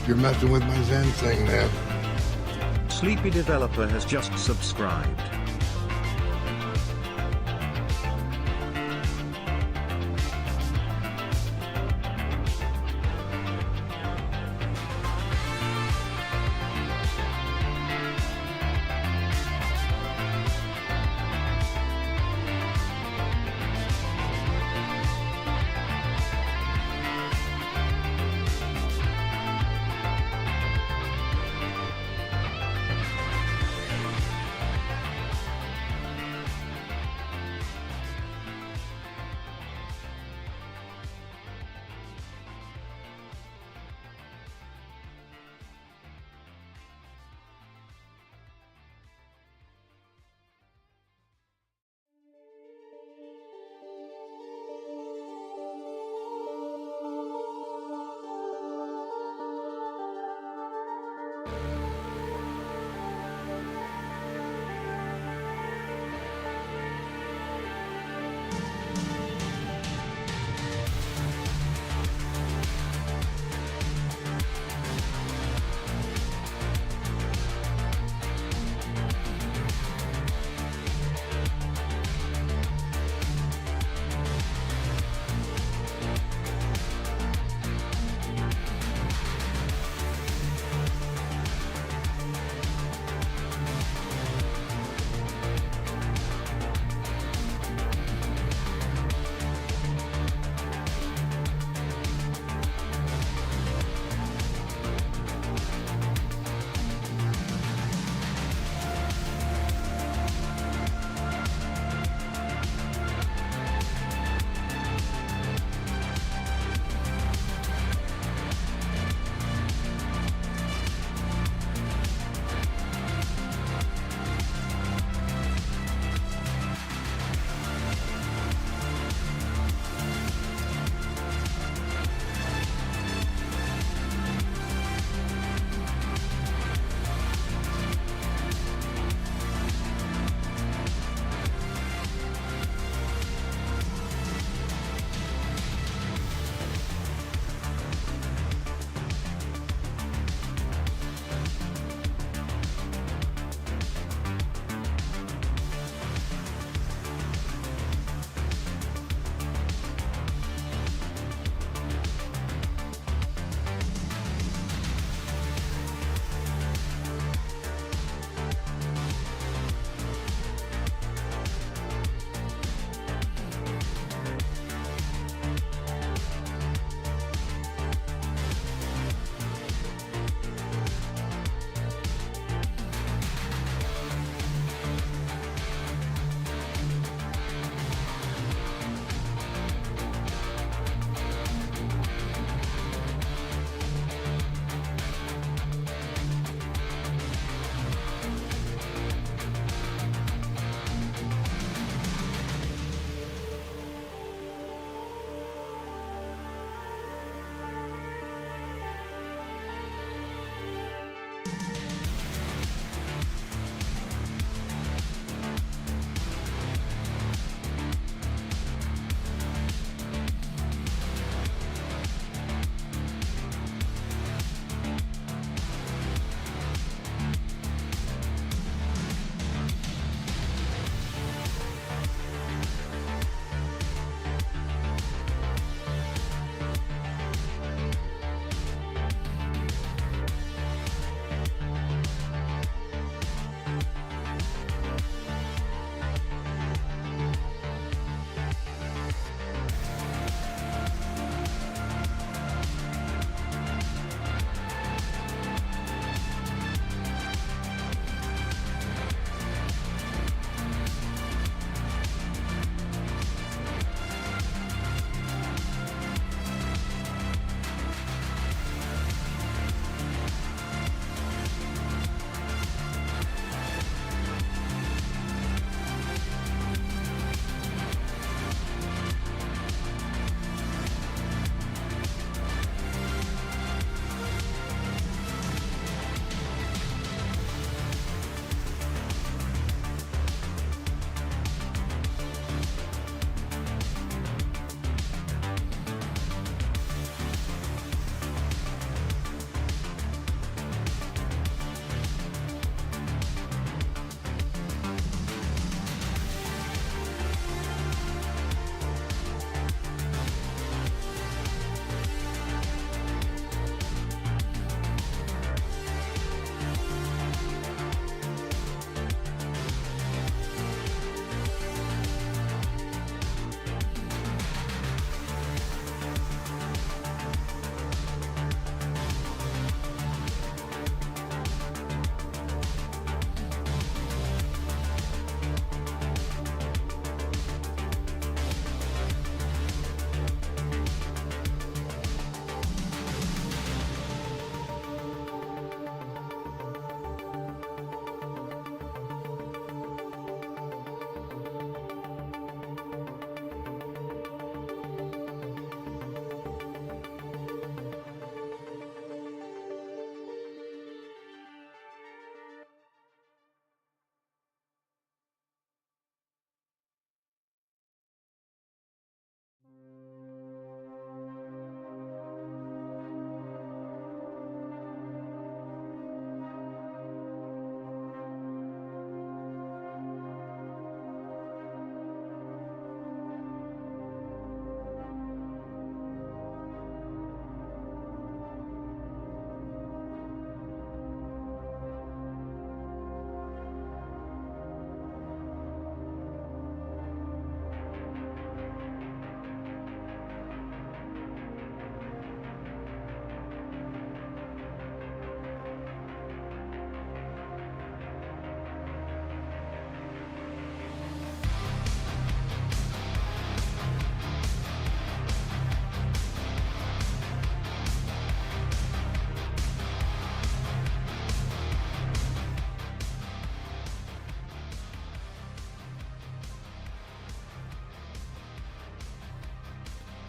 You're messing with my Zen thing, man. Sleepy Developer has just subscribed.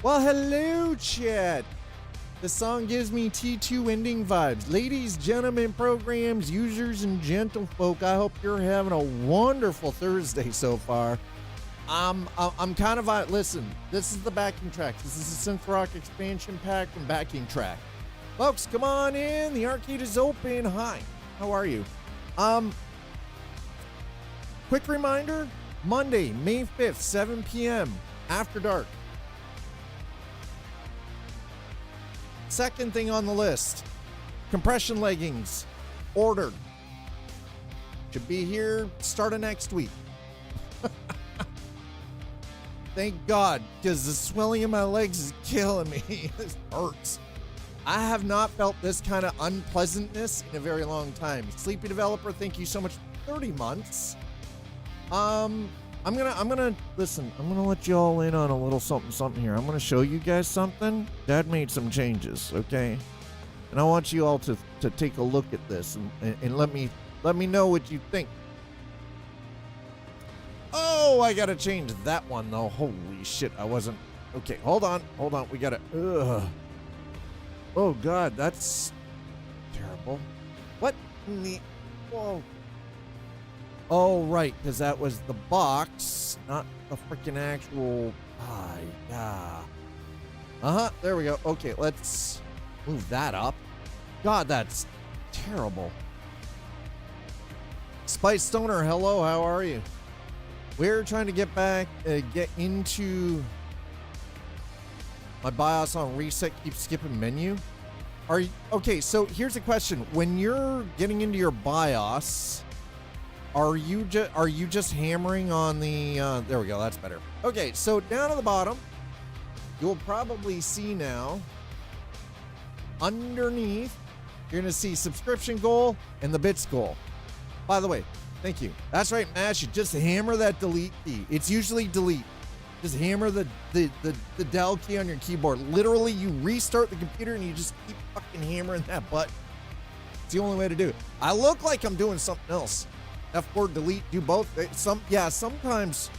Well, hello, chat. The song gives me T2 ending vibes. Ladies, gentlemen, programs, users, and gentlefolk, I hope you're having a wonderful Thursday so far. I'm kind of, listen, this is the backing track. This is the synth rock expansion pack from backing track. Folks, come on in. The arcade is open. Hi, how are you? Quick reminder, Monday, May 5th, 7 p.m., after dark. Second thing on the list, compression leggings, ordered. Should be here starting next week. Thank God, because the swelling in my legs is killing me. This hurts. I have not felt this kind of unpleasantness in a very long time. Sleepy Developer, thank you so much for 30 months. I'm gonna listen. I'm gonna let you all in on a little something here. I'm gonna show you guys something. Dad made some changes, okay? And I want you all to take a look at this and let me know what you think. Oh, I gotta change that one though. Holy shit, I wasn't. Okay, hold on. We gotta. Oh God, that's terrible. What in the? Whoa. Oh, right, because that was the box, not the freaking actual. Yeah. There we go. Okay, let's move that up. God, that's terrible. Spice Stoner, hello, how are you? We're trying to get into my BIOS on reset. Keep skipping menu. Are you okay? So here's a question: when you're getting into your BIOS, are you just hammering on the? There we go. That's better. Okay, so down at the bottom, you'll probably see now. Underneath, you're gonna see subscription goal and the bits goal. By the way, thank you. That's right, Mash. You just hammer that delete key. It's usually delete. Just hammer the del key on your keyboard. Literally, you restart the computer and you just keep fucking hammering that button. It's the only way to do it. I look like I'm doing something else. F4 delete, do both. Sometimes.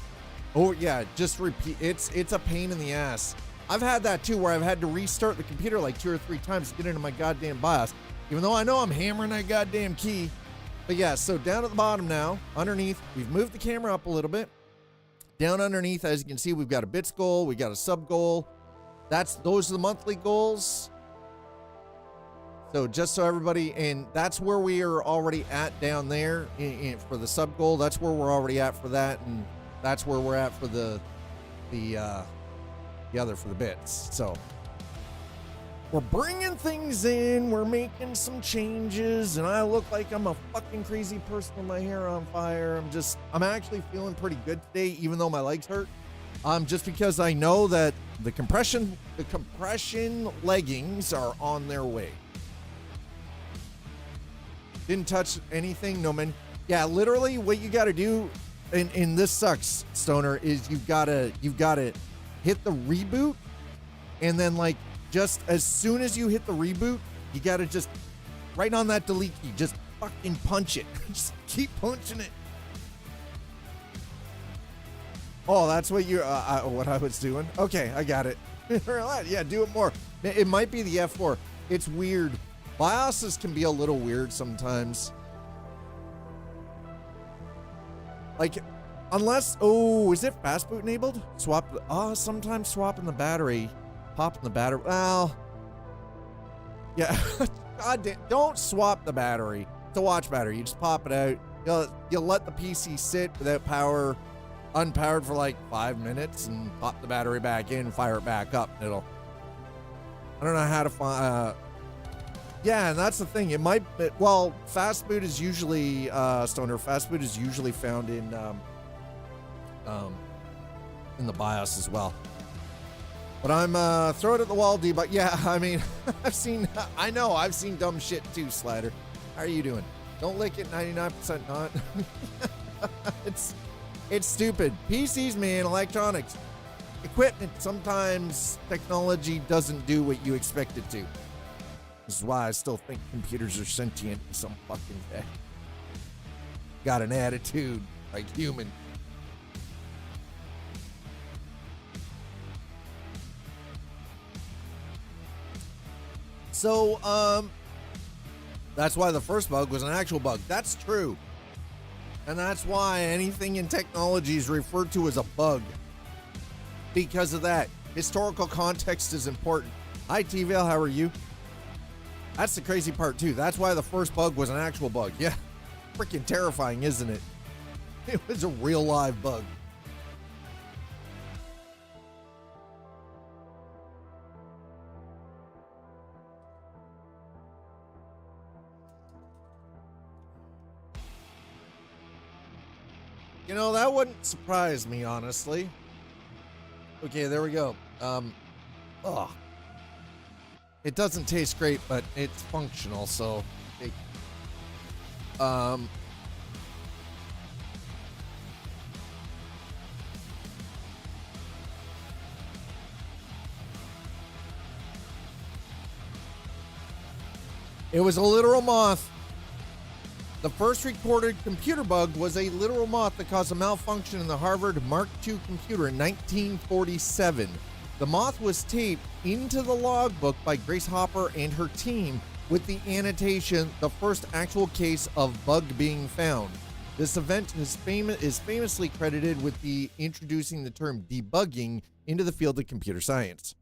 Oh yeah, just repeat. It's a pain in the ass. I've had that too, where I've had to restart the computer like 2 or 3 times to get into my goddamn BIOS, even though I know I'm hammering that goddamn key. But yeah, so down at the bottom now, underneath, we've moved the camera up a little bit. Down underneath, as you can see, we've got a bits goal, we got a sub goal. Those are the monthly goals. So just so everybody, and that's where we are already at down there for the sub goal. That's where we're already at for that, and that's where we're at for the other for the bits. So we're bringing things in, we're making some changes, and I look like I'm a fucking crazy person with my hair on fire. I'm actually feeling pretty good today, even though my legs hurt. Just because I know that the compression leggings are on their way. Didn't touch anything, no man. Yeah, literally what you gotta do, and this sucks, Stoner, is you've gotta hit the reboot, and then like just as soon as you hit the reboot, you gotta just right on that delete key, just fucking punch it. Just keep punching it. Oh, that's what what I was doing. Okay, I got it. Yeah, do it more. It might be the F4. It's weird. BIOSes can be a little weird sometimes. Like, unless, is it fast boot enabled? Sometimes swapping the battery, popping the battery. Well, yeah. God damn, don't swap the battery. It's a watch battery. You just pop it out. You'll let the PC sit without power, unpowered for like 5 minutes, and pop the battery back in, fire it back up. I don't know how to find. Yeah, and that's the thing. It might. Well, fast boot is usually Stoner. Fast boot is usually found in the BIOS as well. But I'm throw it at the wall debug. Yeah, I mean, I've seen dumb shit too, Slider. How are you doing? Don't lick it. 99% not. It's stupid. PCs, man, electronics, equipment. Sometimes technology doesn't do what you expect it to. This is why I still think computers are sentient in some fucking way. Got an attitude like human. So, that's why the first bug was an actual bug. That's true. And that's why anything in technology is referred to as a bug. Because of that. Historical context is important. Hi, T-Vale, how are you? That's the crazy part, too. That's why the first bug was an actual bug. Yeah. Freaking terrifying, isn't it? It was a real live bug. You know, that wouldn't surprise me, honestly. Okay, there we go. It doesn't taste great, but it's functional, so it was a literal moth. The first recorded computer bug was a literal moth that caused a malfunction in the Harvard Mark II computer in 1947. The moth was taped into the logbook by Grace Hopper and her team with the annotation, "The first actual case of bug being found." This event is famously credited with the introducing the term debugging into the field of computer science.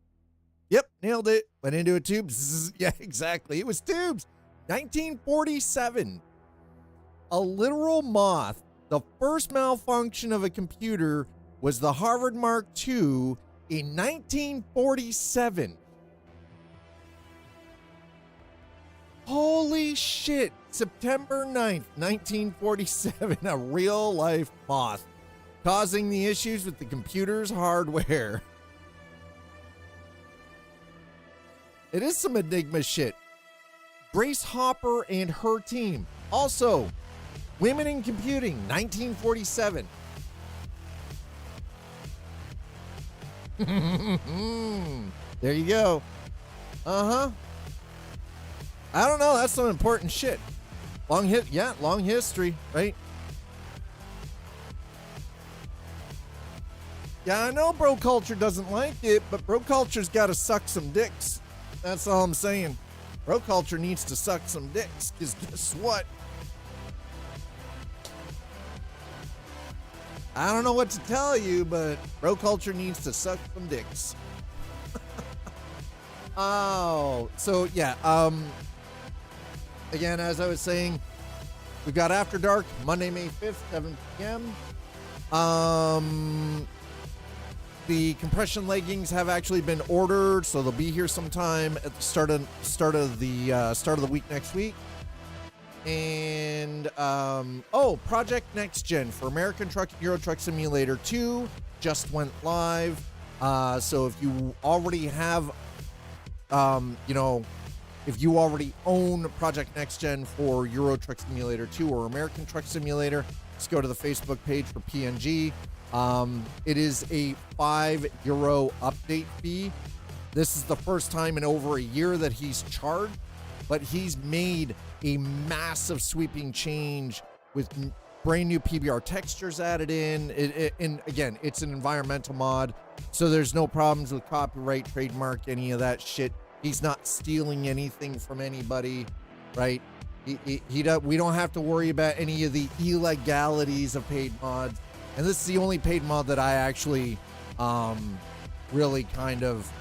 Yep, nailed it. Went into a tube. Zzz, yeah, exactly. It was tubes. 1947. A literal moth. The first malfunction of a computer was the Harvard Mark II in 1947. Holy shit. September 9th, 1947. A real life moth causing the issues with the computer's hardware. It is some Enigma shit. Grace Hopper and her team. Also, women in computing, 1947. There you go. I don't know. That's some important shit. Long history, right? Yeah, I know bro culture doesn't like it, but bro culture's got to suck some dicks. That's all I'm saying. Bro culture needs to suck some dicks, because guess what? I don't know what to tell you, but bro culture needs to suck some dicks. Oh, so yeah, again, as I was saying, we've got After Dark, Monday, May 5th, 7 p.m. The compression leggings have actually been ordered, so they'll be here sometime at the start of the week next week. And Project Next Gen for American Truck Euro Truck Simulator 2 just went live. So if you already have, if you already own Project Next Gen for Euro Truck Simulator 2 or American Truck Simulator, just go to the Facebook page for PNG. It is a €5 update fee. This is the first time in over a year that he's charged, but he's made a massive sweeping change with brand new PBR textures added in. And again, it's an environmental mod, so there's no problems with copyright, trademark, any of that shit. He's not stealing anything from anybody, right? We don't have to worry about any of the illegalities of paid mods. And this is the only paid mod that I actually really kind of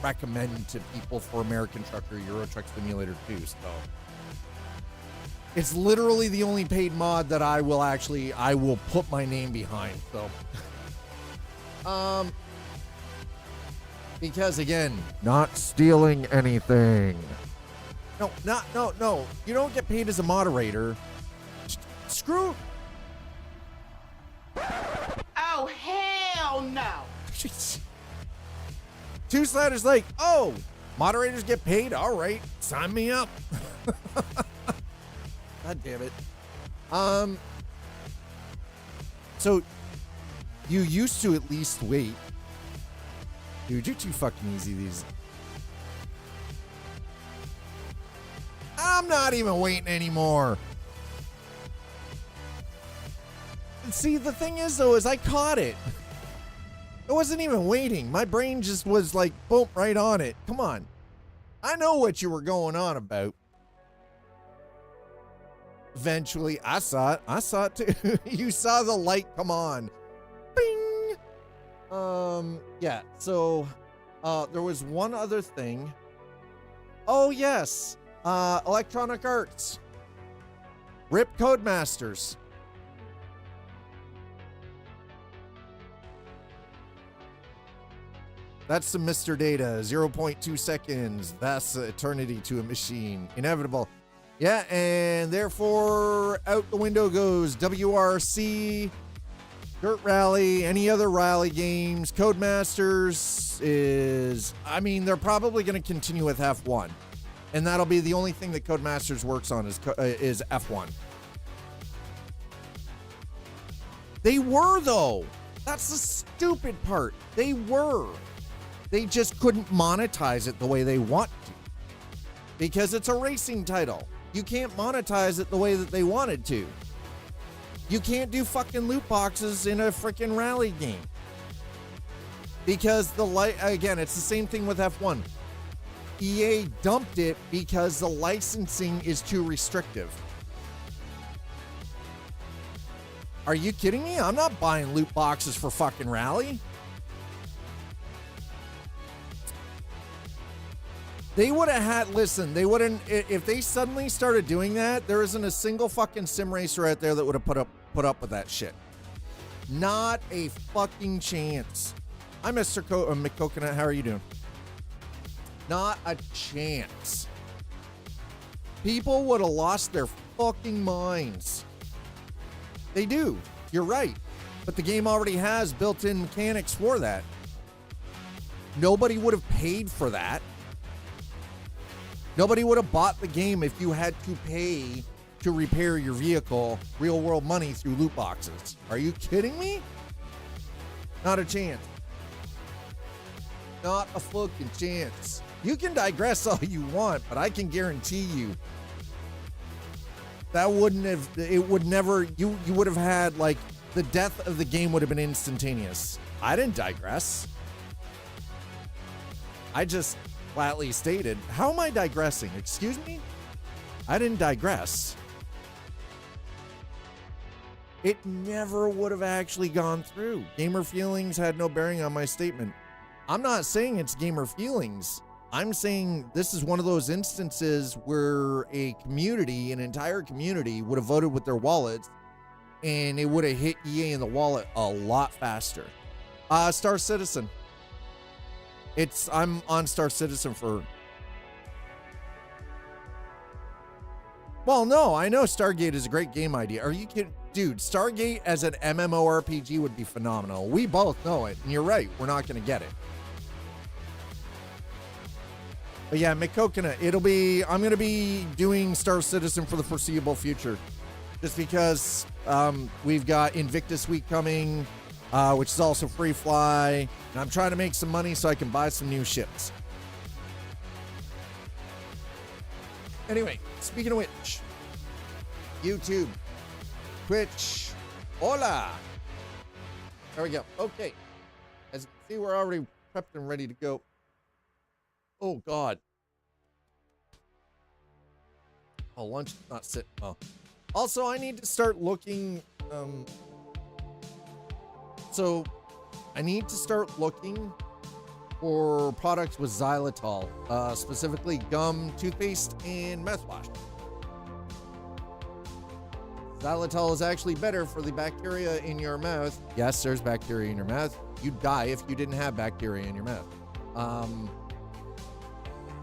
recommend to people for American Truck or Euro Truck Simulator 2. So it's literally the only paid mod that I will put my name behind. So because again, not stealing anything. No. You don't get paid as a moderator. Screw. Oh, hell no. Two Sliders like, oh, moderators get paid? All right, sign me up. God damn it. So you used to at least wait. Dude, you're too fucking easy these. I'm not even waiting anymore. See, the thing is, though, is I caught it. I wasn't even waiting. My brain just was like, boom, right on it. Come on. I know what you were going on about. Eventually, I saw it. I saw it too. You saw the light come on. Bing! Yeah, so there was one other thing. Oh, yes. Electronic Arts. RIP Codemasters. That's some Mr. Data. 0.2 seconds. That's eternity to a machine. Inevitable. Yeah, and therefore, out the window goes WRC, Dirt Rally, any other rally games. Codemasters is, I mean, they're probably going to continue with F1. And that'll be the only thing that Codemasters works on is F1. They were, though. That's the stupid part. They were. They just couldn't monetize it the way they want to. Because it's a racing title. You can't monetize it the way that they wanted to. You can't do fucking loot boxes in a freaking rally game. Because again, it's the same thing with F1. EA dumped it because the licensing is too restrictive. Are you kidding me? I'm not buying loot boxes for fucking rally. They would have had, listen, they wouldn't, if they suddenly started doing that, there isn't a single fucking sim racer out there that would have put up with that shit. Not a fucking chance. Hi, Mr. McCoconut, how are you doing? Not a chance. People would have lost their fucking minds. They do. You're right. But the game already has built-in mechanics for that. Nobody would have paid for that. Nobody would have bought the game if you had to pay to repair your vehicle real-world money through loot boxes. Are you kidding me? Not a chance. Not a fucking chance. You can digress all you want, but I can guarantee you that wouldn't have, it would never, you would have had, like, the death of the game would have been instantaneous. I didn't digress. I just flatly stated, how am I digressing? Excuse me? I didn't digress. It never would have actually gone through. Gamer feelings had no bearing on my statement. I'm not saying it's gamer feelings. I'm saying this is one of those instances where a community, an entire community, would have voted with their wallets and it would have hit EA in the wallet a lot faster. Star Citizen. I'm on Star Citizen for... Well, no, I know Stargate is a great game idea. Are you kidding? Dude, Stargate as an MMORPG would be phenomenal. We both know it, and you're right. We're not going to get it. But yeah, McCoconut, I'm going to be doing Star Citizen for the foreseeable future. Just because we've got Invictus Week coming, which is also free fly. And I'm trying to make some money so I can buy some new ships. Anyway, speaking of which, YouTube, Twitch, hola. There we go. Okay. As you can see, we're already prepped and ready to go. Oh, God. Oh, lunch is not sitting well. Also, I need to start looking, so I need to start looking for products with xylitol, specifically gum, toothpaste, and mouthwash. Xylitol is actually better for the bacteria in your mouth. Yes, there's bacteria in your mouth. You'd die if you didn't have bacteria in your mouth.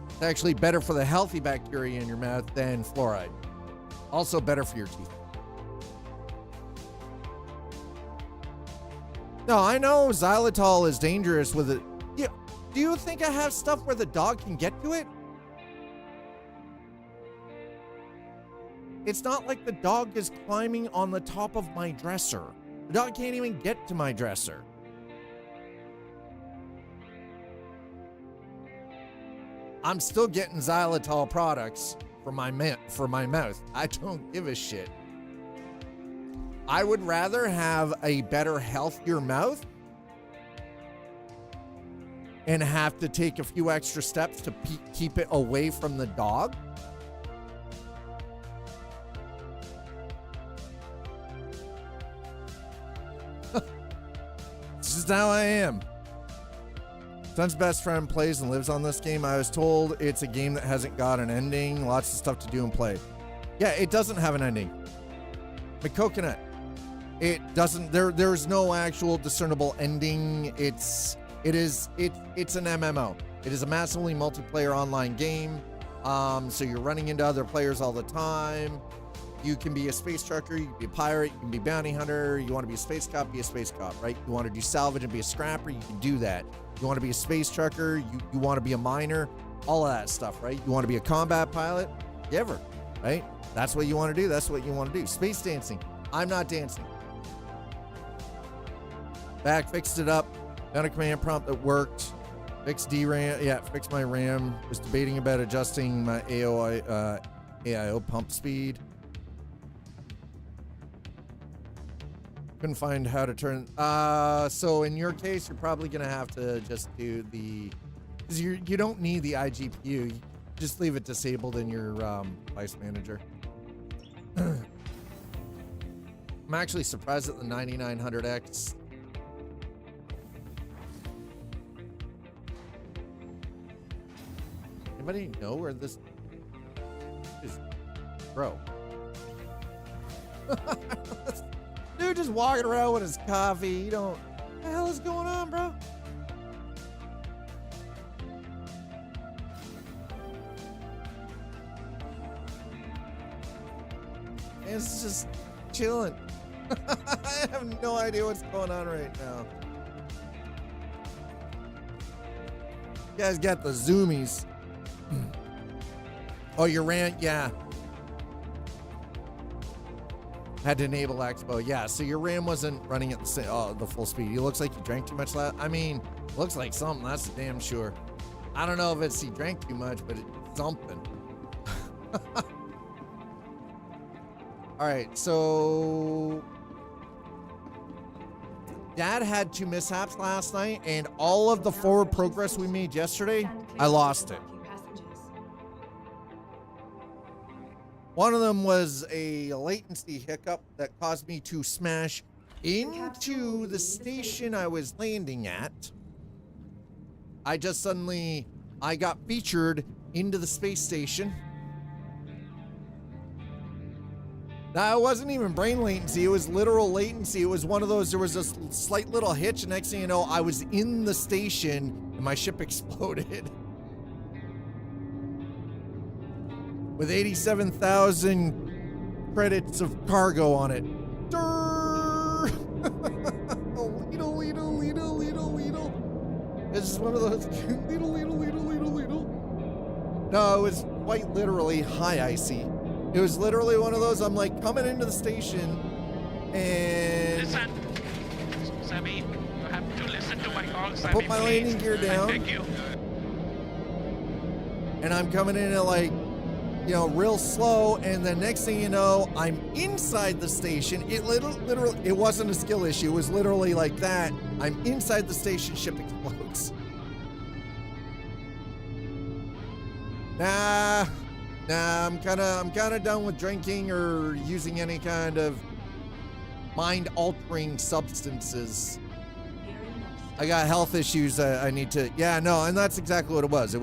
It's actually better for the healthy bacteria in your mouth than fluoride. Also better for your teeth. No, I know xylitol is dangerous with it. Yeah, do you think I have stuff where the dog can get to it? It's not like the dog is climbing on the top of my dresser. The dog can't even get to my dresser. I'm still getting xylitol products for my mouth. I don't give a shit. I would rather have a better, healthier mouth and have to take a few extra steps to keep it away from the dog. This is how I am. Son's best friend plays and lives on this game. I was told it's a game that hasn't got an ending. Lots of stuff to do and play. Yeah, it doesn't have an ending. McCoconut. It doesn't. There's no actual discernible ending. It's an MMO. It is a massively multiplayer online game. So you're running into other players all the time. You can be a space trucker, you can be a pirate, you can be a bounty hunter. You want to be a space cop, be a space cop, right? You want to do salvage and be a scrapper, you can do that. You want to be a space trucker, you want to be a miner, all of that stuff, right? You want to be a combat pilot, whatever, right? That's what you want to do. That's what you want to do. Space dancing. I'm not dancing. Back, fixed it up. Found a command prompt that worked. Fixed DRAM. Yeah, fixed my RAM. Was debating about adjusting my AIO pump speed. Couldn't find how to turn. So in your case, you're probably gonna have to just do the, because you don't need the iGPU. You just leave it disabled in your device manager. I'm actually surprised at the 9900X. Anybody know where this is? Bro. Dude just walking around with his coffee. You don't. What the hell is going on, bro? It's just chilling. I have no idea what's going on right now. You guys got the zoomies. Oh, your rant? Yeah. Had to enable Expo. Yeah, so your RAM wasn't running at the full speed. It looks like you drank too much last. I mean, looks like something, that's damn sure. I don't know if it's he drank too much, but it's something. All right, so Dad had 2 mishaps last night, and all of the forward progress we made yesterday, I lost it. One of them was a latency hiccup that caused me to smash into the station I was landing at. I got featured into the space station. Now, it wasn't even brain latency, it was literal latency. It was one of those, there was a slight little hitch, and next thing you know, I was in the station and my ship exploded. With 87,000 credits of cargo on it. Ledle. It's just one of those ledle. No, it was quite literally high icy. It was literally one of those, I'm like coming into the station and... Listen, Sammy, you have to listen to my call, Sammy. I put my landing gear down. Thank you. And I'm coming in at like, you know, real slow, and the next thing you know, I'm inside the station. It literally, it wasn't a skill issue. It was literally like that. I'm inside the station, ship explodes. Nah, I'm kind of done with drinking or using any kind of mind-altering substances. I got health issues I need to. Yeah, no, and that's exactly what it was. It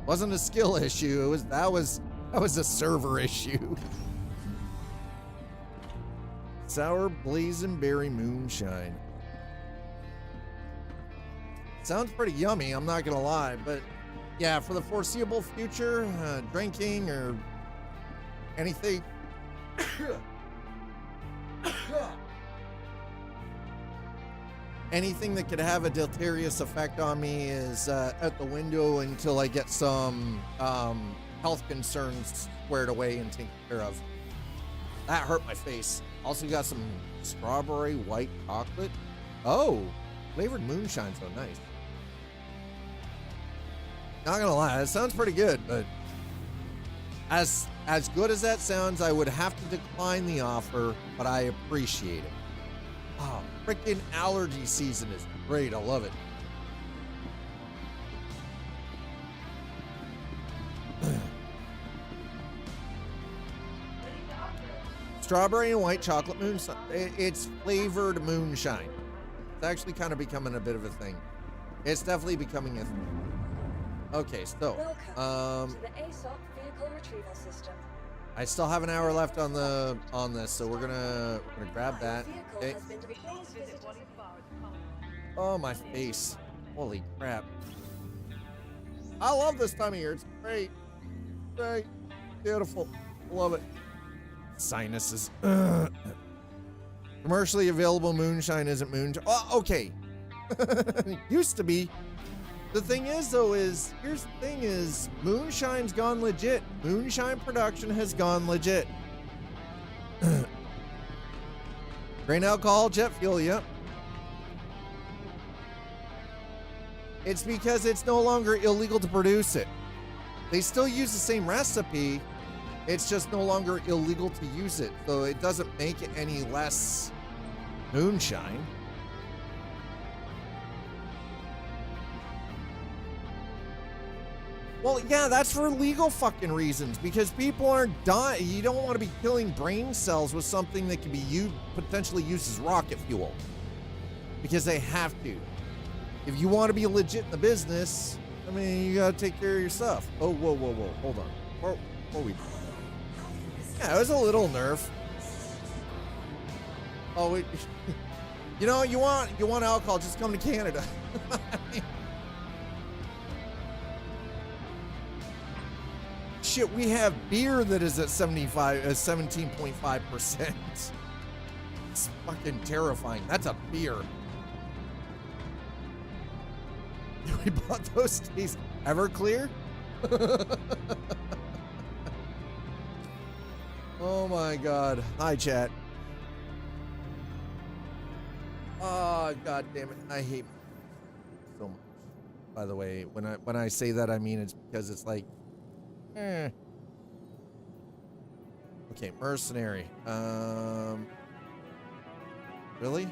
wasn't a skill issue. That was a server issue. Sour Blazenberry Moonshine. Sounds pretty yummy, I'm not gonna lie, but yeah, for the foreseeable future, drinking or anything anything that could have a deleterious effect on me is out the window until I get some health concerns squared away and taken care of. That hurt my face. Also got some strawberry white chocolate. Oh, flavored moonshine, so nice. Not gonna lie, that sounds pretty good, but as good as that sounds, I would have to decline the offer, but I appreciate it. Oh, freaking allergy season is great. I love it. strawberry and white chocolate moonshine. It's flavored moonshine. It's actually kind of becoming a bit of a thing. It's definitely becoming a thing. Okay, so Welcome to the ASOC vehicle retrieval system. I still have an hour left on this, so we're gonna grab that. Vehicle Okay. has been visited. Oh, my face. Holy crap. I love this time of year. It's great. Great. Beautiful. Love it. Sinuses. Ugh. Commercially available moonshine isn't moonshine. Oh, okay. Used to be. The thing is, though, here's the thing is, moonshine's gone legit. Moonshine production has gone legit. Grain alcohol, jet fuel, yep. It's because it's no longer illegal to produce it. They still use the same recipe. It's just no longer illegal to use it. So it doesn't make it any less moonshine. Well, yeah, that's for legal fucking reasons, because people aren't dying. You don't want to be killing brain cells with something that can be potentially used as rocket fuel, because they have to. If you want to be legit in the business, I mean, you gotta take care of your stuff. Oh, whoa, hold on. Before we... Yeah, it was a little nerf. Oh, wait. You know, you want alcohol, just come to Canada. Shit, we have beer that is at 17.5%. It's fucking terrifying. That's a beer. We bought those days. Everclear? Oh my god. Hi, chat. Oh, god damn it. I hate so much. By the way, when I say that, I mean it's because it's like, Okay, mercenary. Really?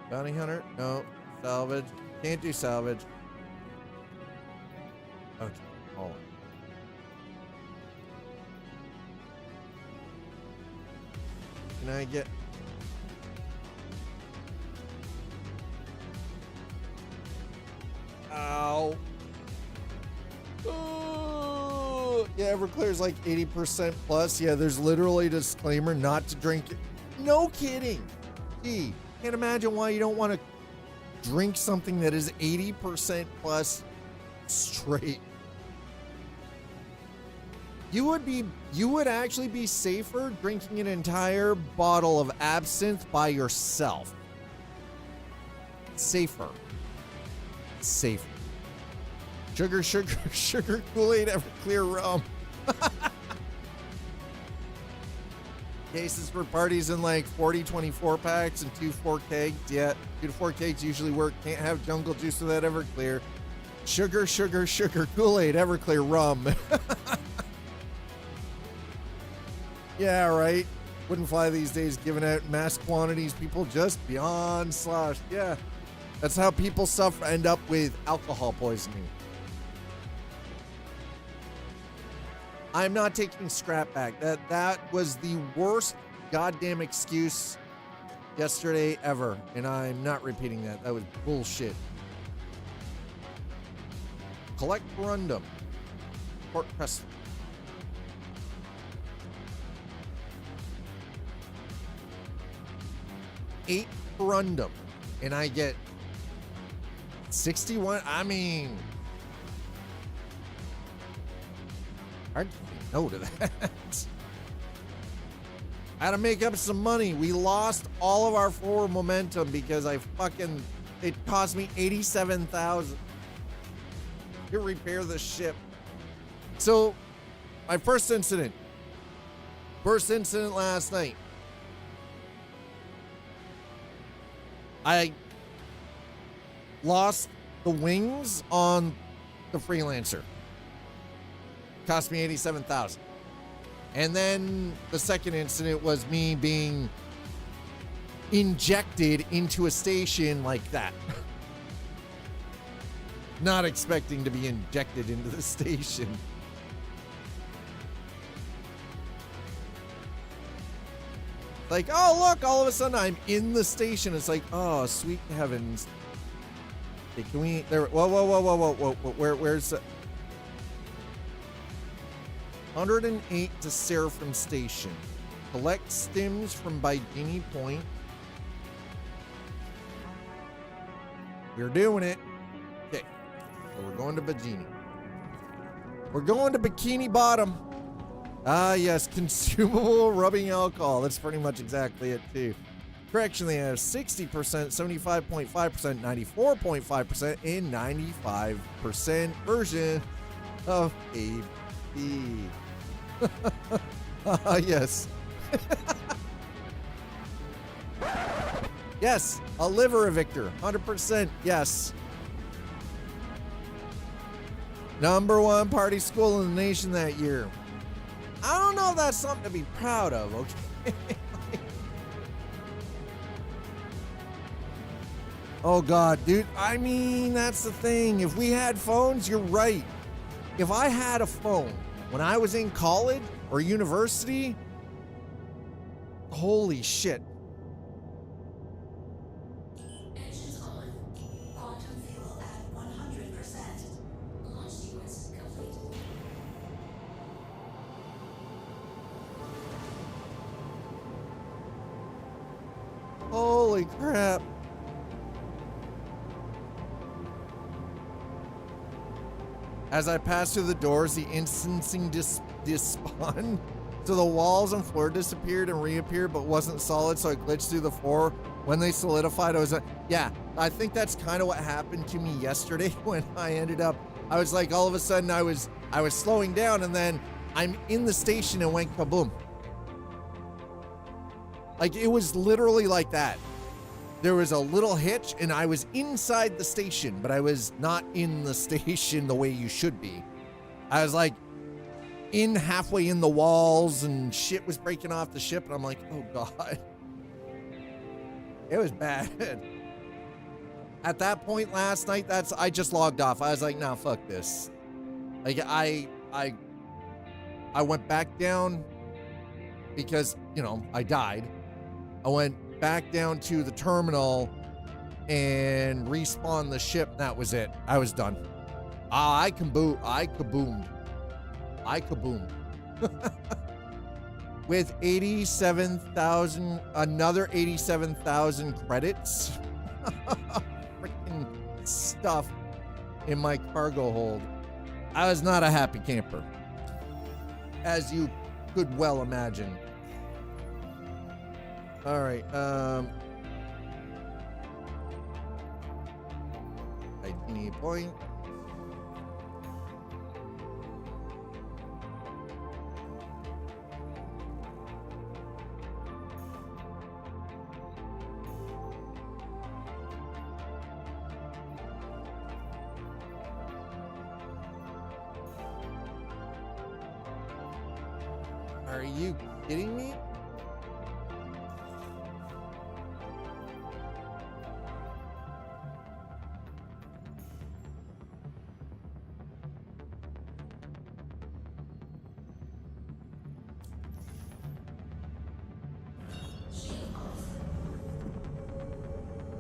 Bounty hunter? No. Salvage. Can't do salvage. Okay, hold on. Can I get... Ow. Oh, yeah, Everclear's like 80% plus. Yeah, there's literally a disclaimer not to drink it. No kidding. Gee, can't imagine why you don't want to drink something that is 80% plus straight. You would actually be safer drinking an entire bottle of absinthe by yourself. Safer. Sugar, Kool-Aid, Everclear rum. Cases for parties in like 40, 24 packs and 2 4 kegs. Yeah, 2 to 4 kegs usually work. Can't have jungle juice without Everclear. Sugar, Kool-Aid, Everclear rum. Yeah, right. Wouldn't fly these days, giving out mass quantities. People just beyond sloshed. Yeah, that's how people end up with alcohol poisoning. I'm not taking scrap back. That was the worst goddamn excuse yesterday ever, and I'm not repeating that. That was bullshit. Collect Corundum. Port Preston. $8 Corundum, and I get 61. I mean, hard to say no to that. I had to make up some money. We lost all of our forward momentum because it cost me $87,000 to repair the ship. So my first incident last night. I lost the wings on the Freelancer. Cost me $87,000. And then the second incident was me being injected into a station like that. Not expecting to be injected into the station. Like, oh, look, all of a sudden I'm in the station. It's like, oh, sweet heavens. Okay, can we, there, whoa, where's, 108 to Seraphim Station. Collect stims from Bikini Point. We're doing it. Okay, so we're going to Bikini. We're going to Bikini Bottom. Ah, yes, consumable rubbing alcohol. That's pretty much exactly it, too. Correction, they have 60%, 75.5%, 94.5%, and 95% version of AB. Yes. Yes, a liver evictor, 100%, yes. #1 party school in the nation that year. I don't know if that's something to be proud of, okay? Oh God, dude, I mean, that's the thing. If we had phones, you're right. If I had a phone when I was in college or university, holy shit. Engines on. Quantum fuel at 100%. Launch sequence complete. Holy crap. As I passed through the doors, the instancing despawned. So the walls and floor disappeared and reappeared, but wasn't solid, so I glitched through the floor. When they solidified, I was yeah, I think that's kind of what happened to me yesterday when I ended up, I was like, all of a sudden I was slowing down, and then I'm in the station and went kaboom. Like, it was literally like that. There was a little hitch and I was inside the station, but I was not in the station the way you should be. I was like halfway in the walls and shit was breaking off the ship, and I'm like, oh God. It was bad. At that point last night, I just logged off. I was like, nah, fuck this. Like, I went back down because, you know, I died. I went back down to the terminal and respawned the ship, and that was it. I was done. I kaboomed. With 87,000, another 87,000 credits. Freaking stuff in my cargo hold. I was not a happy camper, as you could well imagine. All right, ID point. Are you kidding me?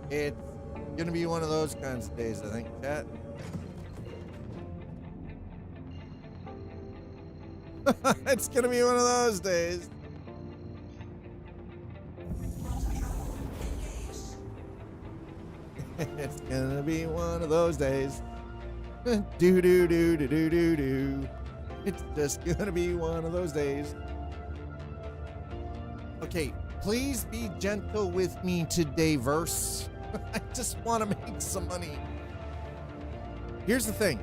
It's gonna be one of those kinds of days, I think, chat. It's gonna be one of those days. It's gonna be one of those days. Do do do do do do do. It's just gonna be one of those days. Okay, please be gentle with me today, verse. I just want to make some money. Here's the thing.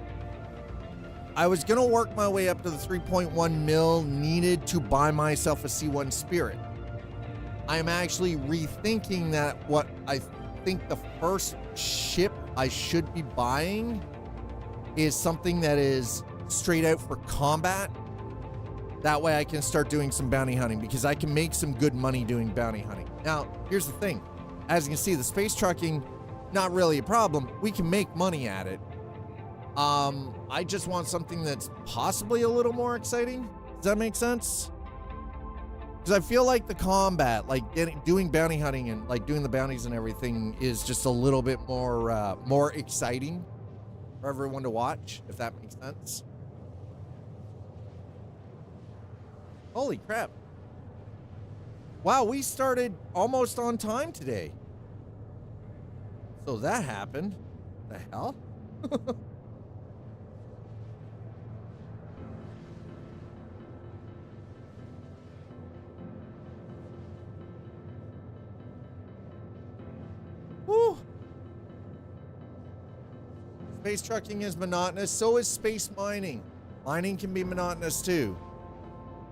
I was going to work my way up to the 3.1 mil needed to buy myself a C1 Spirit. I am actually rethinking that. What I think the first ship I should be buying is something that is straight out for combat. That way I can start doing some bounty hunting, because I can make some good money doing bounty hunting. Now, here's the thing. As you can see, the space trucking, not really a problem. We can make money at it. I just want something that's possibly a little more exciting. Does that make sense? Because I feel like the combat, like doing bounty hunting and like doing the bounties and everything is just a little bit more exciting for everyone to watch, if that makes sense. Holy crap. Wow, we started almost on time today. So that happened. The hell? Woo. Space trucking is monotonous, so is space mining. Mining can be monotonous too.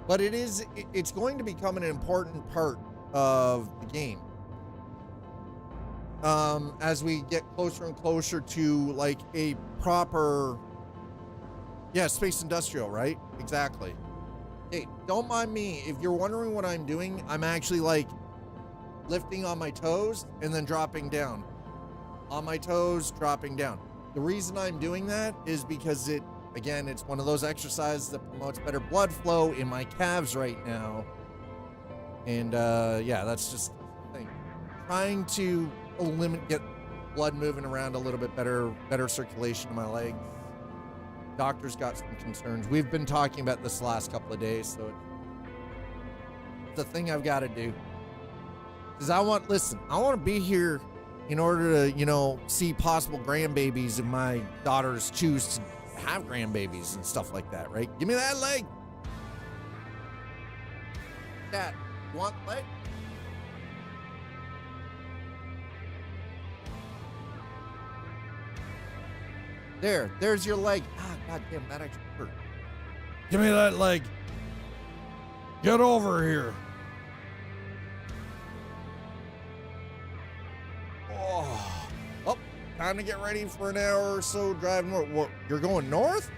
But it's going to become an important part of the game. As we get closer and closer to like a proper, space industrial, right? Exactly. Hey, don't mind me. If you're wondering what I'm doing, I'm actually like lifting on my toes and then dropping down. On my toes, dropping down. The reason I'm doing that is because it's one of those exercises that promotes better blood flow in my calves right now. And that's just the thing. Trying to get blood moving around a little bit better circulation in my legs. Doctor's got some concerns. We've been talking about this the last couple of days, so it's a thing I've got to do. Because I want to be here in order to, see possible grandbabies if my daughters choose to have grandbabies and stuff like that, right? Give me that leg. Cat, you want the leg? There's your leg. Ah, goddamn, that actually hurt. Give me that leg. Get over here. Oh, time to get ready for an hour or so drive north. What, you're going north?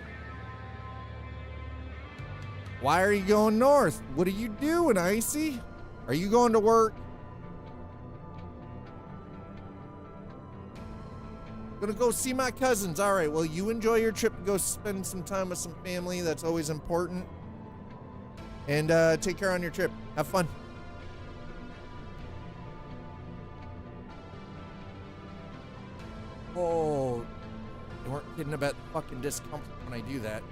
Why are you going north? What are you doing, Icy? Are you going to work? Gonna go see my cousins. All right, well, you enjoy your trip and go spend some time with some family. That's always important. And take care on your trip. Have fun. Oh, they weren't kidding about the fucking discomfort when I do that.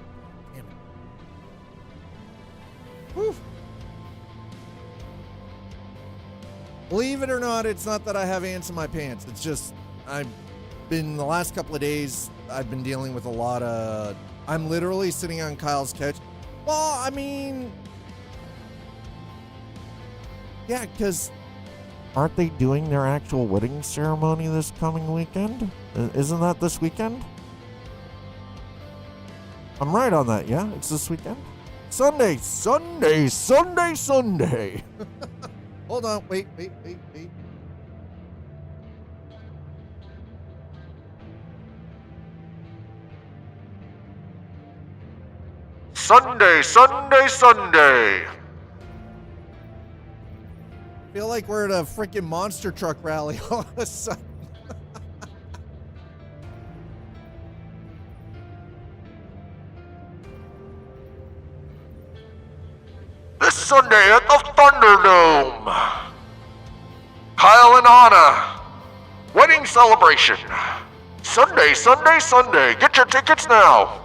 Damn it. Whew. Believe it or not, it's not that I have ants in my pants. It's just the last couple of days, I've been dealing with a lot of... I'm literally sitting on Kyle's couch. Well, I mean... Yeah, because... Aren't they doing their actual wedding ceremony this coming weekend? Isn't that this weekend? I'm right on that, yeah? It's this weekend? Sunday! Hold on, wait. Sunday! Feel like we're at a freaking monster truck rally all of a sudden. This Sunday at the Thunderdome. Kyle and Anna. Wedding celebration. Sunday. Get your tickets now.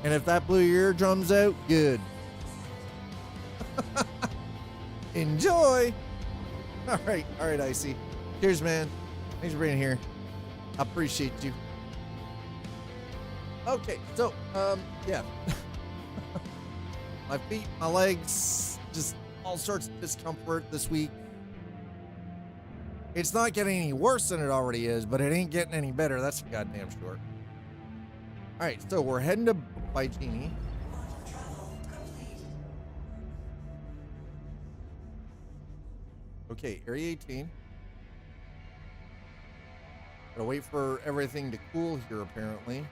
And if that blew your eardrums out, good. Enjoy. All right, Icy. Cheers, man. Thanks for being here. I appreciate you. Okay, so, yeah. My feet, my legs, just all sorts of discomfort this week. It's not getting any worse than it already is, but it ain't getting any better. That's for goddamn sure. All right, so we're heading to Baijini. Okay, Area 18. Gotta wait for everything to cool here, apparently.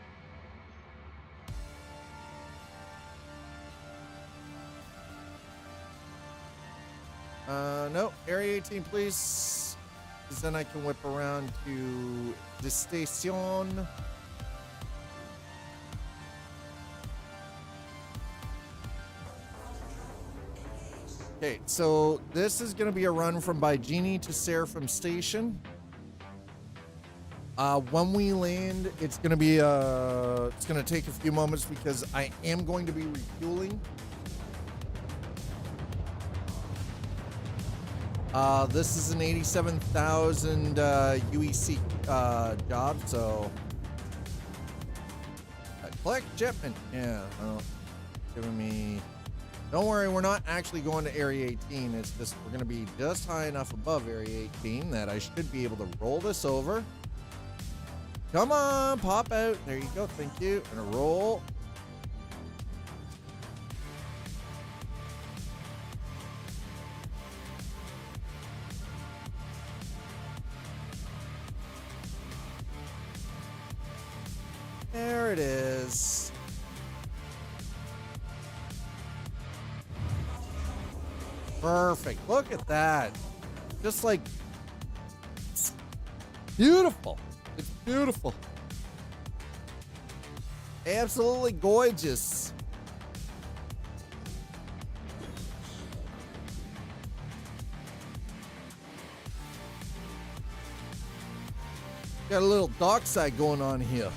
No, Area 18, please. Because then I can whip around to the station. Okay, so this is gonna be a run from Baijini to Seraphim Station. When we land, it's gonna be it's gonna take a few moments because I am going to be refueling. This is an 87,000 UEC job, so collect shipment. Yeah, well, giving me. Don't worry, we're not actually going to Area 18. It's just we're gonna be just high enough above Area 18 that I should be able to roll this over. Come on, pop out. There you go. Thank you. And a roll. There it is. Perfect. Look at that. Just like beautiful. It's beautiful. Absolutely gorgeous. Got a little dockside going on here.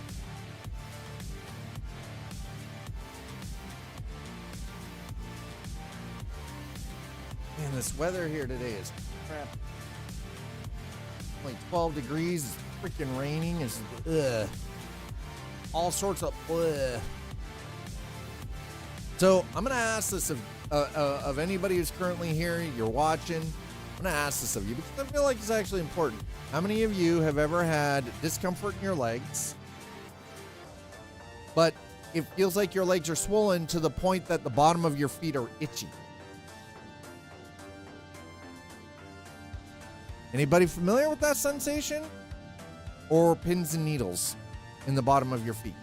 Man, this weather here today is crap. Like 12 degrees. It's freaking raining. It's all sorts of So I'm gonna ask this of anybody who's currently here, you're watching. I'm gonna ask this of you because I feel like it's actually important. How many of you have ever had discomfort in your legs, but it feels like your legs are swollen to the point that the bottom of your feet are itchy? Anybody familiar with that sensation? Or pins and needles in the bottom of your feet?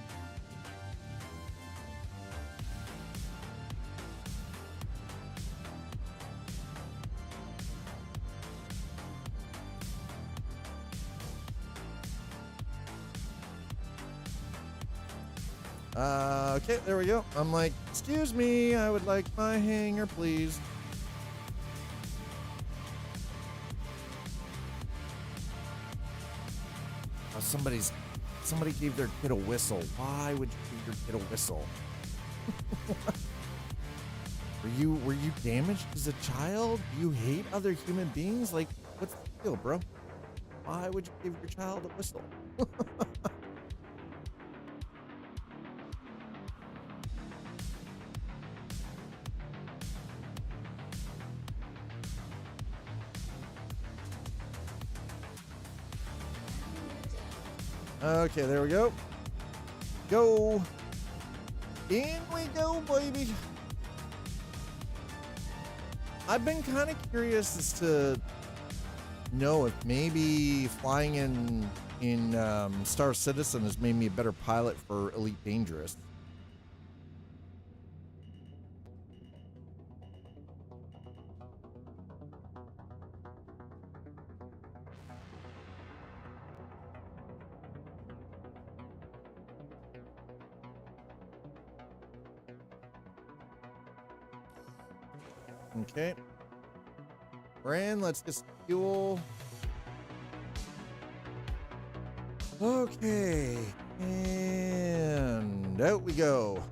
Okay, there we go. I'm like, excuse me, I would like my hanger, please. Somebody gave their kid a whistle. Why would you give your kid a whistle? Were you damaged as a child? Do you hate other human beings? Like, what's the deal, bro? Why would you give your child a whistle? Okay, there we go. Go. In we go, baby. I've been kind of curious as to know if maybe flying in Star Citizen has made me a better pilot for Elite Dangerous. Okay. Brand, let's just fuel. Okay. And out we go.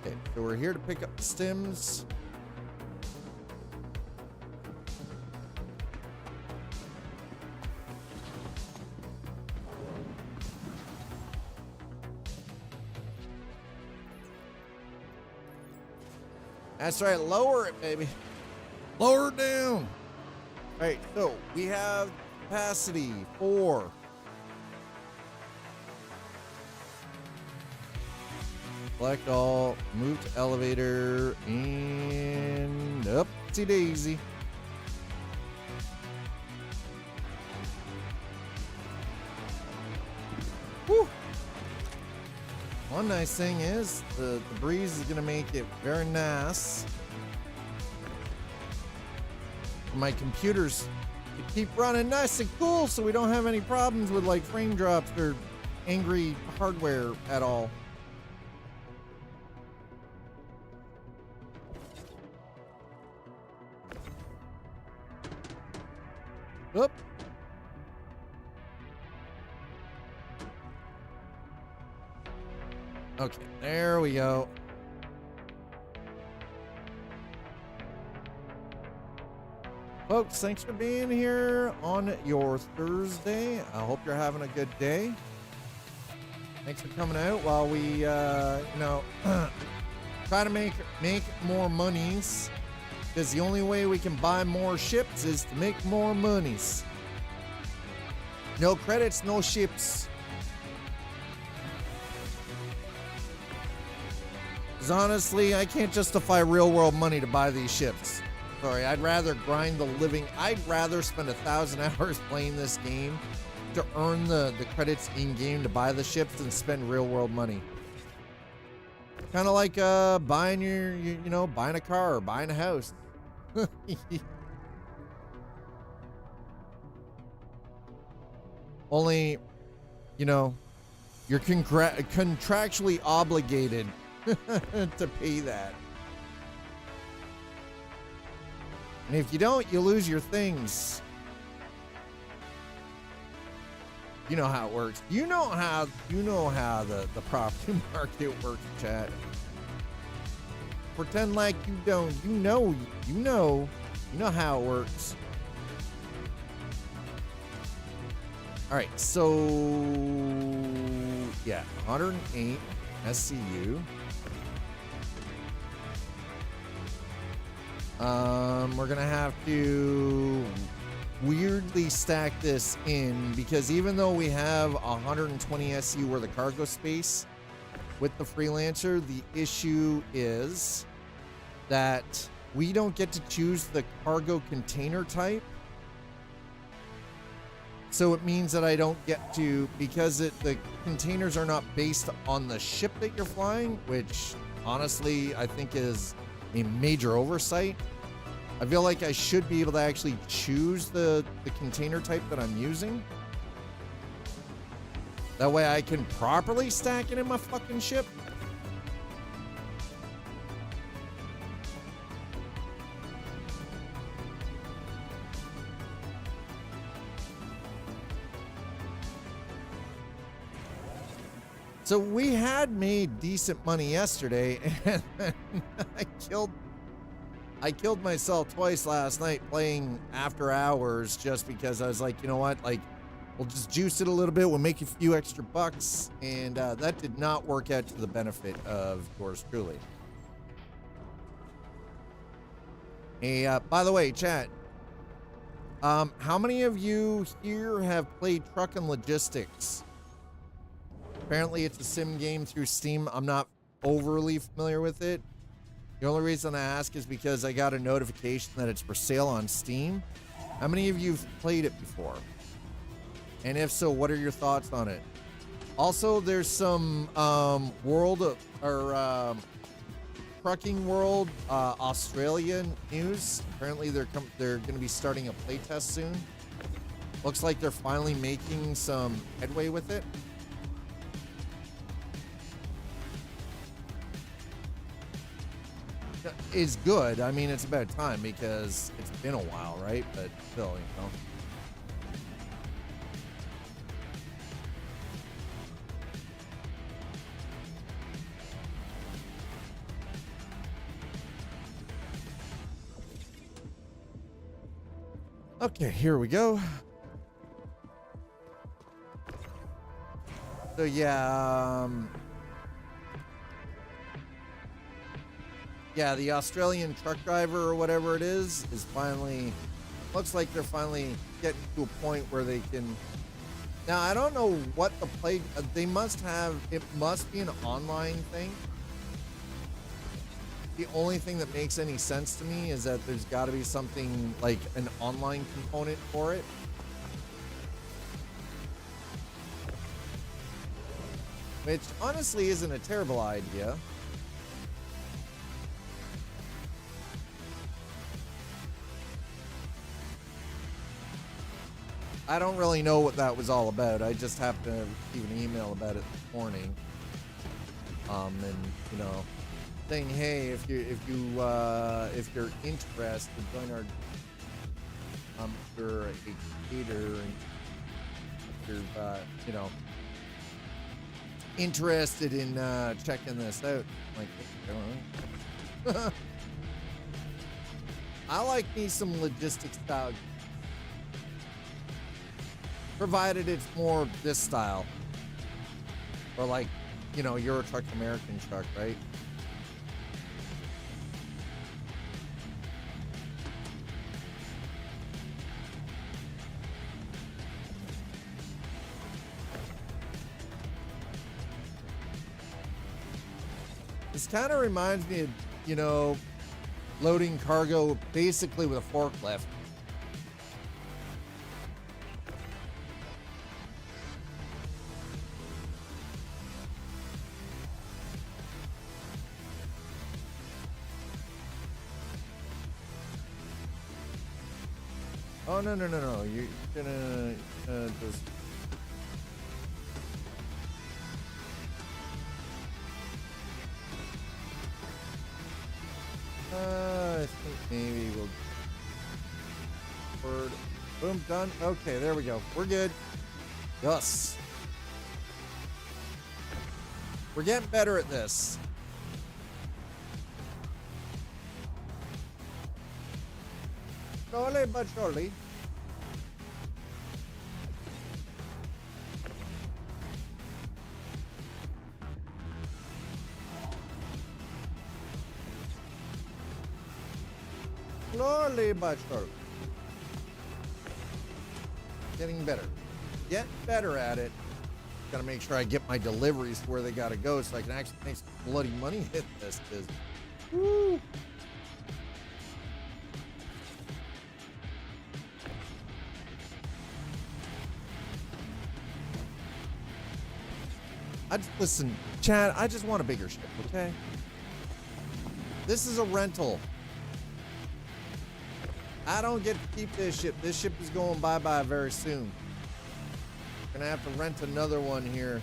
Okay, so we're here to pick up the stims. That's right, lower it, baby. Lower it down. All right, so we have capacity for select all, move to elevator, and upsy daisy. Woo. One nice thing is the breeze is gonna make it very nice. My computer's to keep running nice and cool so we don't have any problems with like frame drops or angry hardware at all. Oop. Okay, there we go. Folks, thanks for being here on your Thursday. I hope you're having a good day. Thanks for coming out while we, try to make more monies. Because the only way we can buy more ships is to make more monies. No credits, no ships. Because honestly, I can't justify real world money to buy these ships. Sorry, I'd rather grind the living. I'd rather spend 1,000 hours playing this game to earn the credits in game to buy the ships than spend real world money. Kind of like buying buying a car or buying a house. Only, you're contractually obligated to pay that. And if you don't, you lose your things. You know how it works. You know how the property market works, chat. Pretend like you don't. You know how it works. All right, so yeah, 108 SCU. We're gonna have to weirdly stack this in because even though we have 120 SCU worth of cargo space with the Freelancer, the issue is that we don't get to choose the cargo container type. So it means that I don't get to, because the containers are not based on the ship that you're flying, which honestly I think is a major oversight. I feel like I should be able to actually choose the container type that I'm using. That way I can properly stack it in my fucking ship. So we had made decent money yesterday, and I killed myself twice last night playing after hours just because I was like, you know what, like, we'll just juice it a little bit, we'll make a few extra bucks, and that did not work out to the benefit of yours truly. Hey, by the way, chat, how many of you here have played Truck and Logistics? Apparently it's a sim game through Steam. I'm not overly familiar with it. The only reason I ask is because I got a notification that it's for sale on Steam. How many of you have played it before? And if so, what are your thoughts on it? Also, there's some Trucking World Australian news. Apparently they're going to be starting a playtest soon. Looks like they're finally making some headway with it. Is good. I mean, it's about time because it's been a while, right? But still, you know. Okay, here we go. So yeah, yeah, the Australian truck driver or whatever it is finally, looks like they're finally getting to a point where they can. Now, I don't know what the play, they must have, it must be an online thing. The only thing that makes any sense to me is that there's got to be something like an online component for it. Which honestly isn't a terrible idea. I don't really know what that was all about. I just happened to receive an email about it this morning. And you know, saying, hey, if you're interested, join our if you're a creator and if you're you know, interested in checking this out. Like, I don't know. I like me some logistics style, provided it's more this style, or like, you know, Euro Truck, American Truck, right? This kind of reminds me of, you know, loading cargo basically with a forklift. Oh, no. You're gonna just... I think maybe we'll... Word. Boom, done. Okay, there we go. We're good. Yes. We're getting better at this. Slowly but surely. Slowly but surely. Getting better. Get better at it. Gotta make sure I get my deliveries to where they gotta go so I can actually make some bloody money hit this. Woo! Listen, Chad, I just want a bigger ship, okay? This is a rental. I don't get to keep this ship. This ship is going bye-bye very soon. Gonna have to rent another one here.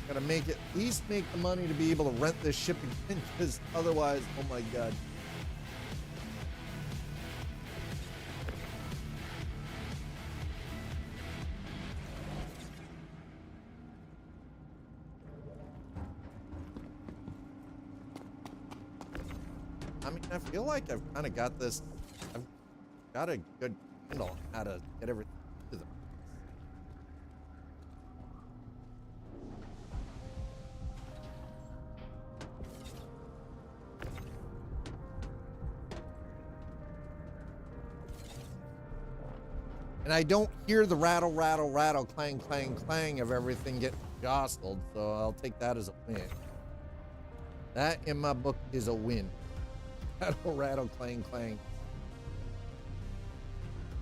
Gotta make it, at least make the money to be able to rent this ship again, because otherwise, oh my God. I mean, I feel like I've kind of got this. I've got a good handle on how to get everything to them. And I don't hear the rattle, rattle, rattle, clang, clang, clang of everything getting jostled, so I'll take that as a win. That, in my book, is a win. Rattle, rattle, clang, clang.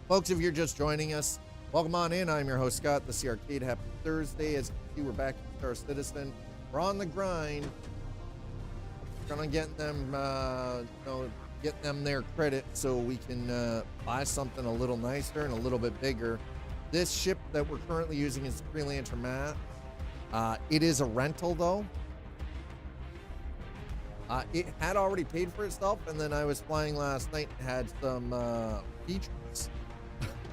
Folks, if you're just joining us, welcome on in. I'm your host, Scott, the Sea Arcade. Happy Thursday. As you can see, we're back in Star Citizen. We're on the grind. Trying to get them, you know, get them their credit so we can buy something a little nicer and a little bit bigger. This ship that we're currently using is Freelancer Matt. It is a rental, though. It had already paid for itself, and then I was flying last night and had some features.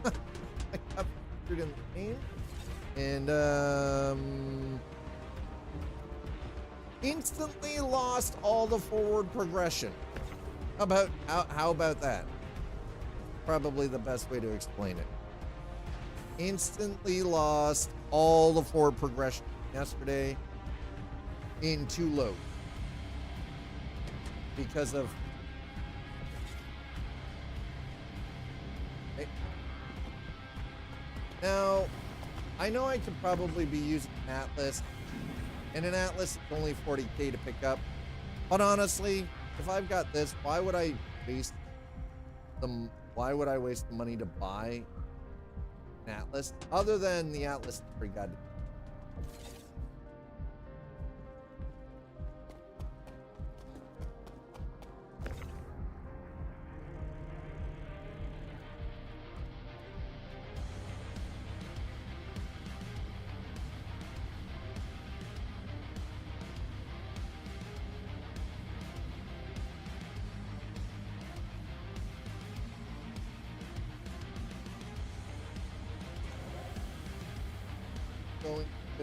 I got featured in the game, and instantly lost all the forward progression. How about that? Probably the best way to explain it. Instantly lost all the forward progression yesterday in 2 loads. Because of now, I know I could probably be using an Atlas, and an Atlas is only 40K to pick up. But honestly, if I've got this, why would I waste the money to buy an Atlas? Other than the Atlas is pretty goddamn.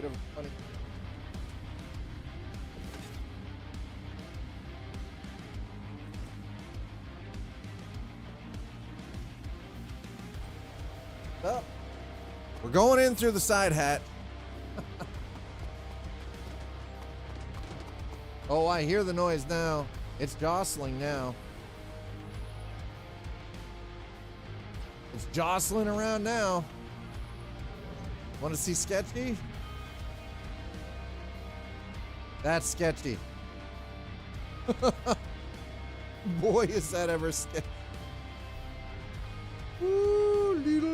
bit of a funny. Well, we're going in through the side hatch. Oh, I hear the noise now. It's jostling now. It's jostling around now. Want to see sketchy? That's sketchy. Boy, is that ever sketchy. Ooh, little.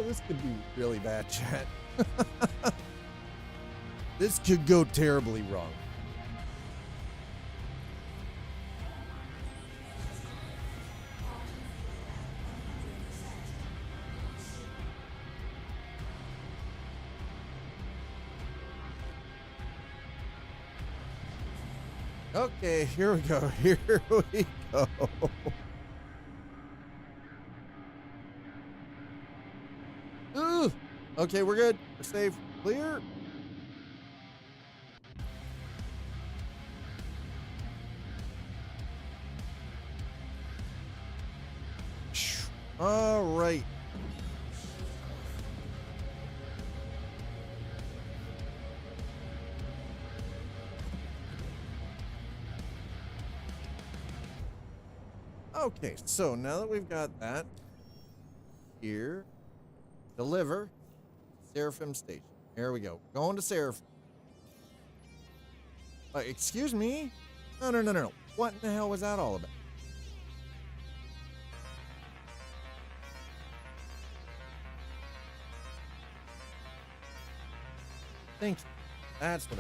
This could be really bad, chat. This could go terribly wrong. Okay, here we go. Here we go. Ooh. Okay, we're good. We're safe. Clear. All right. Okay, so now that we've got that here, deliver Seraphim Station. Here we go. Going to Seraphim. Excuse me? No. What in the hell was that all about? Thank you. That's what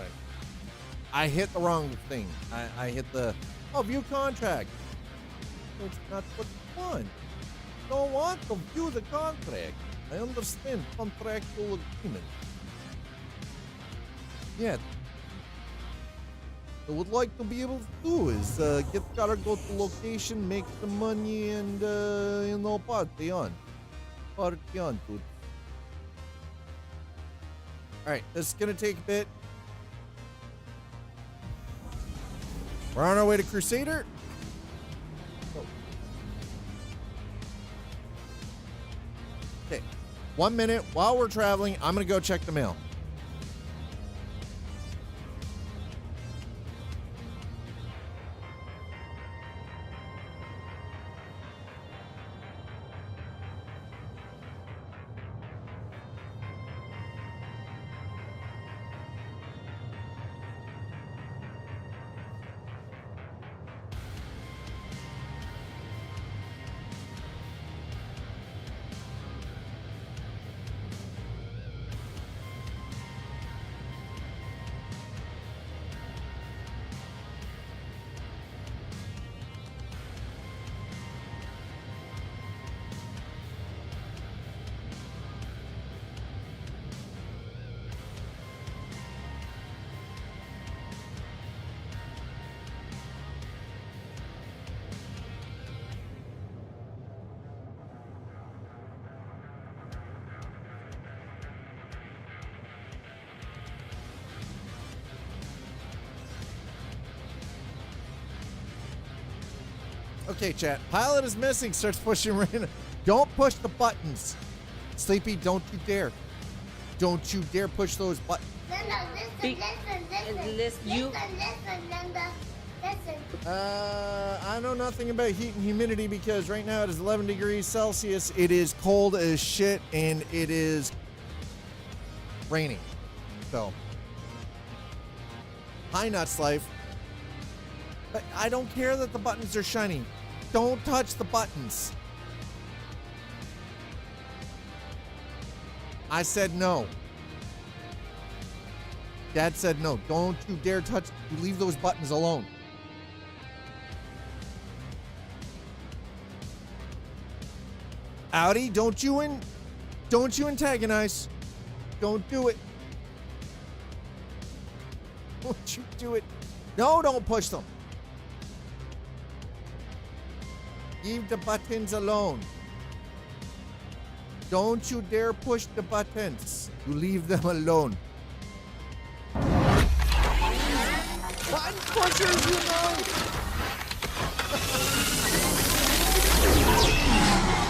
I hit the wrong thing. I hit the, view contract. It's not what you want. You don't want to view the contract. I understand contractual agreement. Yeah. What I would like to be able to do is get cargo to location, make some money, and party on. Party on, dude. Alright, this is gonna take a bit. We're on our way to Crusader. Okay, 1 minute while we're traveling, I'm gonna go check the mail. Okay, chat. Pilot is missing. Starts pushing random. Don't push the buttons. Sleepy, don't you dare. Don't you dare push those buttons. Listen, Linda. Listen. I know nothing about heat and humidity because right now it is 11 degrees Celsius. It is cold as shit and it is raining. So, hi, Nuts Life. But I don't care that the buttons are shiny. Don't touch the buttons. I said no. Dad said no. Don't you dare touch. You leave those buttons alone. Audi, don't you antagonize. Don't do it. Don't you do it. No, don't push them. Leave the buttons alone. Don't you dare push the buttons. You leave them alone. Button pushers, you know.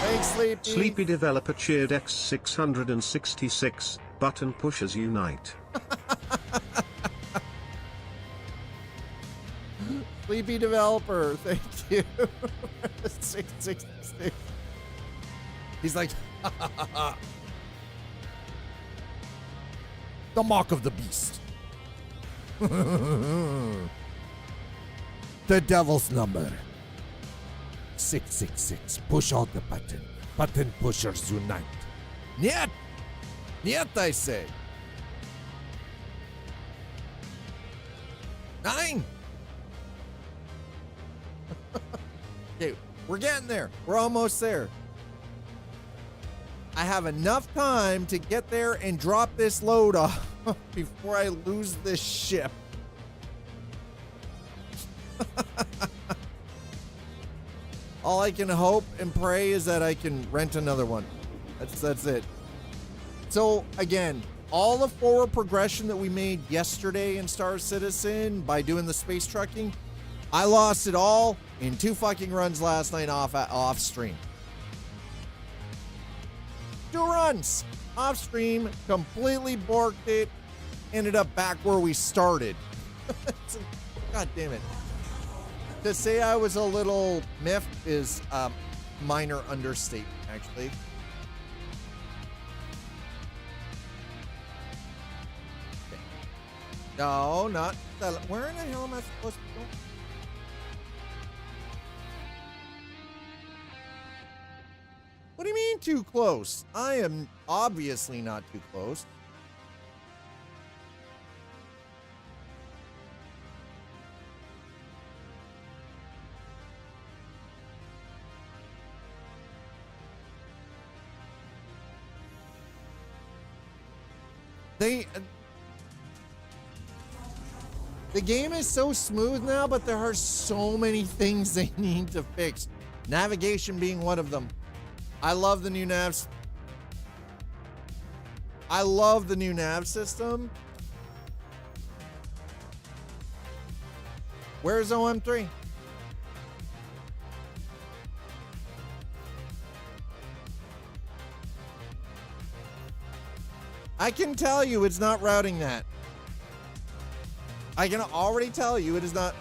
Thanks, Sleepy. Sleepy developer cheered X666, button pushers unite. Sleepy developer, thank you. 666. He's like, the mark of the beast. The devil's number. 666. Push all the button. Button pushers unite. Niet! Niet, I say. 9! Okay, we're getting there. We're almost there. I have enough time to get there and drop this load off before I lose this ship. All I can hope and pray is that I can rent another one. That's it. So again, all the forward progression that we made yesterday in Star Citizen by doing the space trucking, I lost it all in 2 fucking runs last night off stream. 2 runs off stream, completely borked it, ended up back where we started. God damn it. To say I was a little miffed is a minor understatement, actually. Okay. No, not that. Where in the hell am I supposed to go? What do you mean too close? I am obviously not too close. The game is so smooth now, but there are so many things they need to fix. Navigation being one of them. I love the new navs. I love the new nav system. Where's OM3? I can tell you it's not routing that. I can already tell you it is not.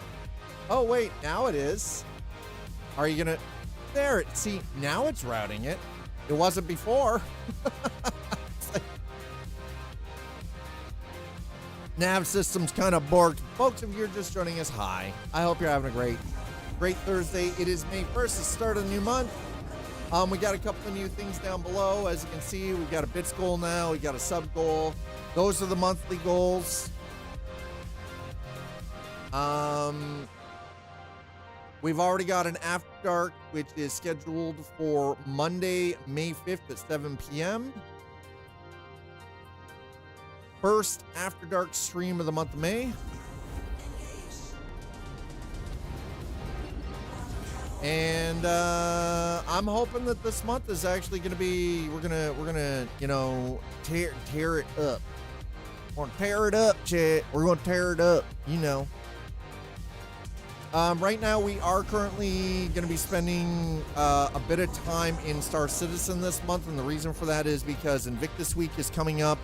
Oh, wait, now it is. Are you gonna? There, see, now it's routing it. It wasn't before. Like, nav system's kind of borked. Folks, if you're just joining us, hi. I hope you're having a great Thursday. It is May 1st, the start of the new month. We got a couple of new things down below. As you can see, we got a bits goal now. We got a sub goal. Those are the monthly goals. We've already got an After Dark, which is scheduled for Monday, May 5th at 7 p.m. First After Dark stream of the month of May. And I'm hoping that this month is actually going to be, we're gonna, you know, tear it up. We're gonna tear it up, chat. We're gonna tear it up, you know. Right now, we are currently going to be spending a bit of time in Star Citizen this month, and the reason for that is because Invictus Week is coming up.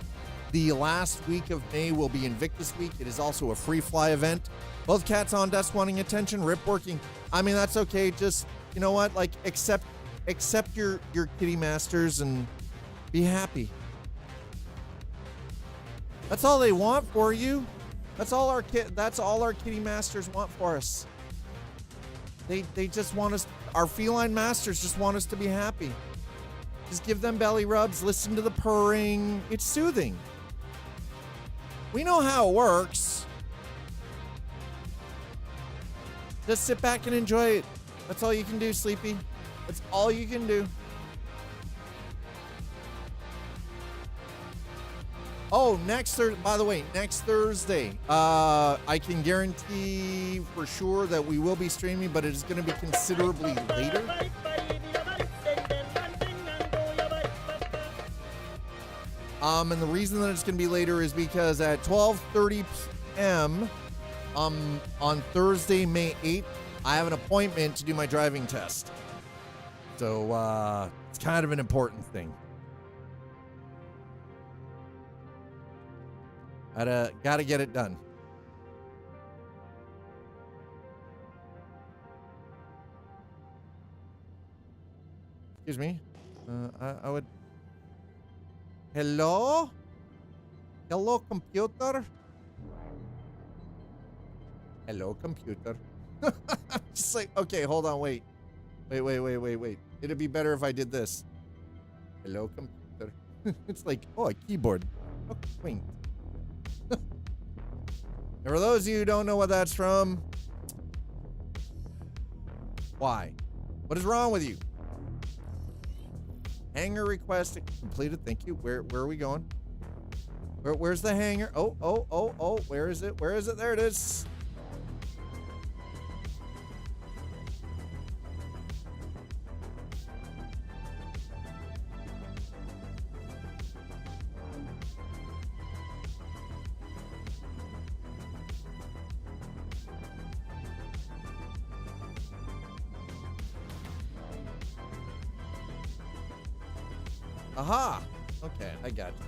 The last week of May will be Invictus Week. It is also a free fly event. Both cats on desk wanting attention, Rip working. I mean, that's okay. Just, you know what? Like, accept your kitty masters and be happy. That's all they want for you. That's all our kitty masters want for us. They just want us, our feline masters just want us to be happy. Just give them belly rubs, listen to the purring. It's soothing. We know how it works. Just sit back and enjoy it. That's all you can do, Sleepy. That's all you can do. Oh, by the way, next Thursday, I can guarantee for sure that we will be streaming, but it is going to be considerably later. And the reason that it's going to be later is because at 12:30 p.m. On Thursday, May 8th, I have an appointment to do my driving test. So it's kind of an important thing. Gotta get it done. Excuse me. I would. Hello? Hello, computer? Hello, computer. Just like, okay, hold on, wait. Wait. It'd be better if I did this. Hello, computer. It's like, oh, a keyboard. Oh, quaint. And for those of you who don't know what that's from, why? What is wrong with you? Hangar request completed. Thank you. Where are we going? Where's the hangar? Oh. Where is it? There it is. Aha! Okay, I got you.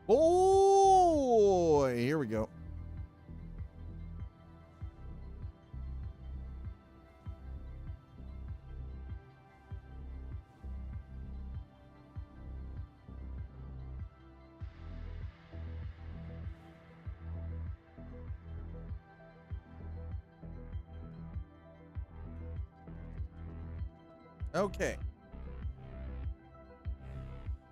Oh, here we go. Okay.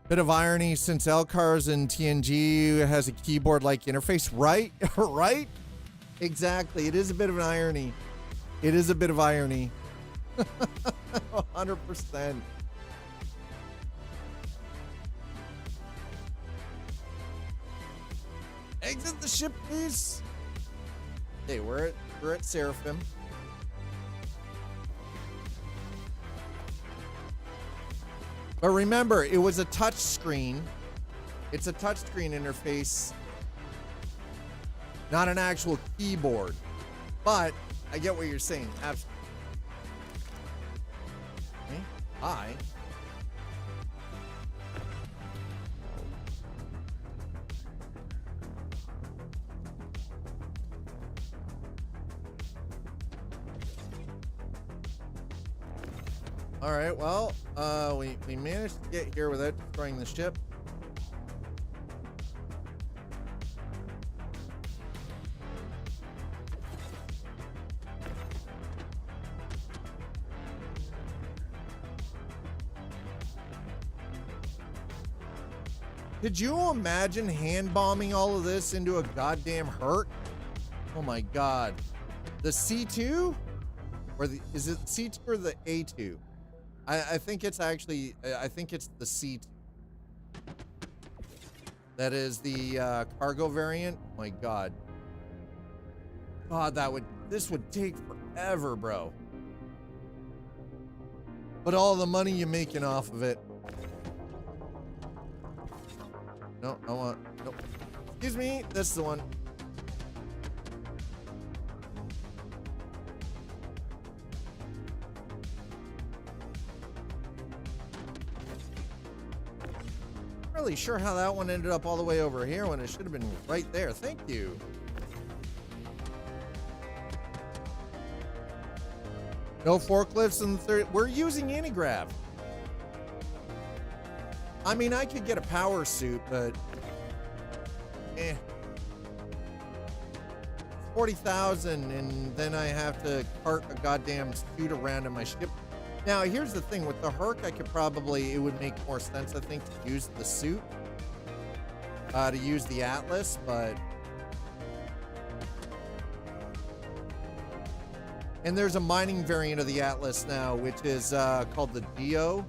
Bit of irony since LCARS and TNG has a keyboard-like interface, right? Right? Exactly. It is a bit of an irony. It is a bit of irony. 100%. Exit the ship, please. Okay, we're at Seraphim. But remember, it was a touch screen. It's a touch screen interface, not an actual keyboard. But I get what you're saying. Absolutely. Okay. Hi. All right, well, we managed to get here without destroying the ship. Could you imagine hand bombing all of this into a goddamn hurt? Oh my god. The C2? Or is it C2 or the A2? I think it's actually, I think it's the C2. That is the cargo variant. Oh my god. God, this would take forever, bro. But all the money you're making off of it. No, I want, nope. Excuse me, this is the one. Really sure how that one ended up all the way over here when it should have been right there. Thank you. No forklifts in the third. We're using anti-grav. I mean, I could get a power suit, but 40,000, and then I have to cart a goddamn suit around in my ship. Now, here's the thing. With the Herc, it would make more sense, I think, to use the suit, to use the Atlas, but... And there's a mining variant of the Atlas now, which is called the Geo.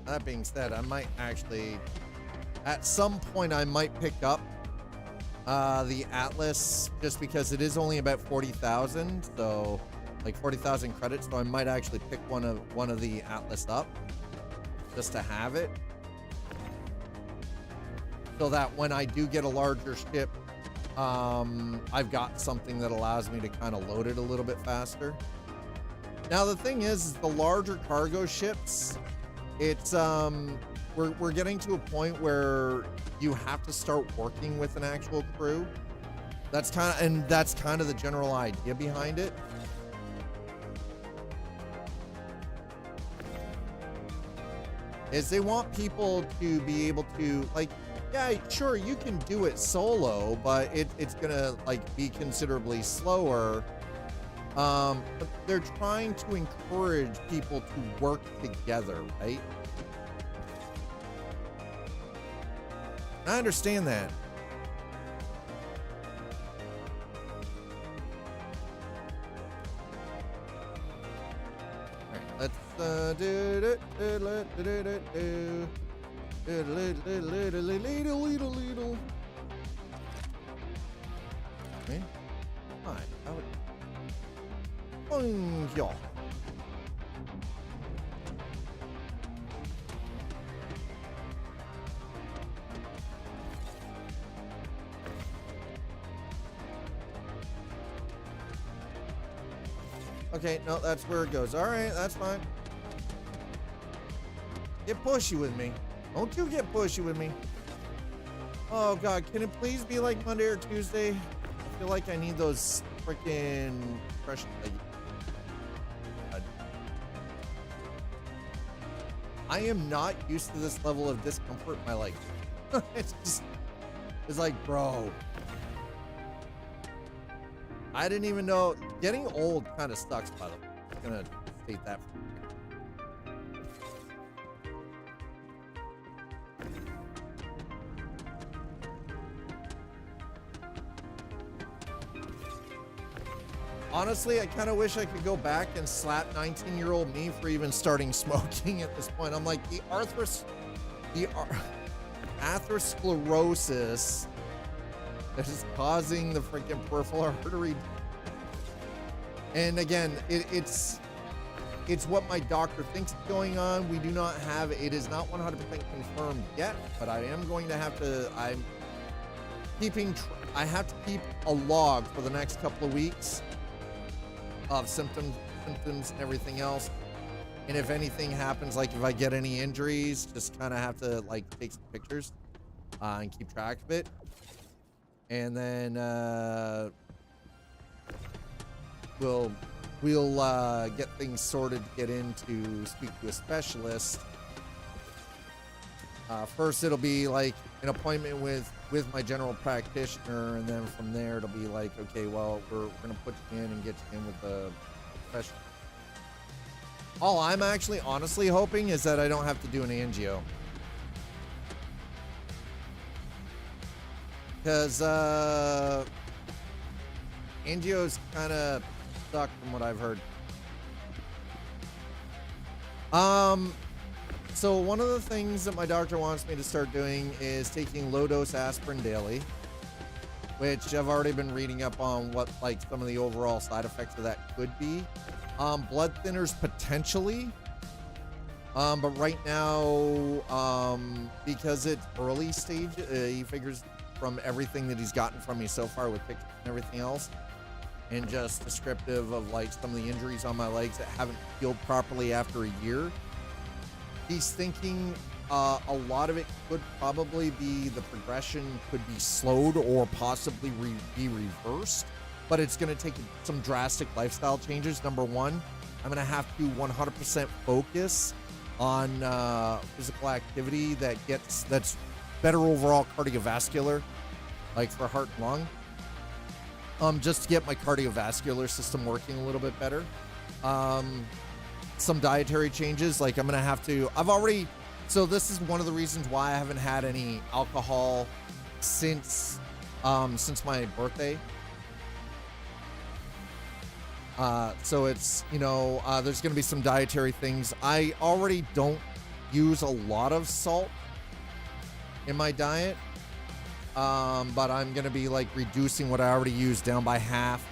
that being said, I might actually, at some point, I might pick up the Atlas just because it is only about 40,000, so like 40,000 credits. So I might actually pick one of the Atlas up just to have it, so that when I do get a larger ship, I've got something that allows me to kind of load it a little bit faster. Now the thing is the larger cargo ships, it's we're getting to a point where you have to start working with an actual crew. That's kind of the general idea behind it. Is they want people to be able to, like, yeah, sure, you can do it solo, but it's gonna like be considerably slower. But they're trying to encourage people to work together, right? I understand that. All right, let's do okay. Hi, how it? Bonjour. Okay, no, that's where it goes. All right, that's fine. Get pushy with me. Don't you get pushy with me. Oh, God, can it please be like Monday or Tuesday? I feel like I need those freaking fresh... I am not used to this level of discomfort in my life. It's like, bro. I didn't even know. Getting old kind of sucks, by the way. I'm gonna state that. Honestly, I kind of wish I could go back and slap 19-year-old me for even starting smoking at this point. I'm like, the atherosclerosis that is causing the freaking peripheral artery. And again, it's what my doctor thinks is going on. We do not have, it is not 100% confirmed yet, but I am going to have to, I have to keep a log for the next couple of weeks of symptoms and everything else. And if anything happens, like if I get any injuries, just kind of have to like take some pictures and keep track of it. And then we'll get things sorted to get in to speak to a specialist. First, it'll be like an appointment with my general practitioner, and then from there, it'll be like, okay, well, we're gonna put you in and get you in with the professional. All I'm actually honestly hoping is that I don't have to do an angio, because angios kind of suck from what I've heard. So one of the things that my doctor wants me to start doing is taking low-dose aspirin daily, which I've already been reading up on what like some of the overall side effects of that could be. Blood thinners potentially, but right now, because it's early stage, he figures from everything that he's gotten from me so far with pictures and everything else, and just descriptive of like some of the injuries on my legs that haven't healed properly after a year. He's thinking a lot of it could probably be the progression could be slowed or possibly be reversed, but it's going to take some drastic lifestyle changes. Number one, I'm going to have to 100% focus on physical activity that's better overall cardiovascular, like for heart and lung, just to get my cardiovascular system working a little bit better. Some dietary changes, like I'm gonna have to, so this is one of the reasons why I haven't had any alcohol since my birthday. So it's, there's gonna be some dietary things. I already don't use a lot of salt in my diet, but I'm gonna be like reducing what I already use down by half.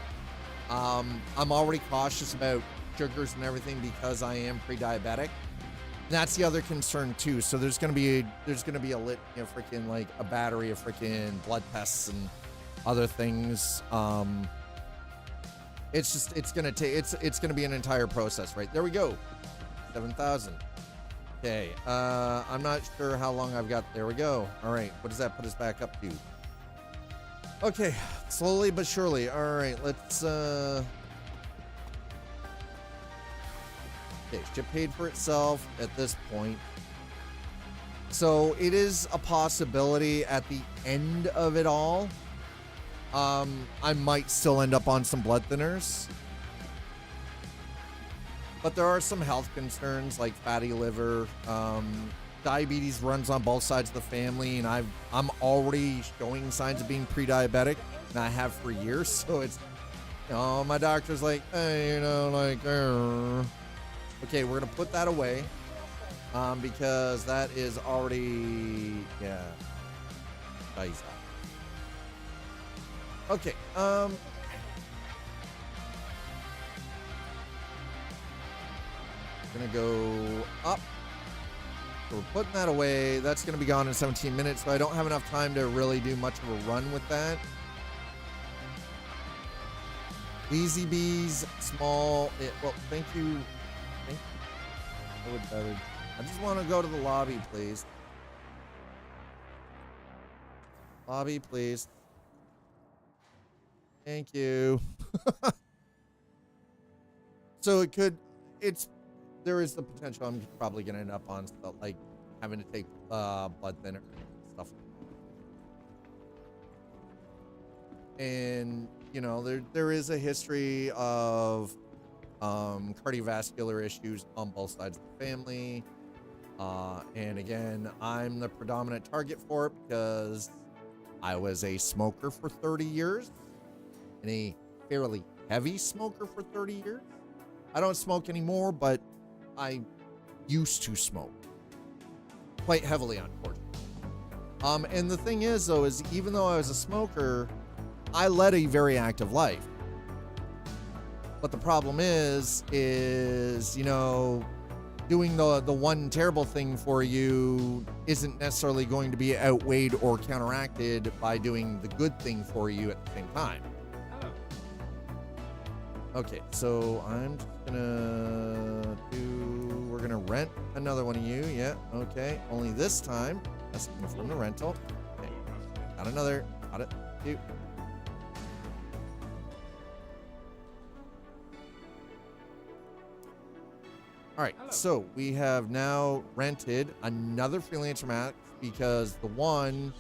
I'm already cautious about sugars and everything because I am pre-diabetic. That's the other concern too. So there's gonna be a freaking like a battery of freaking blood tests and other things. It's gonna be an entire process, right? There we go. 7,000. Okay. I'm not sure how long I've got. There we go. All right. What does that put us back up to? Okay. Slowly but surely. All right. Let's. Okay. Ship paid for itself at this point. So it is a possibility at the end of it all. I might still end up on some blood thinners. But there are some health concerns like fatty liver. Diabetes runs on both sides of the family, and I'm already showing signs of being pre-diabetic, and I have for years. So it's, my doctor's like, hey, okay, we're gonna put that away, because that is already, nice. Okay, gonna go up. So we're putting that away. That's gonna be gone in 17 minutes, so I don't have enough time to really do much of a run with that. Easy bees, small. Well, thank you. I just want to go to the lobby, please. Lobby, please. Thank you. So there is the potential I'm probably going to end up on stuff like having to take blood thinner and stuff. And, there is a history of cardiovascular issues on both sides of the family. And again, I'm the predominant target for it because I was a smoker for 30 years and a fairly heavy smoker for 30 years. I don't smoke anymore, but I used to smoke quite heavily, unfortunately. And the thing is, though, is even though I was a smoker, I led a very active life. But the problem is doing the one terrible thing for you isn't necessarily going to be outweighed or counteracted by doing the good thing for you at the same time. Okay, so I'm just we're gonna rent another one of you. Yeah, okay. Only this time, that's from the rental. Okay, got it, two. All right, so we have now rented another Freelancer mask because the one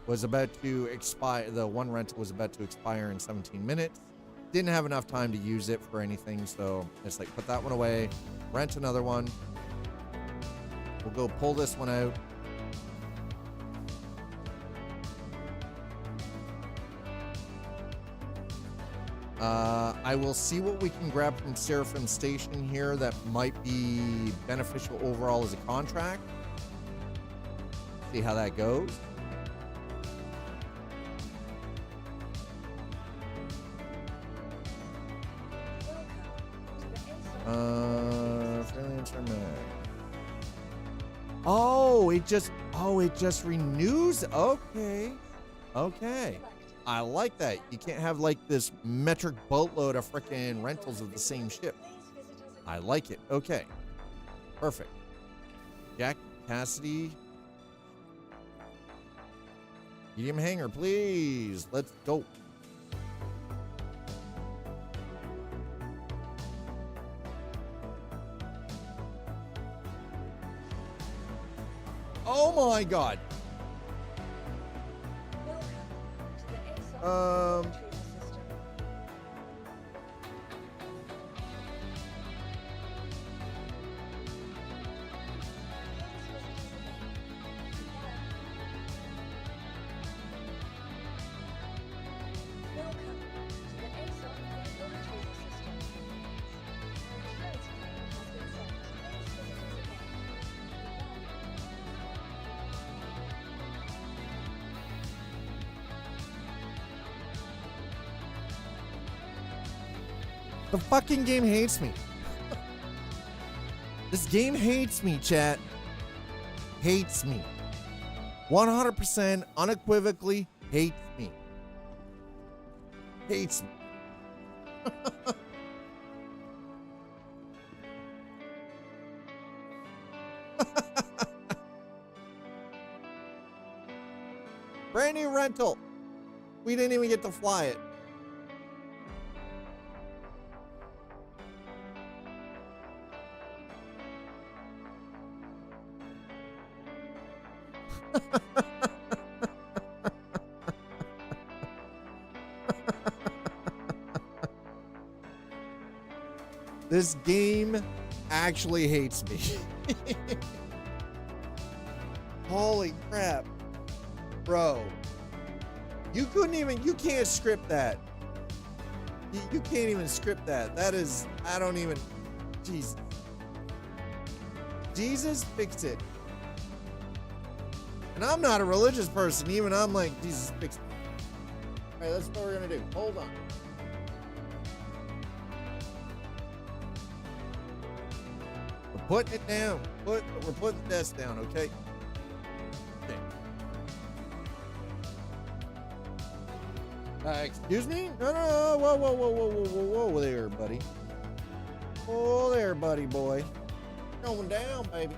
was about to expire. The one rental was about to expire in 17 minutes. Didn't have enough time to use it for anything, so it's like, put that one away, rent another one. We'll go pull this one out. I will see what we can grab from Seraphim Station here that might be beneficial overall as a contract. See how that goes. Freelancer mag. Oh, it just renews. Okay. I like that. You can't have like this metric boatload of freaking rentals of the same ship. I like it. Okay. Perfect. Jack Cassidy. Medium hanger, please. Let's go. Oh my God. The fucking game hates me. This game hates me, chat. Hates me. 100% unequivocally hates me. Hates me. Brand new rental. We didn't even get to fly it. This game actually hates me. Holy crap. Bro. You can't script that. You can't even script that. That is, I don't even, Jesus. Jesus fixed it. And I'm not a religious person. Even I'm like, Jesus fixed it. All right, that's what we're gonna do. Hold on. We're putting it down. We're putting the desk down, okay? Excuse me? No. Whoa there, buddy. Whoa there, buddy boy. Going down, baby.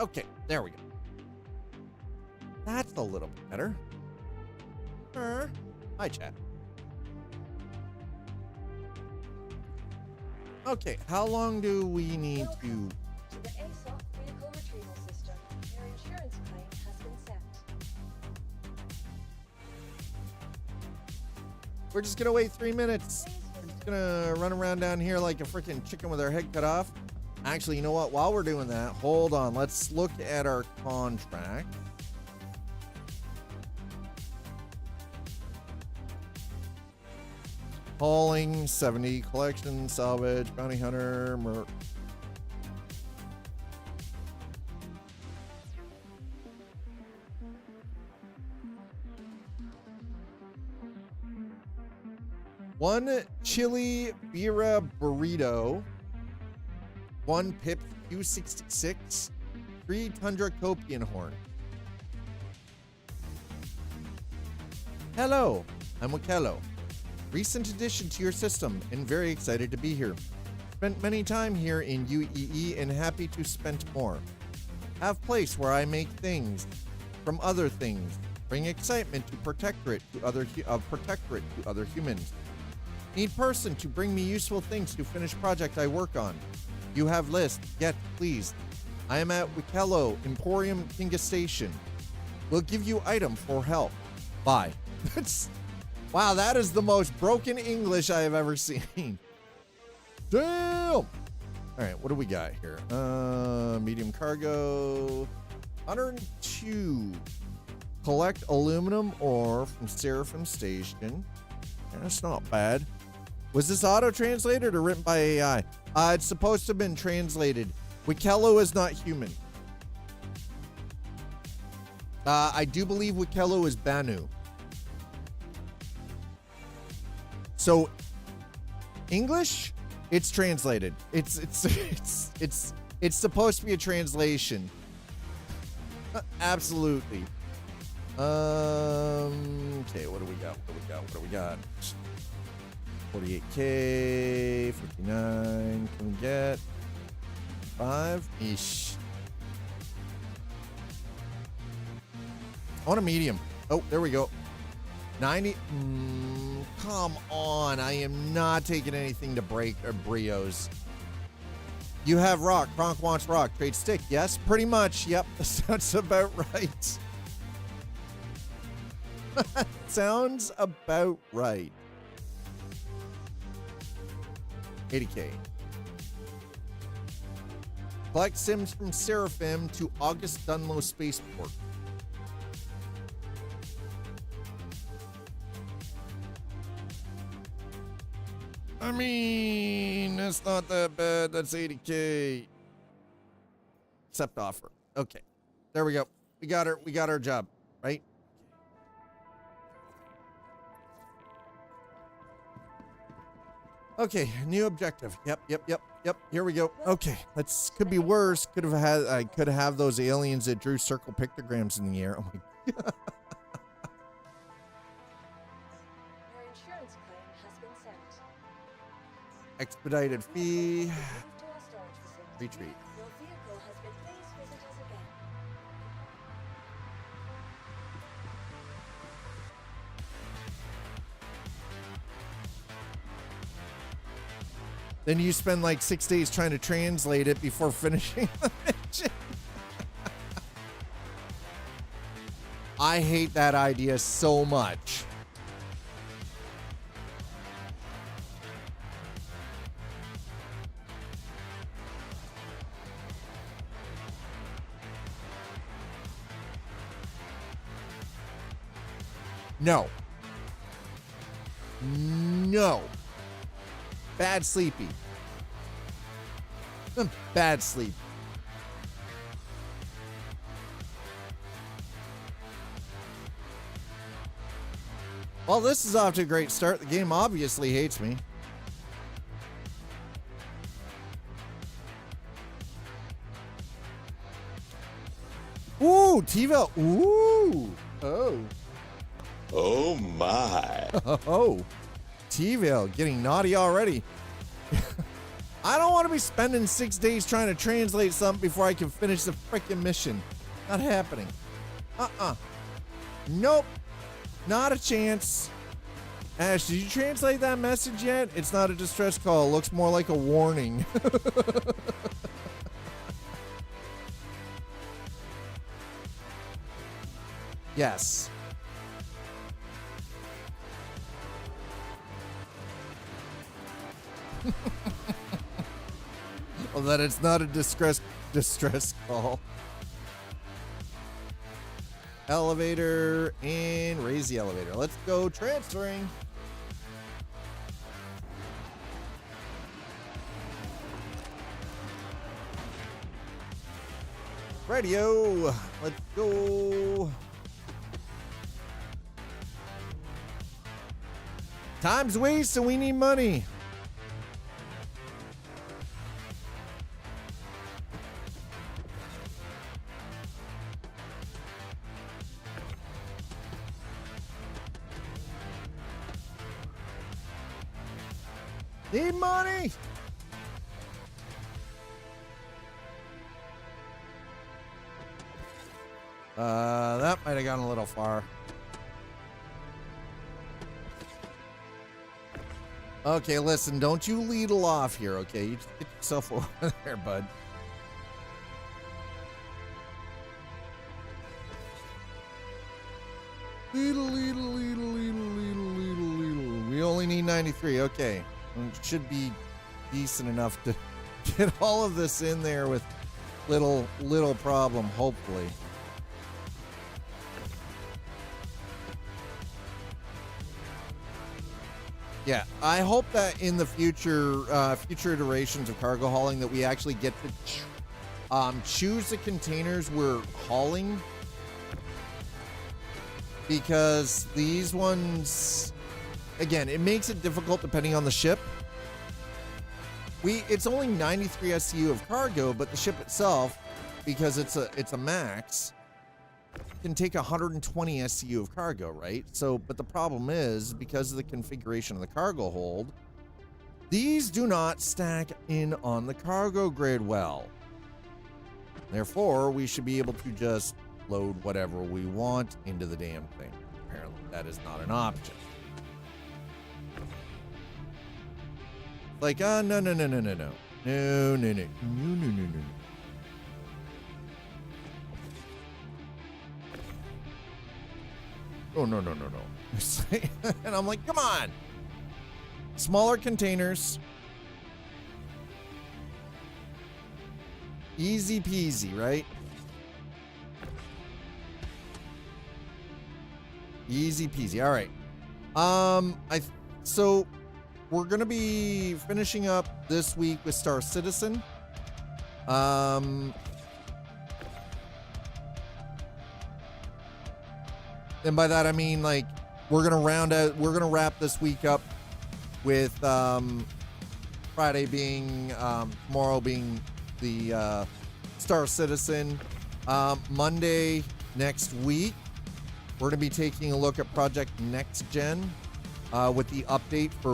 Okay, there we go. That's a little bit better. Hi, chat. Okay, how long do we need to... To the aSOC vehicle retrieval system. Your insurance claim has been sent. We're just gonna wait 3 minutes. We're just gonna run around down here like a freaking chicken with our head cut off. Actually, you know what? While we're doing that, hold on. Let's look at our contract. Hauling, 70, collection, salvage, bounty hunter, merc. One chili bira burrito, one pip Q66, 3 Tundra Copian horn. Hello, I'm Wakello. Recent addition to your system and very excited to be here. Spent many time here in UEE and happy to spend more. Have place where I make things from other things. Bring excitement to protectorate to other humans. Need person to bring me useful things to finish project I work on. You have list, get please. I am at Wakello Emporium Kinga Station. We'll give you item for help. Bye. Wow, that is the most broken English I have ever seen. Damn! All right, what do we got here? Medium cargo, 102. Collect aluminum ore from Seraphim Station. Yeah, that's not bad. Was this auto-translated or written by AI? It's supposed to have been translated. Wakello is not human. I do believe Wakello is Banu. So, English, it's translated. It's supposed to be a translation. Absolutely. Okay, what do we got? What do we got? 48K, 59. Can we get 5? Eesh. I want a medium. Oh, there we go. 90. Come on. I am not taking anything to break or brios. You have rock. Kronk wants rock. Trade stick. Yes, pretty much. Yep, sounds about right. Sounds about right. 80K. Collect Sims from Seraphim to August Dunlow Spaceport. I mean, that's not that bad. That's 80K. Accept offer. Okay. There we go. We got her. We got our job, right? Okay, new objective. Yep. Here we go. Okay, that's could be worse. I could have those aliens that drew circle pictograms in the air. Oh my god. Your insurance claim has been sent. Expedited fee. Move to our storage facility. Retreat. Your vehicle has been. Please visit us again. Then you spend like 6 days trying to translate it before finishing the mission. I hate that idea so much. No. No. Bad sleepy. Bad sleep. Well, this is off to a great start. The game obviously hates me. Ooh, Tiva. Ooh. Oh. Oh my. Oh. T-Vale getting naughty already. I don't want to be spending 6 days trying to translate something before I can finish the freaking mission. Not happening. Nope. Not a chance. Ash, did you translate that message yet? It's not a distress call. It looks more like a warning. Yes. Well, that it's not a distress call. Elevator and raise the elevator. Let's go transferring. Radio. Let's go. Time's waste, so we need money. Need money. That might have gone a little far. Okay, listen, don't you leadle off here, okay? You just get yourself over there, bud. Leadle. We only need 93, okay. It should be decent enough to get all of this in there with little problem, hopefully. Yeah, I hope that in the future iterations of cargo hauling that we actually get to choose the containers we're hauling, because these ones, again, it makes it difficult depending on the ship. It's only 93 SCU of cargo, but the ship itself, because it's a max, can take 120 SCU of cargo, right? So, but the problem is, because of the configuration of the cargo hold, these do not stack in on the cargo grid well. Therefore, we should be able to just load whatever we want into the damn thing. Apparently, that is not an option. Like, no. Oh, no. And I'm like, come on. Smaller containers. Easy peasy, right? Easy peasy. All right. So we're gonna be finishing up this week with Star Citizen. And by that I mean, like, we're gonna wrap this week up with Friday being tomorrow being the Star Citizen. Monday next week we're gonna be taking a look at Project Next Gen with the update for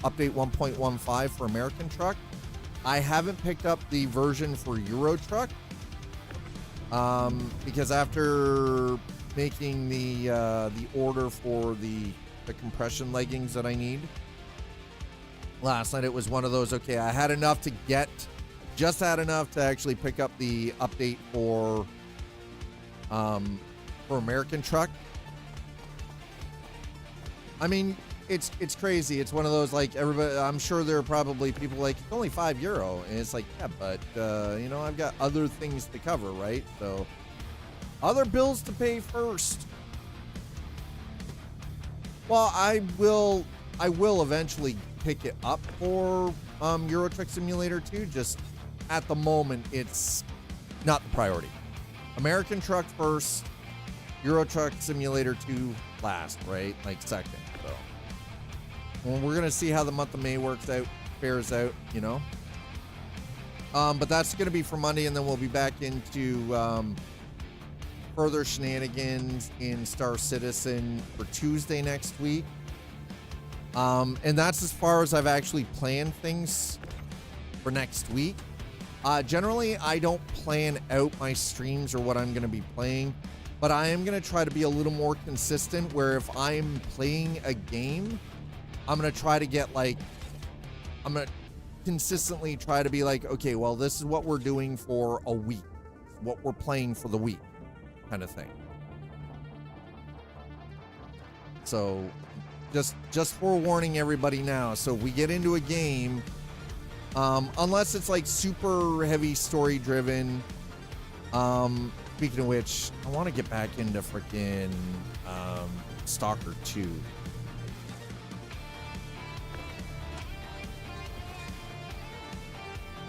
update 1.15 for American Truck. I haven't picked up the version for Euro Truck because after making the order for the compression leggings that I need last night, it was one of those, okay, I had enough to get, just had enough to actually pick up the update for American Truck. I mean, it's crazy. It's one of those, like, everybody, I'm sure there are probably people like, it's only €5, and it's like, yeah, but you know, I've got other things to cover, right? So other bills to pay first. Well, I will eventually pick it up for Euro Truck Simulator 2. Just at the moment, it's not the priority. American Truck first, Euro Truck Simulator 2 last, right? Like second. So well, we're gonna see how the month of May fares out, you know. But that's gonna be for Monday, and then we'll be back into further shenanigans in Star Citizen for Tuesday next week. And that's as far as I've actually planned things for next week. Generally, I don't plan out my streams or what I'm going to be playing, but I am going to try to be a little more consistent where if I'm playing a game, I'm going to try to get like, I'm going to consistently try to be like, okay, well, this is what we're doing for a week, what we're playing for the week, kind of thing. So just forewarning everybody now. So if we get into a game, unless it's like super heavy story driven, speaking of which, I want to get back into freaking Stalker 2.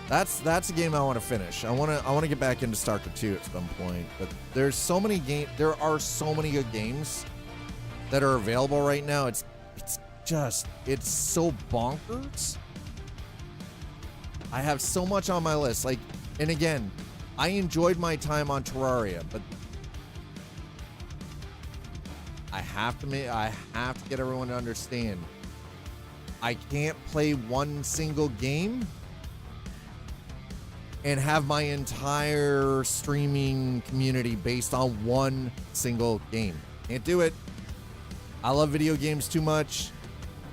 That's a game I want to finish. I want to get back into Stalker 2 at some point. But there are so many good games that are available right now. It's so bonkers. I have so much on my list. Like, and again, I enjoyed my time on Terraria, but I have to get everyone to understand. I can't play one single game and have my entire streaming community based on one single game. Can't do it. I love video games too much.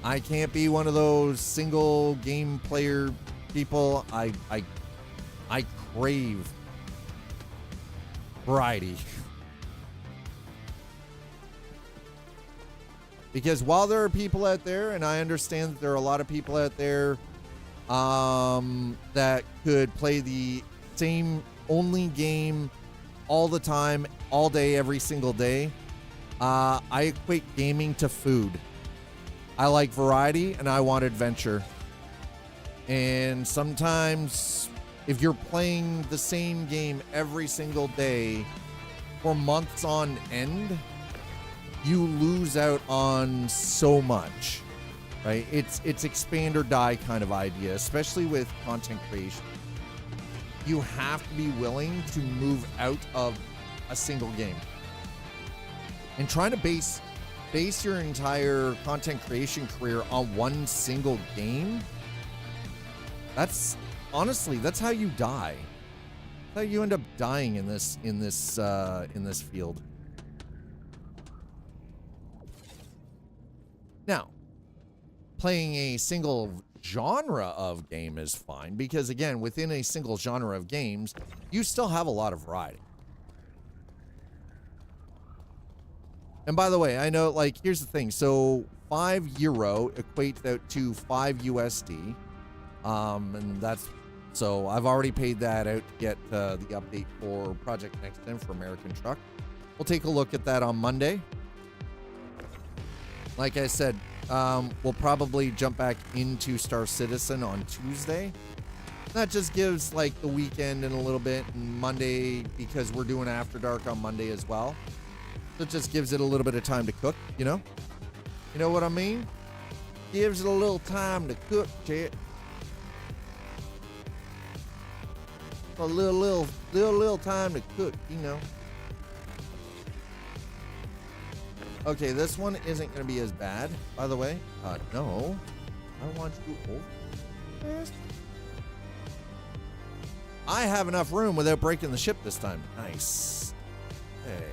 I can't be one of those single game player people. I crave variety. Because while there are people out there, and I understand that there are a lot of people out there that could play the same only game all the time, all day, every single day, I equate gaming to food. I like variety and I want adventure. And sometimes if you're playing the same game every single day for months on end, you lose out on so much, right? It's expand or die kind of idea, especially with content creation. You have to be willing to move out of a single game. And trying to base your entire content creation career on one single game, that's honestly, that's how you die. That's how you end up dying in this field. Now, playing a single genre of game is fine because, again, within a single genre of games, you still have a lot of variety. And by the way, I know, like, here's the thing. So €5 equates out to $5 USD. And that's, so I've already paid that out to get the update for Project Next Gen for American Truck. We'll take a look at that on Monday. like I said, we'll probably jump back into Star Citizen on Tuesday. That just gives like the weekend and a little bit, and Monday, because we're doing After Dark on Monday as well. So it just gives it a little bit of time to cook, you know? You know what I mean? Gives it a little time to cook, chat. A little time to cook, you know. Okay, this one isn't going to be as bad, by the way. No. I want you over this. I have enough room without breaking the ship this time. Nice. Hey.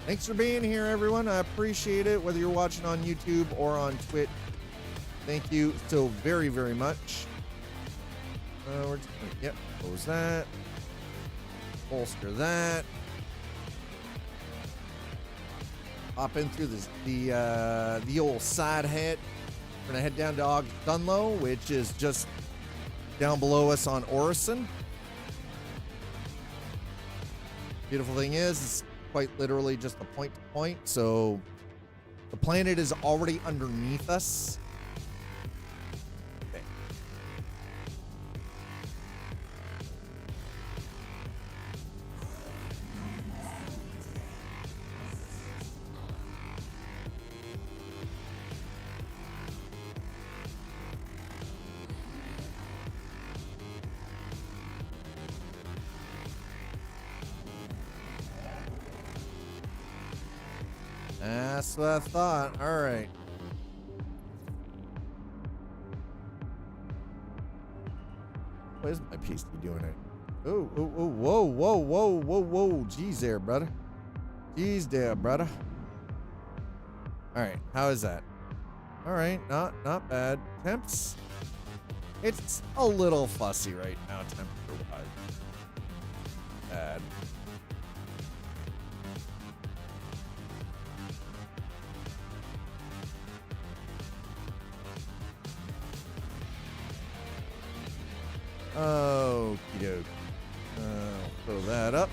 Thanks for being here, everyone. I appreciate it, whether you're watching on YouTube or on Twitch. Thank you so very, very much. We're just gonna, yep, close that. Bolster that. Hop in through this, the old side head. We're gonna head down to Dunlow, which is just down below us on Orison. Beautiful thing is, it's quite literally just a point to point, so the planet is already underneath us. Okay. That's what I thought. All right. What is my PC doing it? Oh, whoa. Jeez there, brother. Jeez there, brother. All right. How is that? All right. Not bad. Temps. It's a little fussy right now, temperature-wise. Bad. Okie doke. Throw that up.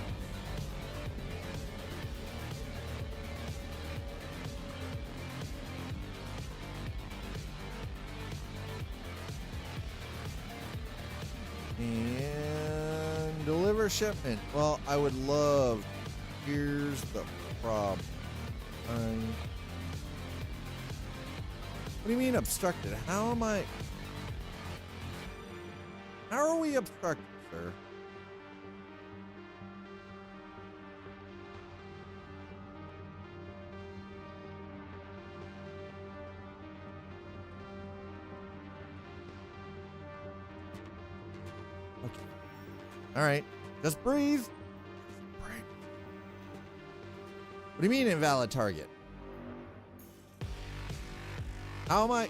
And deliver shipment. Well, I would love. Here's the problem. What do you mean obstructed? How am I? How are we obstructed, sir? Okay. All right. Just breathe. What do you mean invalid target? How am I?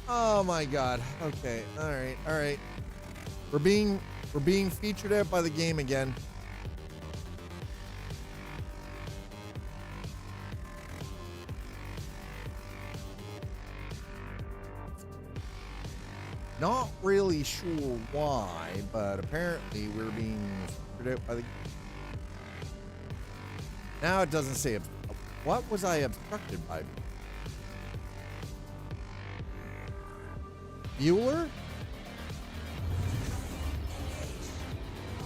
Oh my god. Okay. All right. We're being featured out by the game again. Not really sure why, but apparently we're being featured out by the game. Now it doesn't say what was I obstructed by? Bueller?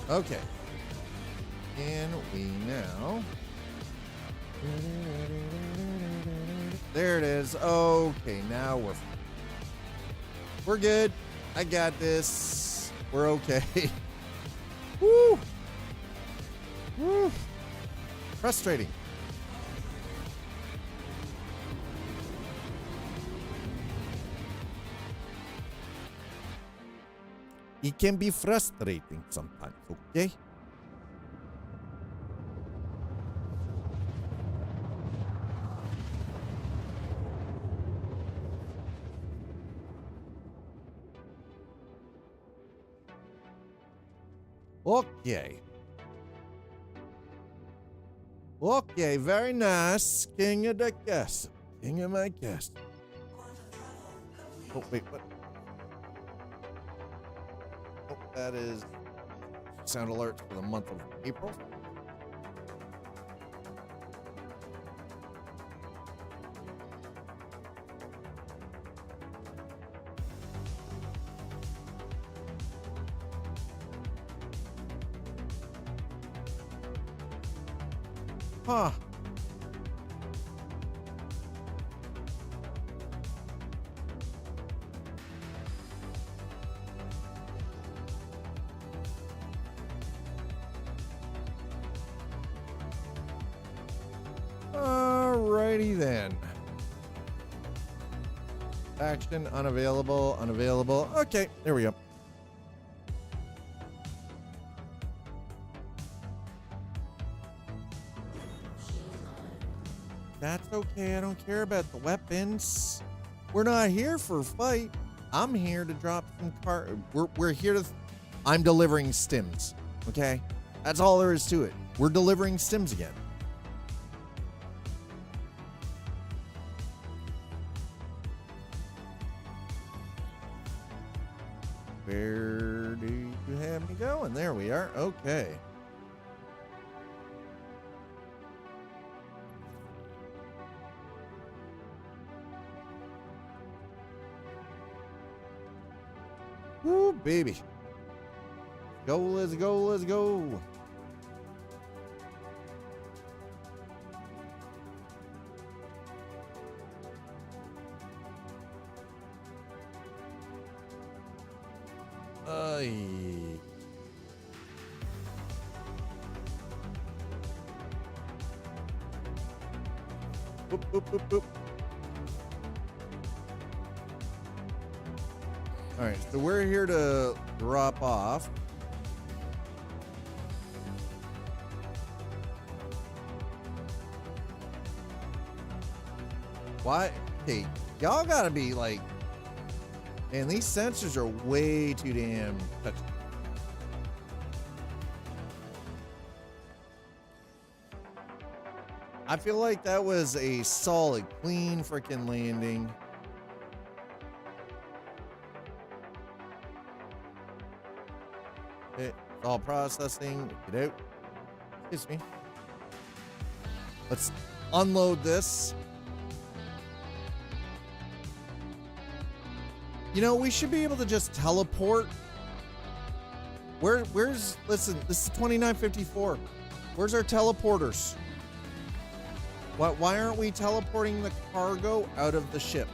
Okay. And we now. There it is. Okay, now we're good. I got this. We're okay. Woo! Woo! Frustrating. It can be frustrating sometimes, okay? Okay. Okay, very nice. King of the castle. King of my castle. Oh, wait, what? Oh, that is sound alerts for the month of April. Huh. Alrighty then. Action unavailable, unavailable. Okay, there we go. That's okay. I don't care about the weapons. We're not here for a fight. I'm here to drop some we're here to I'm delivering stims. Okay? That's all there is to it. We're delivering stims again. Where do you have me going? There we are. Okay. Woo, baby. Go, let's go, let's go. Boop, boop, boop, boop. All right, so we're here to drop off. Why? Hey, y'all gotta be like, man, these sensors are way too damn touchy. I feel like that was a solid, clean freaking landing. It's all processing. Get out. Excuse me. Let's unload this. You know, we should be able to just teleport. Where's, listen, this is 2954. Where's our teleporters? Why aren't we teleporting the cargo out of the ship?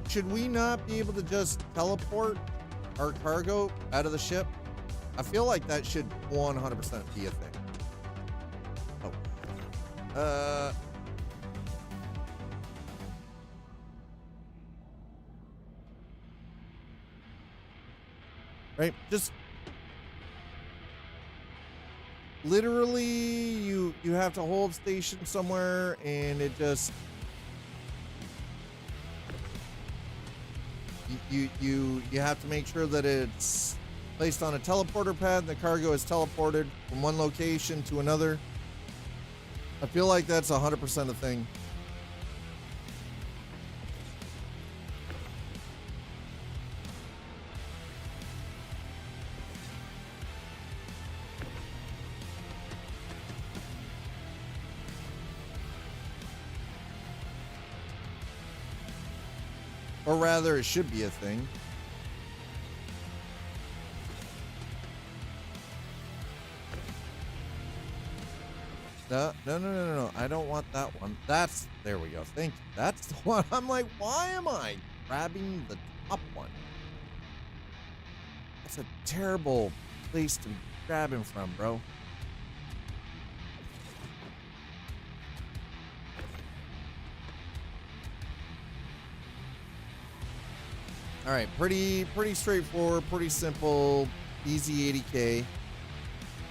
Should we not be able to just teleport our cargo out of the ship? I feel like that should 100% be a thing. Oh. Right, just literally you have to hold station somewhere and it just you have to make sure that it's placed on a teleporter pad and the cargo is teleported from one location to another. I feel like that's 100% a thing. Or rather, it should be a thing. No. I don't want that one. There we go. Thank you. That's the one. I'm like, why am I grabbing the top one? That's a terrible place to be grabbing from, bro. All right, pretty straightforward, pretty simple, easy 80K.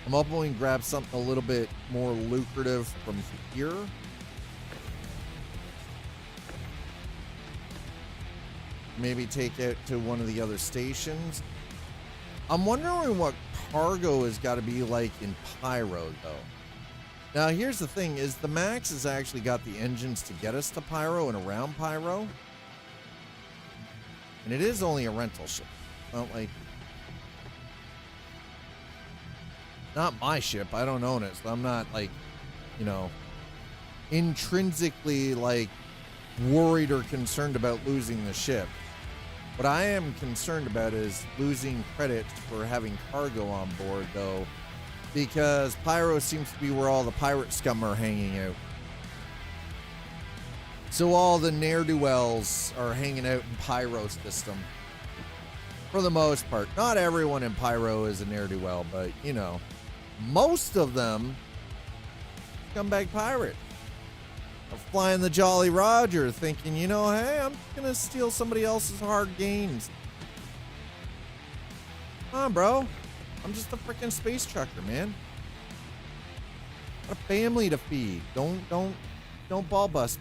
I'm hoping we can grab something a little bit more lucrative from here. Maybe take it to one of the other stations. I'm wondering what cargo has got to be like in Pyro, though. Now, here's the thing, is the Max has actually got the engines to get us to Pyro and around Pyro. And it is only a rental ship. Not like... Not my ship. I don't own it, so I'm not, like, you know, intrinsically, like, worried or concerned about losing the ship. What I am concerned about is losing credits for having cargo on board, though, because Pyro seems to be where all the pirate scum are hanging out. So all the ne'er-do-wells are hanging out in Pyro system. For the most part. Not everyone in Pyro is a ne'er-do-well, but, you know, most of them scumbag pirate. Are flying the Jolly Roger thinking, you know, hey, I'm going to steal somebody else's hard gains. Come on, bro. I'm just a freaking space trucker, man. Got a family to feed. Don't ball bust.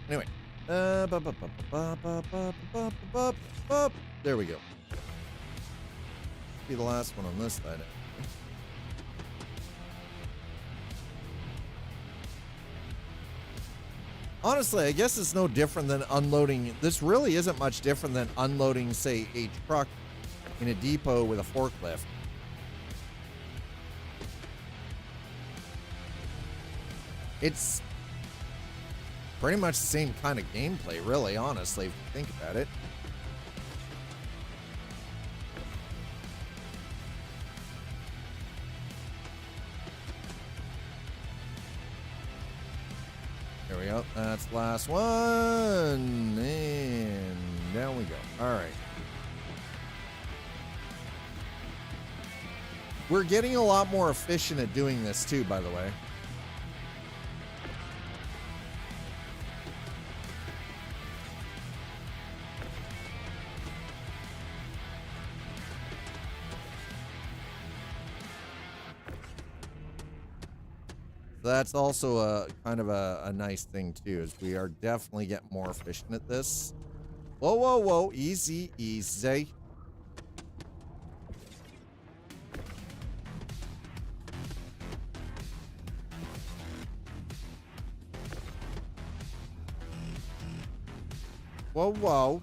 Anyway. There we go. Be the last one on this side. Honestly, I guess it's no different than unloading. This really isn't much different than unloading, say, a truck in a depot with a forklift. It's pretty much the same kind of gameplay, really, honestly, if you think about it. There we go. That's the last one. And down we go. All right. We're getting a lot more efficient at doing this, too, by the way. That's also a kind of a nice thing too, is we are definitely getting more efficient at this. Whoa, whoa, whoa. Easy, easy. Whoa, whoa.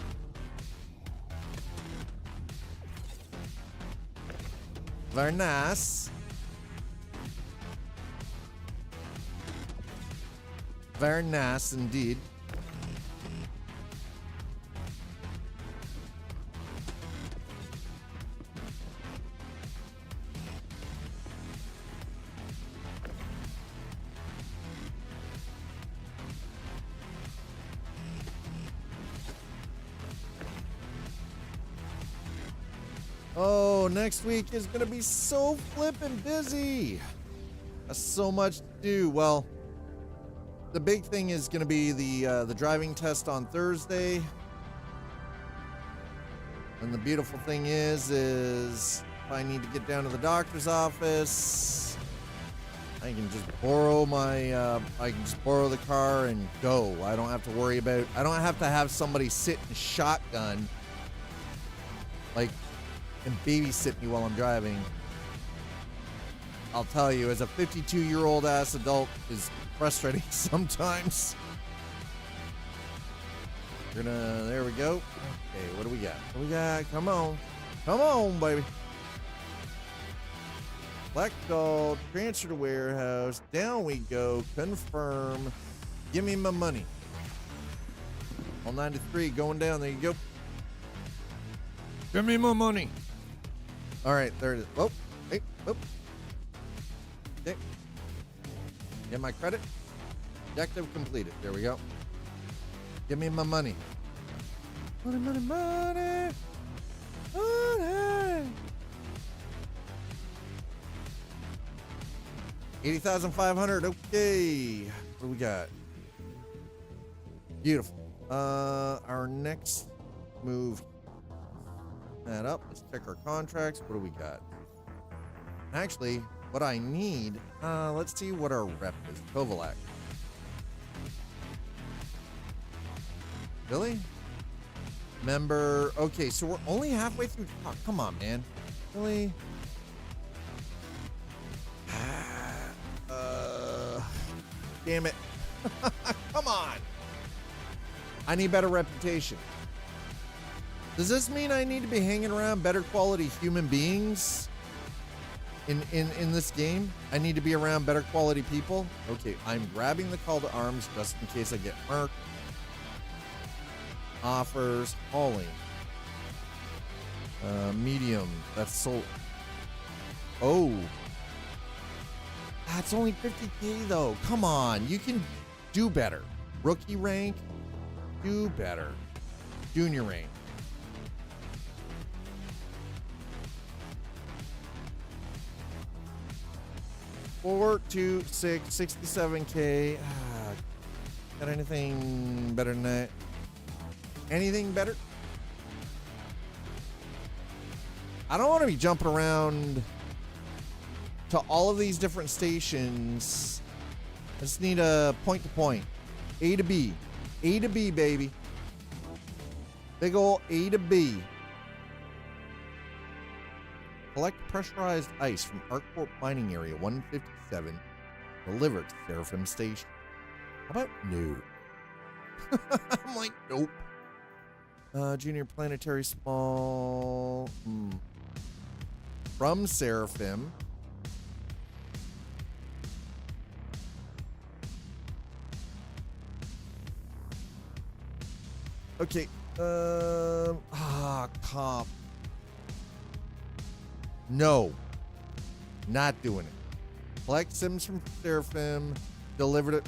Very nice. Very nice indeed. Oh, next week is gonna be so flippin' busy. That's so much to do. Well, the big thing is going to be the driving test on Thursday. And the beautiful thing is if I need to get down to the doctor's office, I can just borrow the car and go. I don't have to worry about, I don't have to have somebody sit and shotgun, like, and babysit me while I'm driving. I'll tell you, as a 52-year-old ass adult, is frustrating sometimes. There we go. Okay, what do we got? What do we got? Come on. Come on, baby. Select all, transfer to warehouse. Down we go. Confirm. Give me my money. All 93 going down. There you go. Give me my money. All right, there it is. Oh, hey, oh. Okay. Get my credit. Objective completed. There we go. Give me my money. Money, money, money. Money. 80,500. Okay. What do we got? Beautiful. Our next move. that up. Let's check our contracts. What do we got? Actually, what I need, let's see what our rep is. Kovalak. Really? Member. Okay, so we're only halfway through. Oh, come on, man. Really? Damn it. Come on. I need better reputation. Does this mean I need to be hanging around better quality human beings in this game? I need to be around better quality people? Okay, I'm grabbing the call to arms just in case I get marked. Offers, hauling. Medium, that's so... Oh. That's only 50k though. Come on, you can do better. Rookie rank, do better. Junior rank. Four, 2, 6, 67k. Got anything better than that? Anything better? I don't want to be jumping around to all of these different stations. I just need a point to point. A to B. A to B, baby. Big ol' A to B. Collect pressurized ice from Arkport Mining Area 157. Deliver to Seraphim Station. How about no? I'm like, nope. Junior Planetary Small. From Seraphim. Okay. Comp. No. Not doing it. Collect Sims from Seraphim. Delivered it.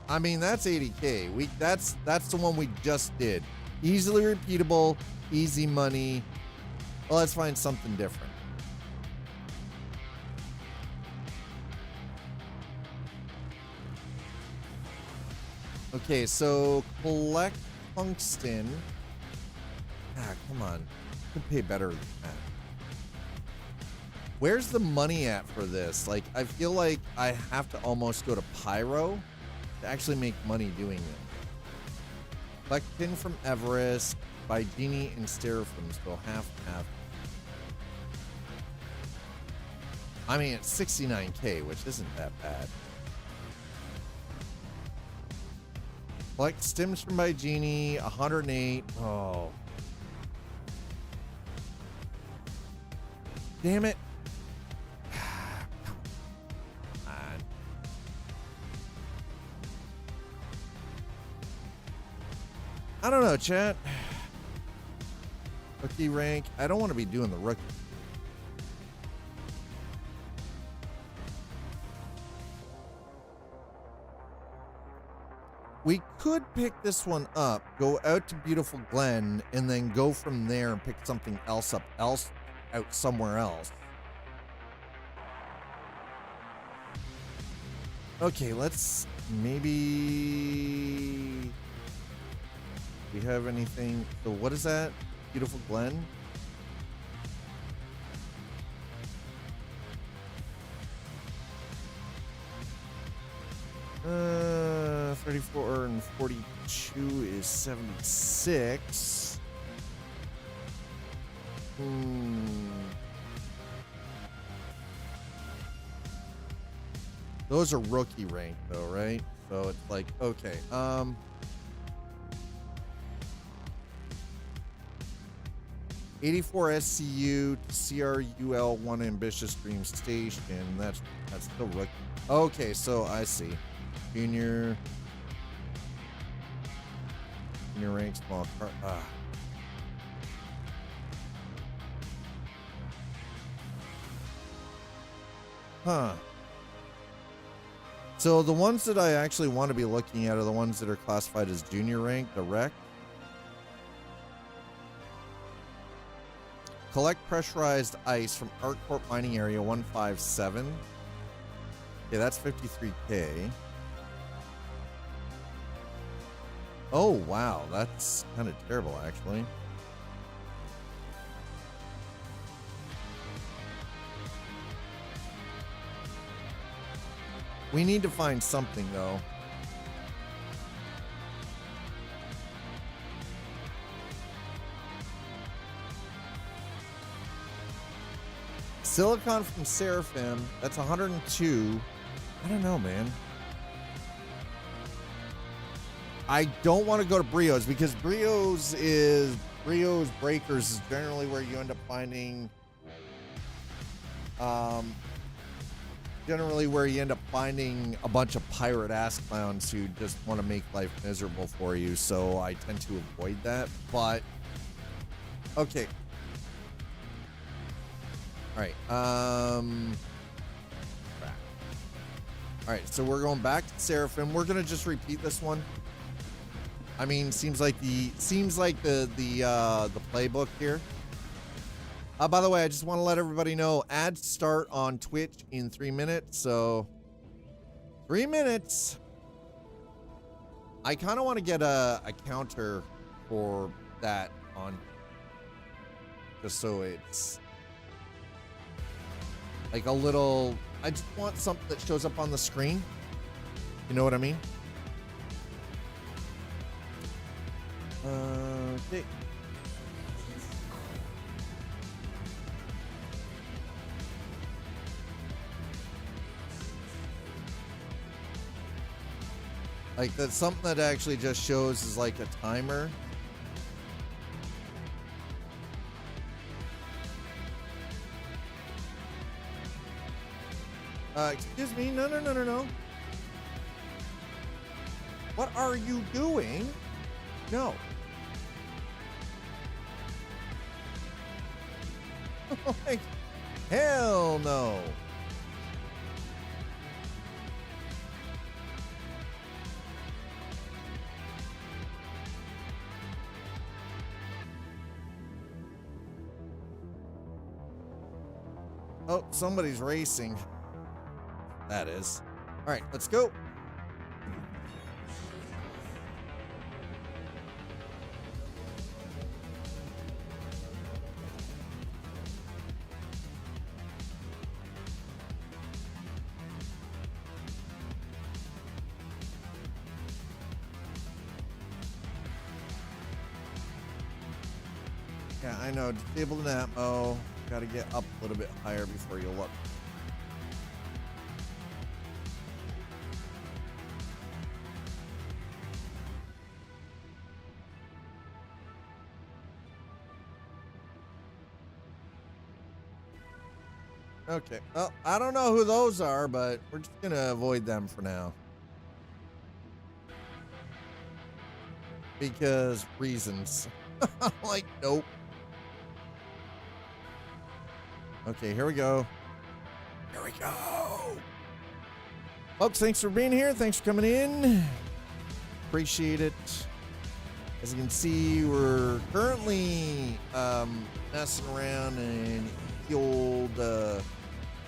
I mean, that's 80k. That's the one we just did. Easily repeatable, easy money. Well, let's find something different. Okay, so collect tungsten. Come on. Could pay better than that. Where's the money at for this? Like, I feel like I have to almost go to Pyro to actually make money doing it. Collect tin from Everest, by Genie and Seraphim, so half. I mean, it's 69k, which isn't that bad. Collect stims from by Genie, 108. Oh. Damn it. Come on. I don't know, chat. Rookie rank. I don't want to be doing the rookie. We could pick this one up, go out to Beautiful Glen, and then go from there and pick something else up out somewhere else. Okay, let's maybe... Do we have anything? So what is that? Beautiful Glen? Uh, 34 and 42 is 76. Those are rookie rank though, right? So it's like, okay. 84 SCU to CRUL 1 Ambitious Dream Station. That's the rookie. Okay, so I see. Junior rank, small car. Huh. So the ones that I actually want to be looking at are the ones that are classified as junior rank, the rec. Collect pressurized ice from Arkport Mining Area 157. Okay, that's 53k. Oh, wow. That's kind of terrible, actually. We need to find something though. Silicon from Seraphim, that's 102. I don't know, man. I don't want to go to Brios because Brios Breakers is generally where you end up finding a bunch of pirate ass clowns who just want to make life miserable for you, so I tend to avoid that. But okay. All right. All right, so we're going back to Seraphim. We're gonna just repeat this one. I mean, seems like the playbook here. By the way, I just want to let everybody know ads start on Twitch in 3 minutes. So 3 minutes. I kind of want to get a counter for that on, just so it's like a little. I just want something that shows up on the screen. You know what I mean? Okay. Like that's something that actually just shows is like a timer. Excuse me, no. What are you doing? No. Like, hell no. Oh, somebody's racing. That is. All right, let's go. Yeah, I know. Disable the ammo. Got to get up a little bit higher before you look. Okay. Well, I don't know who those are, but we're just going to avoid them for now. Because reasons. Like, nope. Okay, here we go. Here we go. Folks, thanks for being here. Thanks for coming in. Appreciate it. As you can see, we're currently messing around in the old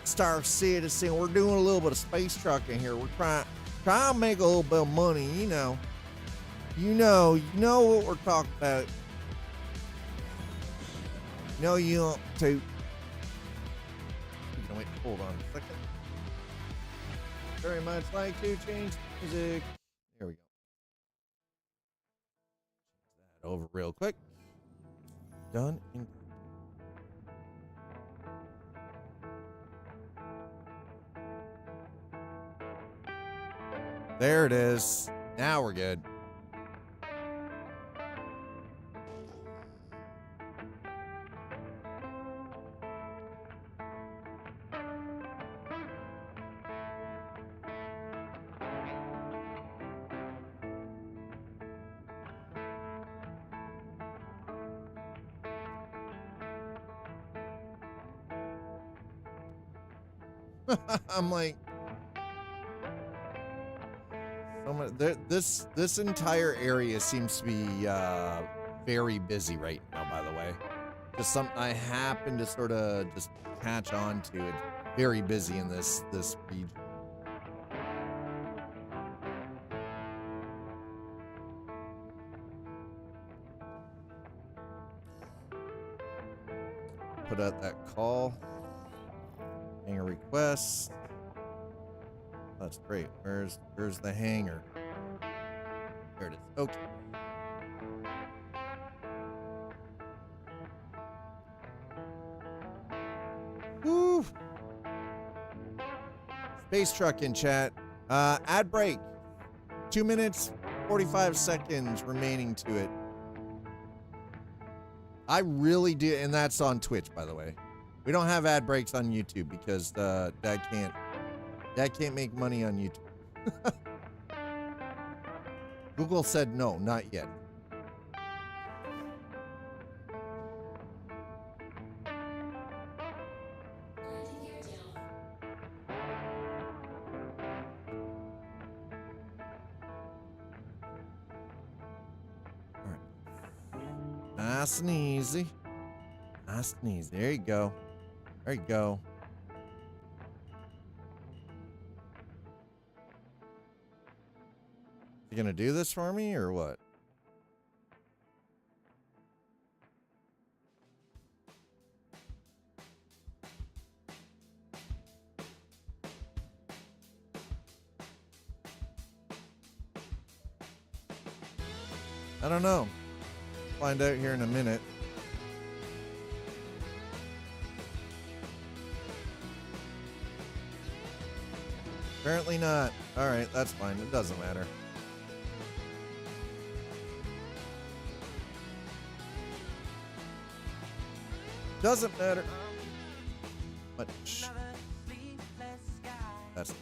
Star Citizen. We're doing a little bit of space trucking here. We're trying to make a little bit of money, you know. You know what we're talking about. No, you don't too. Wait, hold on a second. Very much like to change music. There we go. Change that over real quick. Done. There it is. Now we're good. I'm like, this entire area seems to be very busy right now, by the way. Just something I happen to sort of just catch on to. It's very busy in this region. Put out that call. Hang a request. That's great. Where's the hanger? There it is. Okay. Woo! Space truck in chat. Ad break. 2 minutes, 45 seconds remaining to it. I really do, and that's on Twitch, by the way. We don't have ad breaks on YouTube because Dad can't make money on YouTube. Google said no, not yet. Nice and easy. Nice and easy. There you go. There you go. You gonna do this for me or what? I don't know. Find out here in a minute. Apparently not. All right, that's fine. It doesn't matter. Doesn't matter much. That's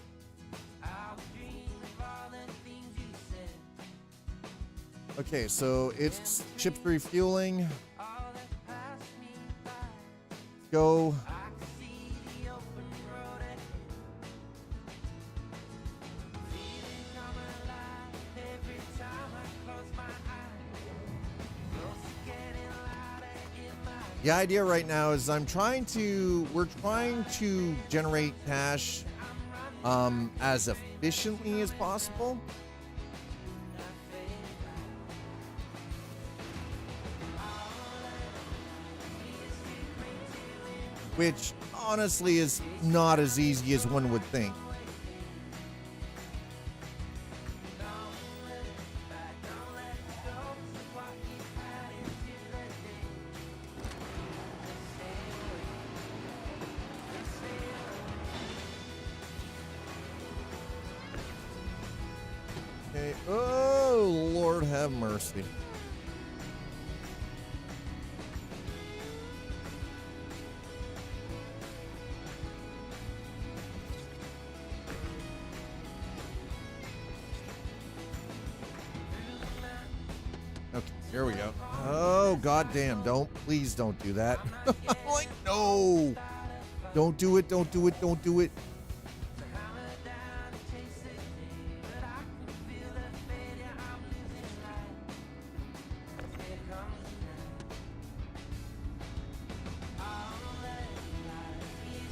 okay, so it's ship refueling. Go. The idea right now is we're trying to generate cash as efficiently as possible. Which honestly is not as easy as one would think. Okay. Oh, Lord have mercy. Okay, here we go. Oh, goddamn. Please don't do that. Like, no. Don't do it. Don't do it. Don't do it.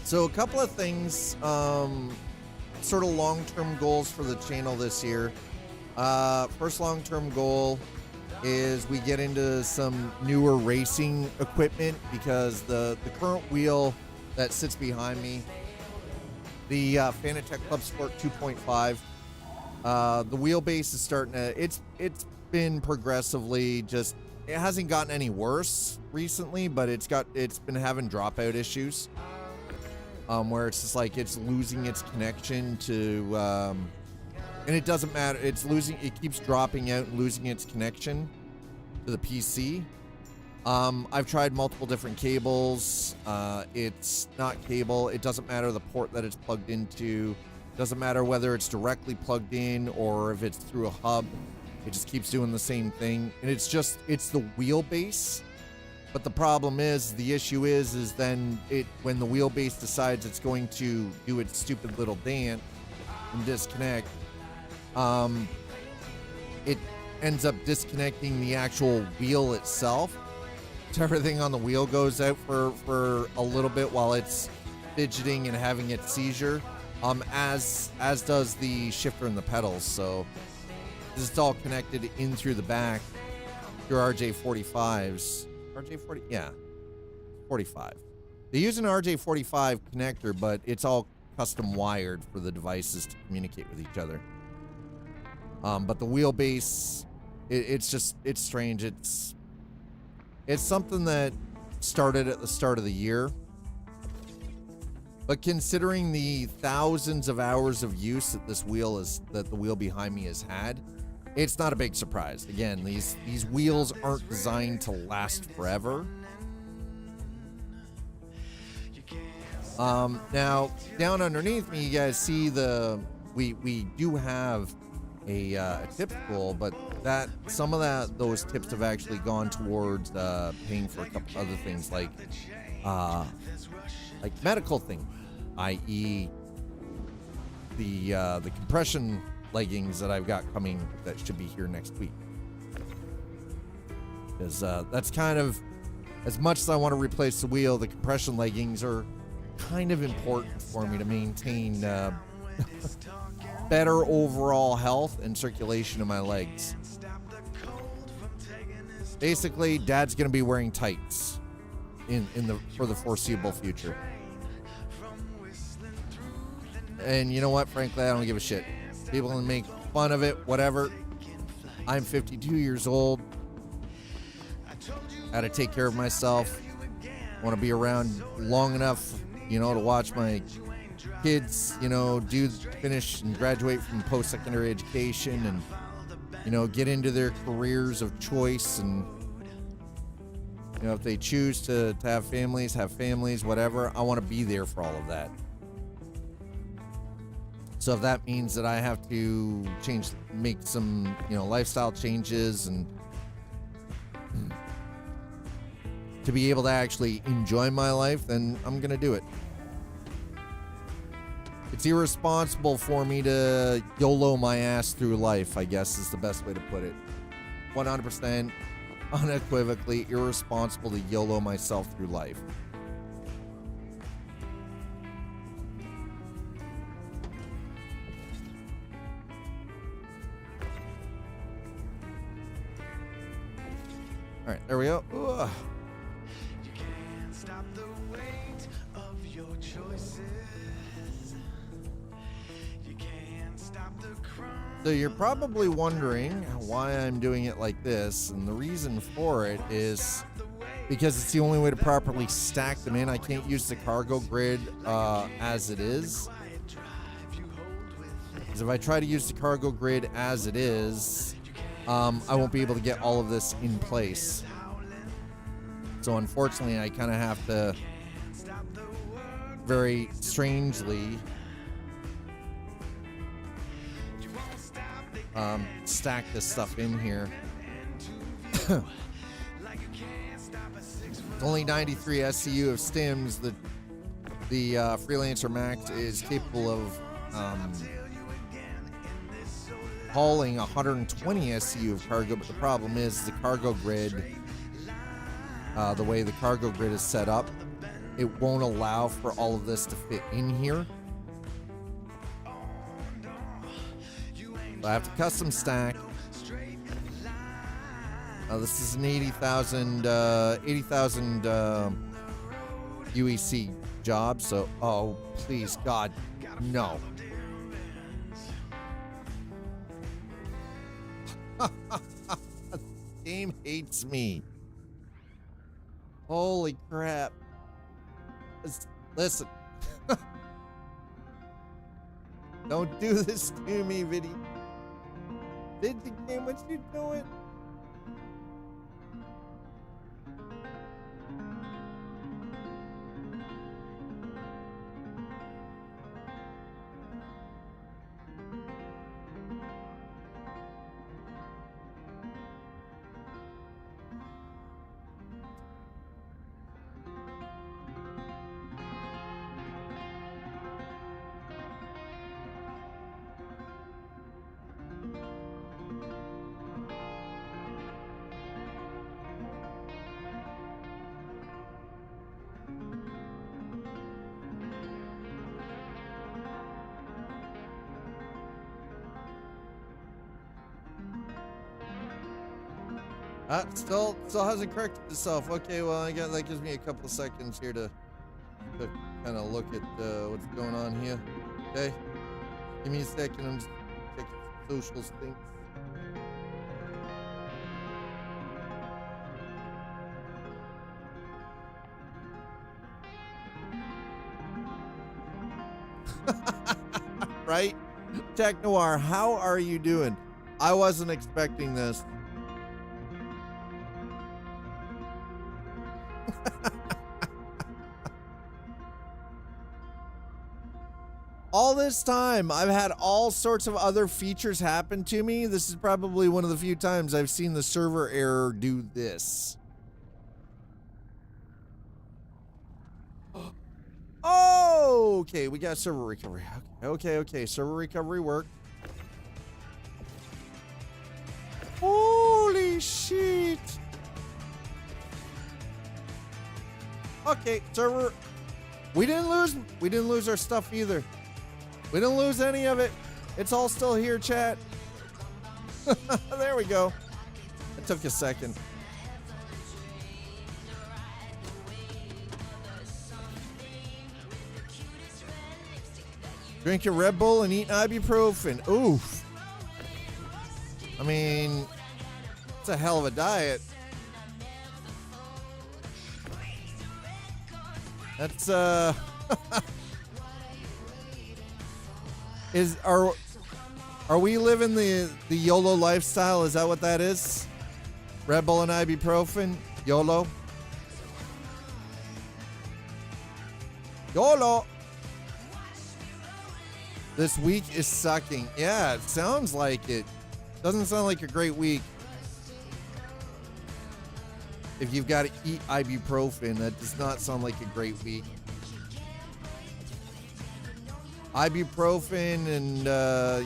So a couple of things, sort of long-term goals for the channel this year. First long-term goal is we get into some newer racing equipment because the current wheel that sits behind me, the Fanatec Club Sport 2.5, the wheelbase is starting to, it's been progressively just, it hasn't gotten any worse recently, but it's been having dropout issues. Where it's just like it's losing its connection to, and it doesn't matter. It keeps dropping out and losing its connection to the PC. I've tried multiple different cables. It's not cable. It doesn't matter the port that it's plugged into. It doesn't matter whether it's directly plugged in or if it's through a hub. It just keeps doing the same thing. And it's the wheelbase. But the problem is, the issue is then when the wheelbase decides it's going to do its stupid little dance and disconnect, it ends up disconnecting the actual wheel itself. So everything on the wheel goes out for a little bit while it's fidgeting and having its seizure, as does the shifter and the pedals. So this is all connected in through the back through RJ45s. RJ40, yeah, 45. They use an RJ45 connector, but it's all custom wired for the devices to communicate with each other. But the wheelbase, it's strange. It's something that started at the start of the year. But considering the thousands of hours of use that the wheel behind me has had, it's not a big surprise. Again, these wheels aren't designed to last forever. Now down underneath me, you guys see we do have a tip spool, but some of those tips have actually gone towards paying for a couple other things like medical things, i.e. the compression leggings that I've got coming that should be here next week. Because that's kind of, as much as I want to replace the wheel, the compression leggings are kind of important for me to maintain better overall health and circulation in my legs. Basically, Dad's gonna be wearing tights for the foreseeable future. And you know what? Frankly, I don't give a shit. People can make fun of it, whatever. I'm 52 years old. Gotta take care of myself. Want to be around long enough, to watch my kids, finish and graduate from post-secondary education and, get into their careers of choice. And, if they choose to have families, whatever, I want to be there for all of that. So if that means that I have to make some, lifestyle changes and to be able to actually enjoy my life, then I'm going to do it. It's irresponsible for me to YOLO my ass through life, I guess is the best way to put it. 100% unequivocally irresponsible to YOLO myself through life. All right, there we go. Ugh. So you're probably wondering why I'm doing it like this, and the reason for it is because it's the only way to properly stack them in. I can't use the cargo grid as it is. Because if I try to use the cargo grid as it is, I won't be able to get all of this in place. So unfortunately, I kind of have to very strangely stack this stuff in here. It's only 93 SCU of stims. The Freelancer Max is capable of hauling 120 SCU of cargo, but the problem is the cargo grid, the way the cargo grid is set up, it won't allow for all of this to fit in here. So I have to custom stack. This is an 80,000 UEC job. So, oh, please, God, no. The game hates me. Holy crap. Listen. Don't do this to me, video game. What you doing? Still hasn't corrected itself. Okay, well, that gives me a couple of seconds here to to kind of look at what's going on here. Okay, give me a second. I'm just checking some social things. Right? Tech Noir, how are you doing? I wasn't expecting this. All this time, I've had all sorts of other features happen to me. This is probably one of the few times I've seen the server error do this. Oh, okay, we got server recovery. Okay, server recovery worked. Holy shit. Okay, server. We didn't lose our stuff either. We didn't lose any of it. It's all still here, chat. There we go. It took a second. Drink your Red Bull and eat ibuprofen. Oof. I mean, it's a hell of a diet. That's are we living the YOLO lifestyle? Is that what that is? Red Bull and ibuprofen? YOLO? YOLO! This week is sucking. Yeah, it sounds like it. Doesn't sound like a great week. If you've got to eat ibuprofen, that does not sound like a great week. Ibuprofen and,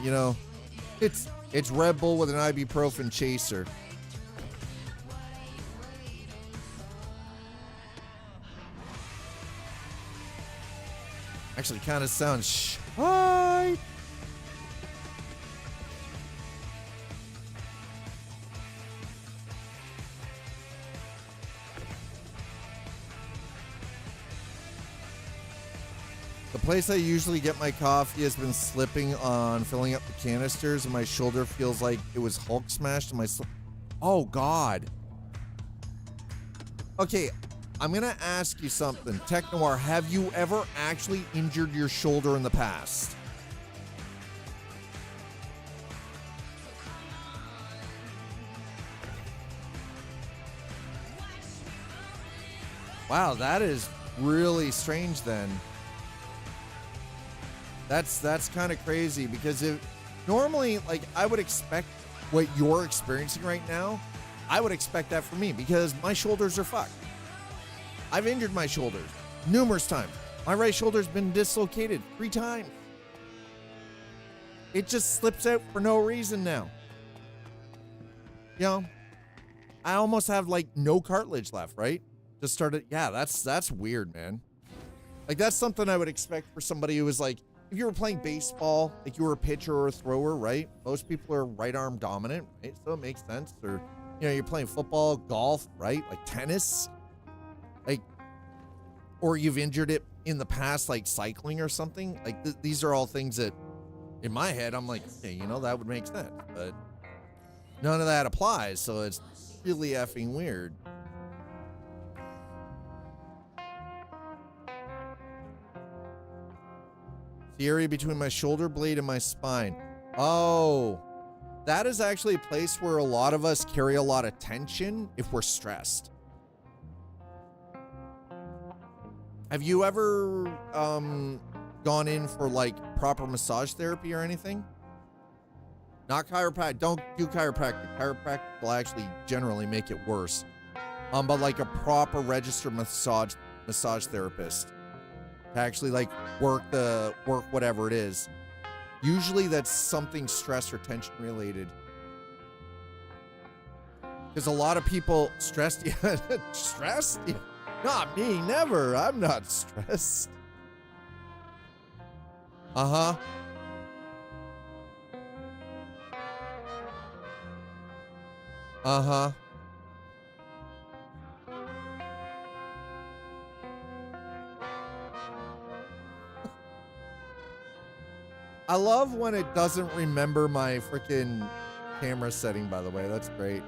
you know, it's Red Bull with an ibuprofen chaser. Actually kind of sounds hi. The place I usually get my coffee has been slipping on filling up the canisters, and my shoulder feels like it was Hulk smashed in my oh God. Okay, I'm gonna ask you something. Tech Noir, have you ever actually injured your shoulder in the past? Wow, that is really strange then. That's kind of crazy, because if normally, like, I would expect what you're experiencing right now, I would expect that from me, because my shoulders are fucked. I've injured my shoulders numerous times. My right shoulder's been dislocated 3 times. It just slips out for no reason now. You know, I almost have like no cartilage left, right? Just started, yeah, that's weird, man. Like, that's something I would expect for somebody who was like, if you were playing baseball, like you were a pitcher or a thrower, right? Most people are right arm dominant, right? So it makes sense. Or, you know, you're playing football, golf, right? Like tennis, like, or you've injured it in the past, like cycling or something. Like these are all things that in my head, I'm like, okay, you know, that would make sense, but none of that applies. So it's really effing weird. The area between my shoulder blade and my spine. Oh, that is actually a place where a lot of us carry a lot of tension if we're stressed. Have you ever gone in for like proper massage therapy or anything? Not chiropractic. Don't do chiropractic. Chiropractic will actually generally make it worse. But like a proper registered massage therapist to actually like work whatever it is. Usually that's something stress or tension related. Because a lot of people stressed. Stressed? Not me, never. I'm not stressed. Uh-huh. Uh-huh. I love when it doesn't remember my freaking camera setting, by the way. That's great.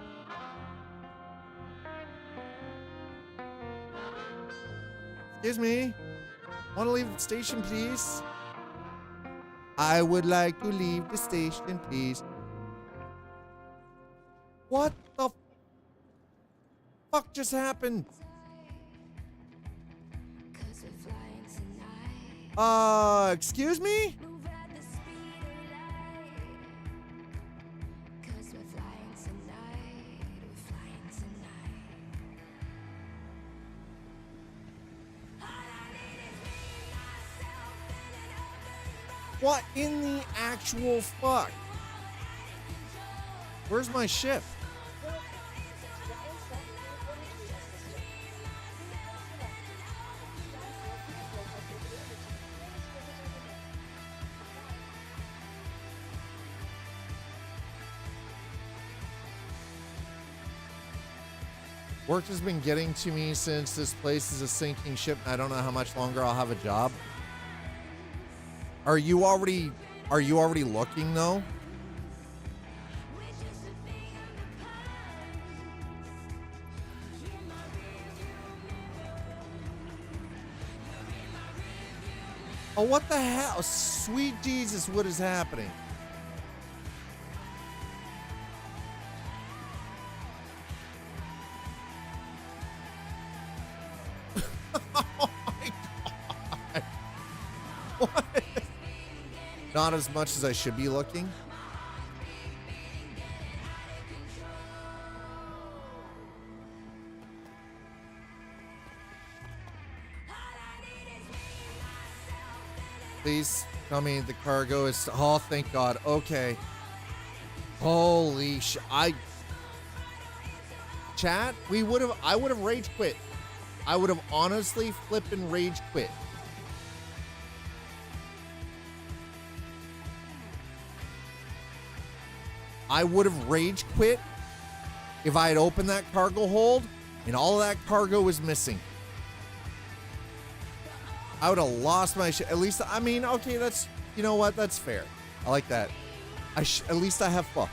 Excuse me. Want to leave the station, please? I would like to leave the station, please. What the fuck just happened? Excuse me? What in the actual fuck? Where's my ship? Work has been getting to me since this place is a sinking ship. I don't know how much longer I'll have a job. Are you already looking though? Oh, what the hell? Sweet Jesus, what is happening? Oh my God. What? Not as much as I should be looking. Please tell me the cargo is. Oh, thank God. Okay. Holy sh! Chat. I would have rage quit. I would have honestly flippin' rage quit. I would have rage quit if I had opened that cargo hold and all of that cargo was missing. I would have lost my shit. At least, I mean, okay, that's, you know what? That's fair. I like that. At least I have fun.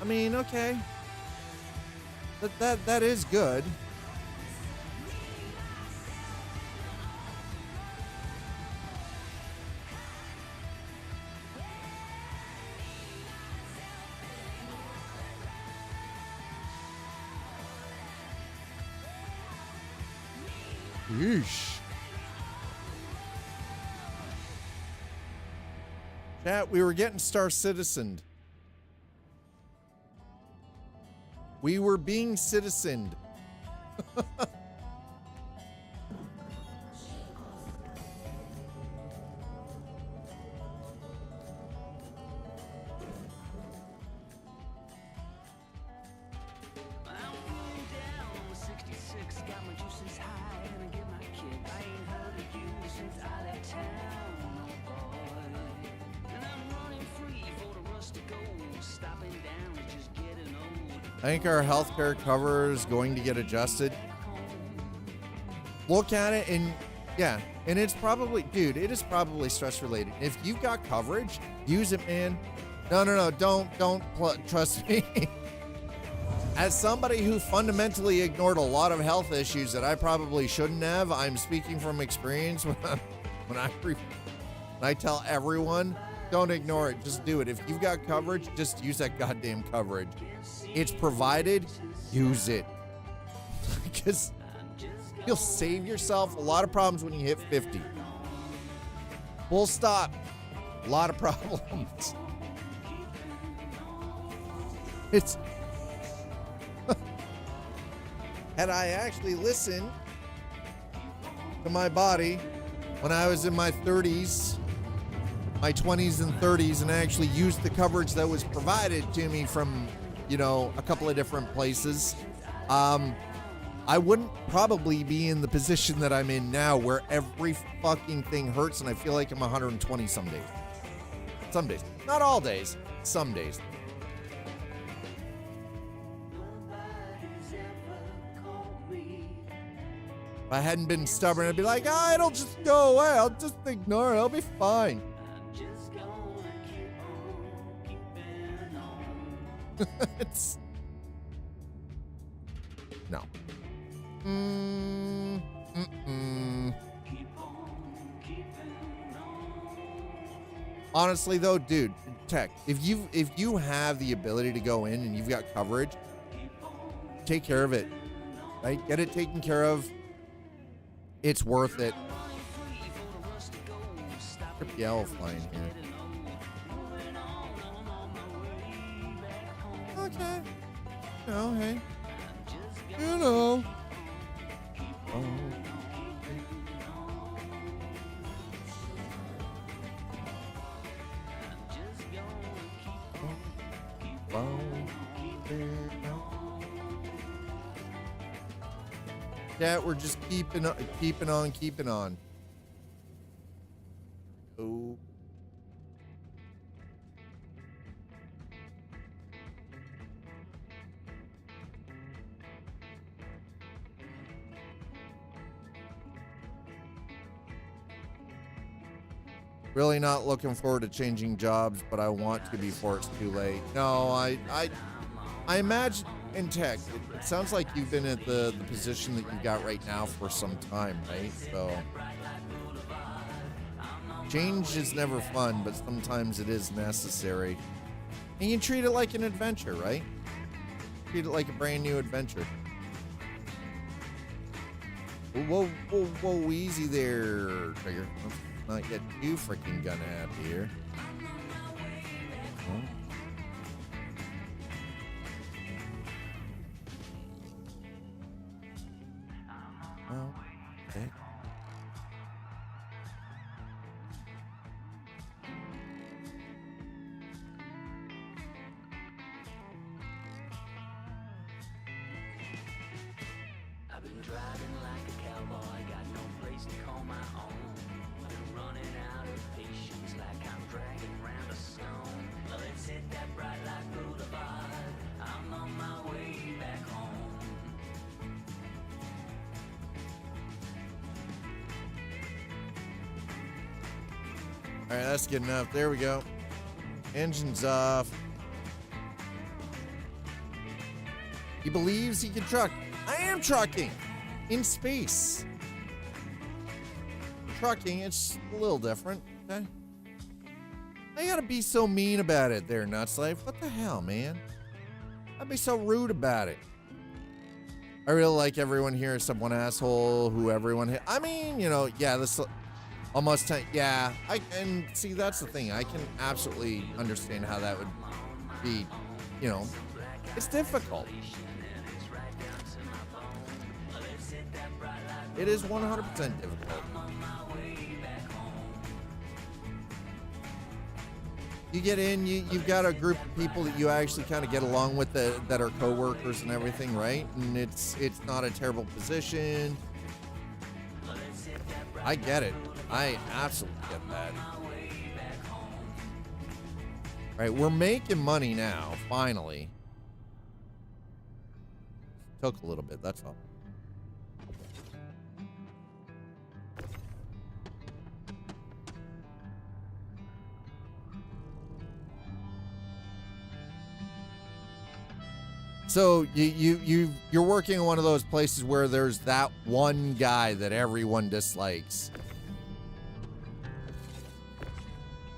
I mean, okay. That is good. Yeesh. Chat, we were getting Star Citizened. We were being citizened. I think our healthcare cover is going to get adjusted. Look at it and yeah, and it's probably, dude, it is probably stress related. If you've got coverage, use it, man. No, don't trust me. As somebody who fundamentally ignored a lot of health issues that I probably shouldn't have, I'm speaking from experience when I tell everyone, don't ignore it, just do it. If you've got coverage, just use that goddamn coverage. It's provided, use it. Because you'll save yourself a lot of problems when you hit 50. Full stop. A lot of problems. It's... Had I actually listened to my body when I was in my 30s, my 20s and 30s, and I actually used the coverage that was provided to me from, you know, a couple of different places, I wouldn't probably be in the position that I'm in now where every fucking thing hurts and I feel like I'm 120 some days. Some days. Not all days. Some days. If I hadn't been stubborn, I'd be like, it'll just go away. I'll just ignore it. I'll be fine. It's no. Honestly though, dude, tech, if you have the ability to go in and you've got coverage, take care of it. Right? Get it taken care of. It's worth it. Yell flying here. Okay. No, hey. You know. Oh. Yeah, we're just keeping on. Oh. Really not looking forward to changing jobs, but I want to before it's too late. No, I imagine in tech, it sounds like you've been at the position that you got right now for some time, right? So change is never fun, but sometimes it is necessary. And you treat it like an adventure, right? Treat it like a brand new adventure. Whoa, whoa, whoa, easy there, Trigger. Let's not get too freaking gun happy here. Oh. Oh, okay. I've been driving like a cowboy, got no place to call my own. Been running out of patience like I'm dragging round a stone. Let's hit that bright light boulevard. I'm on my way back home. All right, that's good enough. There we go. Engine's off. He believes he can truck. I am trucking in space. Trucking, it's a little different, okay? I gotta be so mean about it there, Nutslife. What the hell, man? I'd be so rude about it. I really like everyone here except one asshole who everyone hit. I mean, you know, yeah, this almost 10, yeah. And see, that's the thing. I can absolutely understand how that would be, you know, it's difficult. It is 100% difficult. You get in, you've got a group of people that you actually kind of get along with that are co-workers and everything, right? And it's not a terrible position. I get it. I absolutely get that. All right, we're making money now, finally. Took a little bit, that's all. So you're working in one of those places where there's that one guy that everyone dislikes.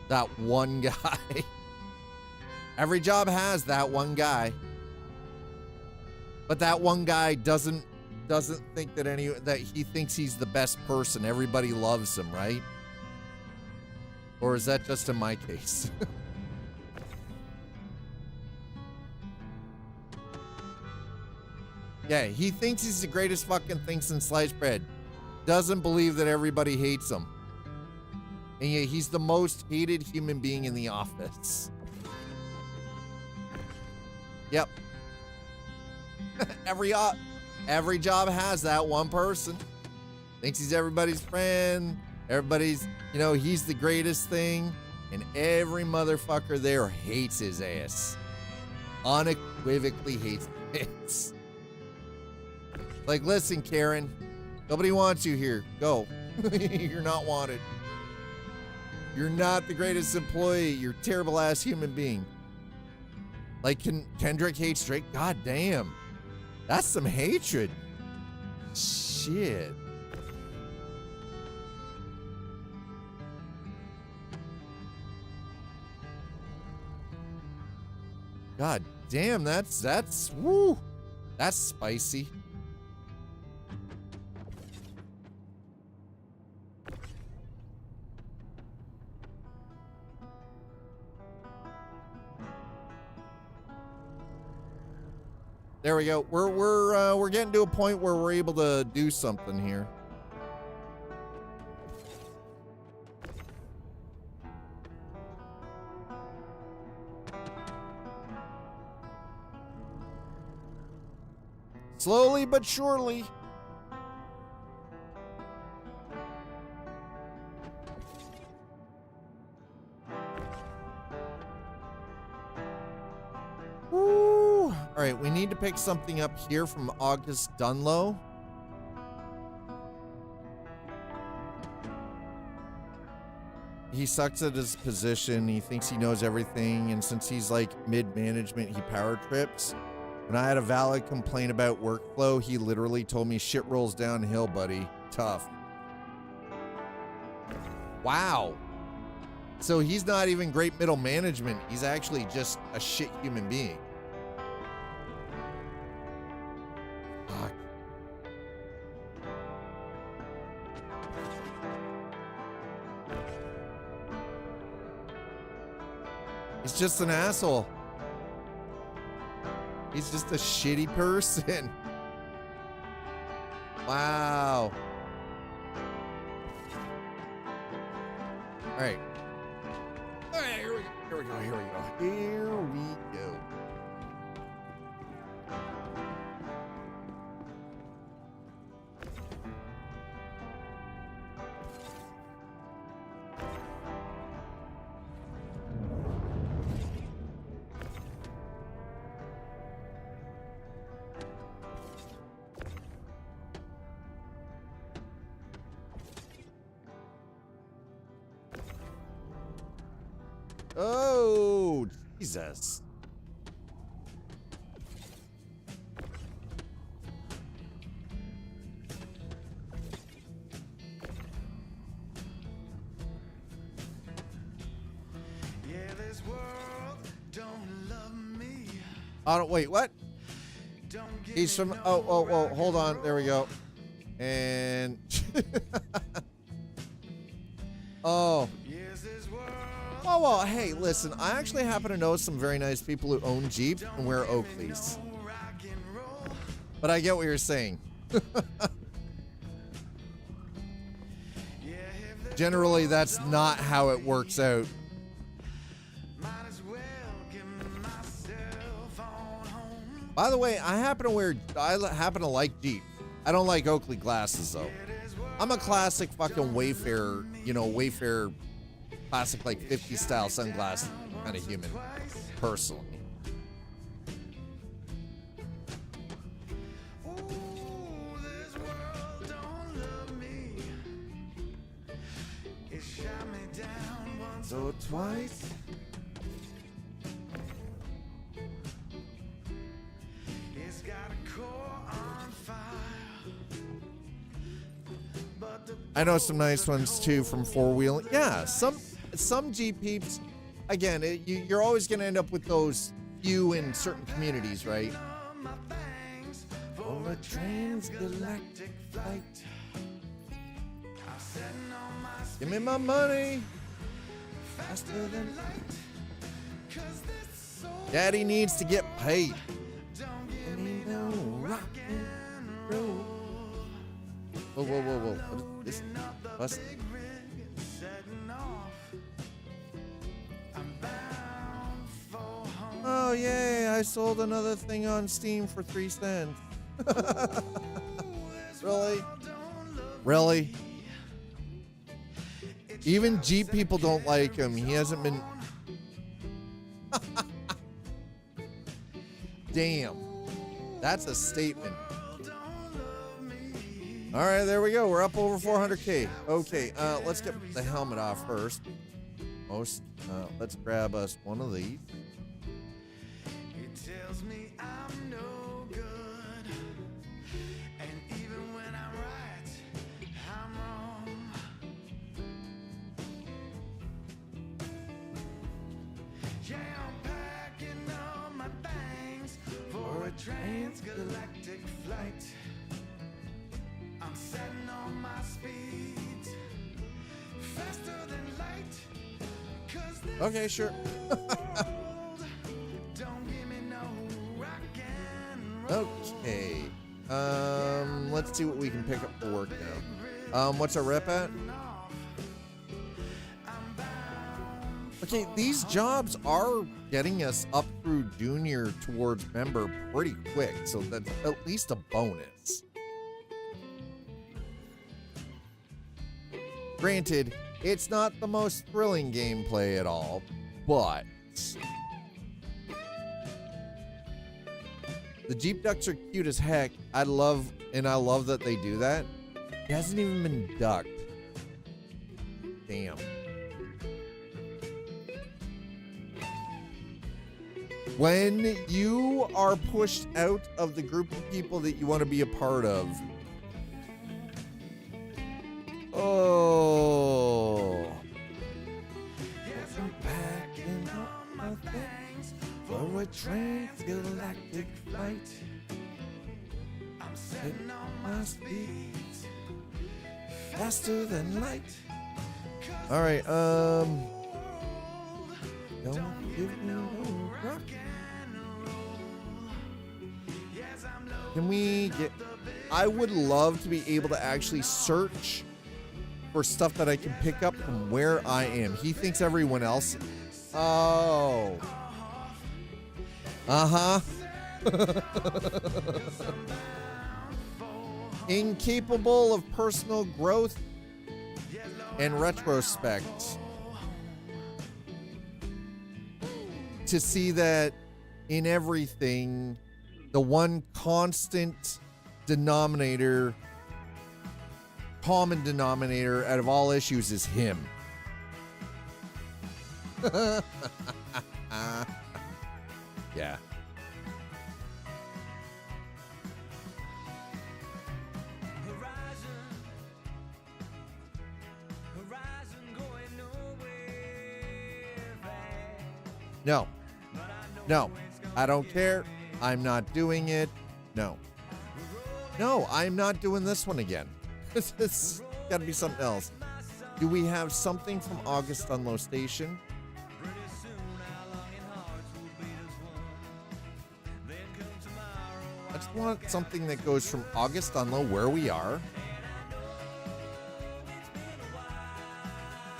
That one guy. Every job has that one guy. But that one guy doesn't think that he thinks he's the best person. Everybody loves him, right? Or is that just in my case? Yeah, he thinks he's the greatest fucking thing since sliced bread. Doesn't believe that everybody hates him. And yeah, he's the most hated human being in the office. Yep. Every job has that one person. Thinks he's everybody's friend. Everybody's, you know, he's the greatest thing. And every motherfucker there hates his ass. Unequivocally hates his ass. Like, listen, Karen, nobody wants you here. Go. You're not wanted. You're not the greatest employee. You're a terrible ass human being. Like, Kendrick hates Drake? God damn. That's some hatred. Shit. God damn, that's woo. That's spicy. There we go. We're getting to a point where we're able to do something here. Slowly but surely. Woo. All right, we need to pick something up here from August Dunlow. He sucks at his position. He thinks he knows everything, and since he's like mid-management, he power trips. When I had a valid complaint about workflow, he literally told me shit rolls downhill, buddy. Tough. Wow. So he's not even great middle management. He's actually just a shit human being. Fuck. He's just an asshole. He's just a shitty person. Wow. All right. All right, here we go. Oh, Jesus. Yeah, this world don't love me. Oh, no, wait, what? Don't give He's from, me no oh, hold rock on. and There we roll. go. And, oh. Yes, this world Oh, well, hey, listen, I actually happen to know some very nice people who own Jeeps and wear Oakleys. no rock and roll. But I get what you're saying. Yeah, if the Generally, that's not how it works out. might as well give myself on home. By the way, I happen to like Jeep. I don't like Oakley glasses, though. I'm a classic fucking Wayfarer, Wayfarer classic, like 50s style sunglasses kind of human, personally. Ooh, this world don't love me. It shot me down once or twice. It's got a core on fire. But the I know some nice ones too from four wheeling. Yeah, some Jeep peeps. Again, you're always going to end up with those few in certain communities, right? my bangs For a transgalactic flight. I'm setting on my Give me my money. Faster than light. 'Cause this soul Daddy needs to get paid. don't give me no rock and roll. Whoa. What is this? Bust. Big rig setting off. I'm bound for home. Oh, yay. I sold another thing on Steam for 3 cents. Really? Really? Even Jeep people don't like him. He hasn't been... Damn. That's a statement. All right, there we go. We're up over 400K. Okay, let's get the helmet off first. Let's grab us one of these. tells me I'm no good. And even when I'm right, I'm wrong. Yeah, I'm packing all my things for a transgalactic flight. I'm setting on my speed faster than light. 'Cause this Okay, sure. world don't give me no rock and roll. Okay. Let's see what we can pick up for work now. What's our rep at? Okay, these jobs are getting us up through junior towards member pretty quick, so that's at least a bonus. Granted, it's not the most thrilling gameplay at all, but the Jeep ducks are cute as heck. I love that they do that. It hasn't even been ducked. Damn. When you are pushed out of the group of people that you want to be a part of, oh, I'm packing up my things for a transgalactic flight. I'm setting on my speed faster than light. All right, don't give me no rock. Can we get? I would love to be able to actually search for stuff that I can pick up from where I am. He thinks everyone else. Oh. Uh-huh. Incapable of personal growth and retrospect. To see that in everything, the one constant denominator, common denominator out of all issues is him. Yeah. No. No. I don't care. I'm not doing it. No. No, I'm not doing this one again. It's got to be something else. Do we have something from August on Low Station? I just want something that goes from August on Low, where we are.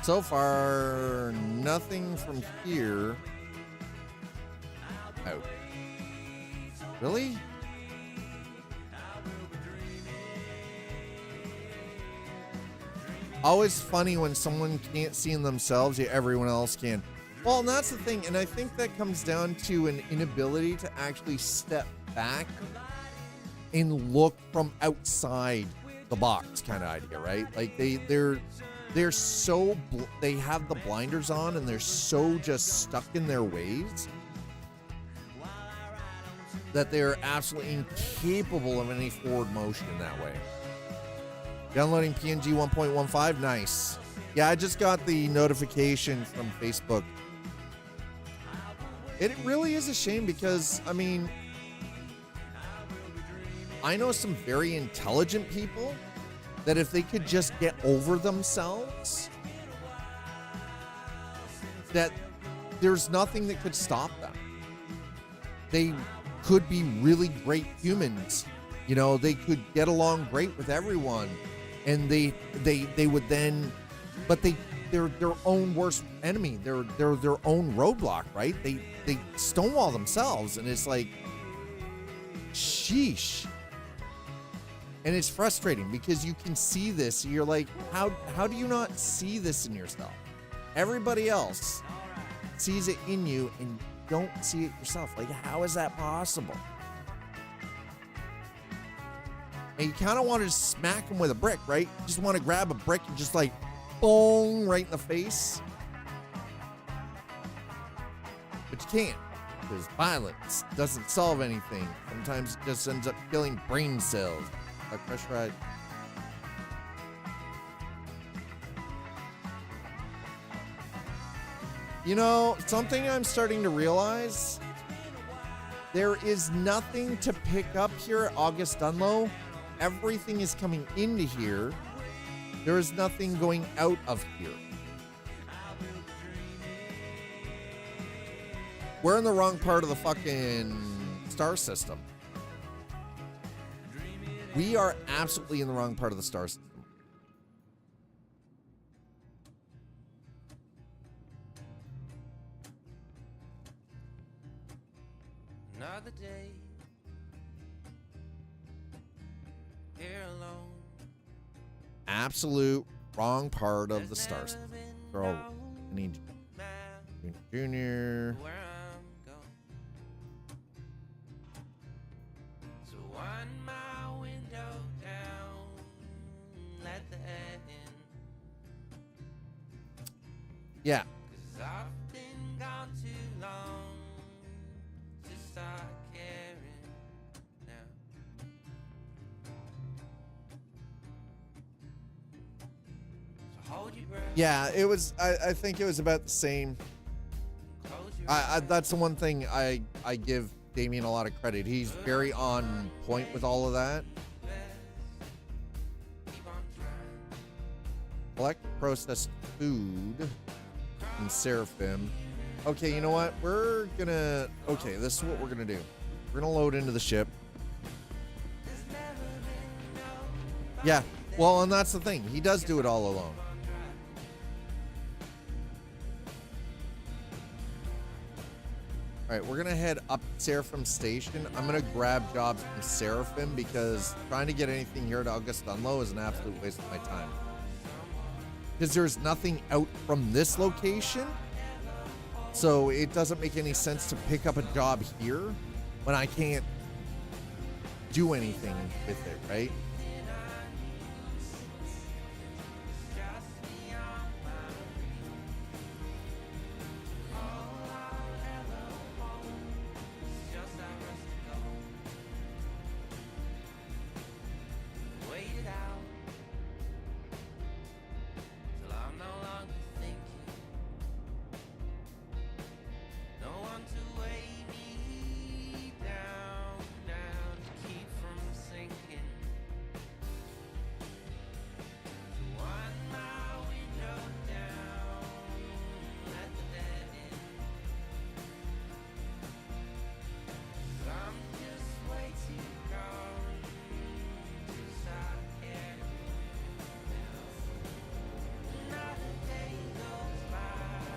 So far, nothing from here. Out. Really? Always funny when someone can't see in themselves, yet everyone else can. Well, and that's the thing, and I think that comes down to an inability to actually step back and look from outside the box kind of idea, right? Like they're so they have the blinders on and they're so just stuck in their ways that they're absolutely incapable of any forward motion in that way. Downloading PNG 1.15, nice. Yeah, I just got the notification from Facebook. It really is a shame because, I mean, I know some very intelligent people that if they could just get over themselves, that there's nothing that could stop them. They could be really great humans. You know, they could get along great with everyone. And they would then, but they're their own worst enemy. They're their own roadblock, right? They stonewall themselves, and it's like, sheesh. And it's frustrating because you can see this. You're like, how do you not see this in yourself? Everybody else sees it in you, and don't see it yourself. Like, how is that possible? And you kind of want to just smack them with a brick, right? You just want to grab a brick and just like, boom, right in the face. But you can't. Because violence doesn't solve anything. Sometimes it just ends up killing brain cells. Like pressurized. You know, something I'm starting to realize, there is nothing to pick up here at August Dunlow. Everything is coming into here. There is nothing going out of here. We're in the wrong part of the fucking star system. We are absolutely in the wrong part of the star system. Another day here alone. Absolute wrong part of the star system. Girl, I need Junior. Where I'm going. So wind my window down. Let the air in. Yeah. 'Cause I've been gone too long. Start caring now. So hold your breath. Yeah, it was, I think it was about the same. That's the one thing I give Damien a lot of credit. He's very on point with all of that. Collect processed food from Seraphim. Okay, you know what? We're gonna... Okay, this is what we're gonna do. We're gonna load into the ship. Yeah, well, and that's the thing. He does do it all alone. All right, we're gonna head up Seraphim Station. I'm gonna grab jobs from Seraphim because trying to get anything here at August Dunlow is an absolute waste of my time. Because there's nothing out from this location. So it doesn't make any sense to pick up a job here when I can't do anything with it, right?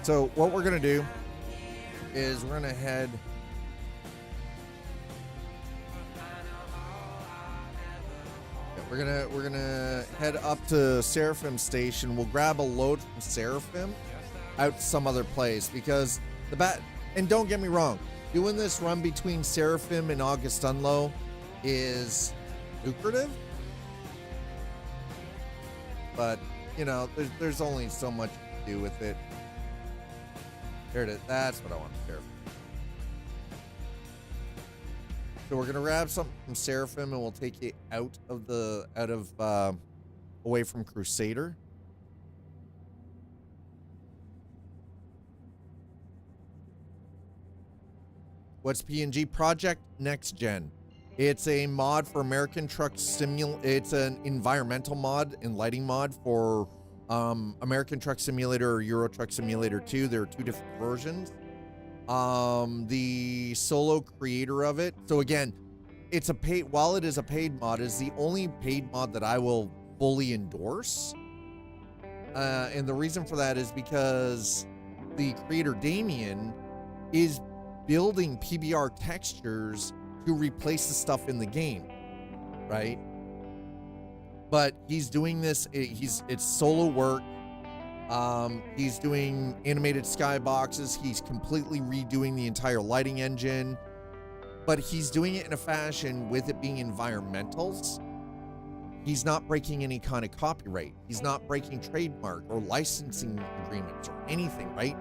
So what we're gonna do is we're gonna head we're gonna head up to Seraphim Station. We'll grab a load from Seraphim out to some other place because and don't get me wrong, doing this run between Seraphim and August Dunlow is lucrative, but you know, there's only so much to do with it. There it is. That's what I want to share. So we're gonna grab something from Seraphim and we'll take it out of away from Crusader. What's PNG? Project Next Gen. It's a mod for American Truck It's an environmental mod and lighting mod for American Truck Simulator or Euro Truck Simulator 2. There are two different versions. The solo creator of it. So again, it's a paid, while it is a paid mod, is the only paid mod that I will fully endorse. And the reason for that is because the creator Damien is building PBR textures to replace the stuff in the game, right? But he's doing this, it's solo work. He's doing animated skyboxes. He's completely redoing the entire lighting engine, but he's doing it in a fashion with it being environmentals. He's not breaking any kind of copyright. He's not breaking trademark or licensing agreements or anything, right?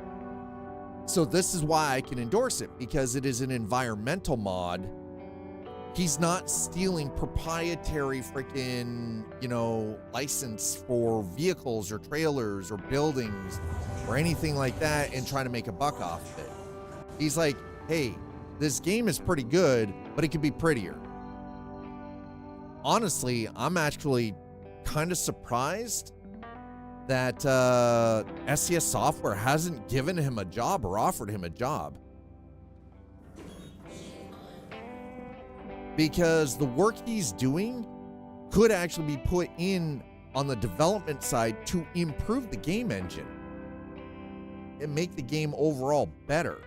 So this is why I can endorse it, because it is an environmental mod. He's not stealing proprietary freaking, you know, license for vehicles or trailers or buildings or anything like that and trying to make a buck off of it. He's like, hey, this game is pretty good, but it could be prettier. Honestly, I'm actually kind of surprised that SCS Software hasn't given him a job or offered him a job. Because the work he's doing could actually be put in on the development side to improve the game engine and make the game overall better.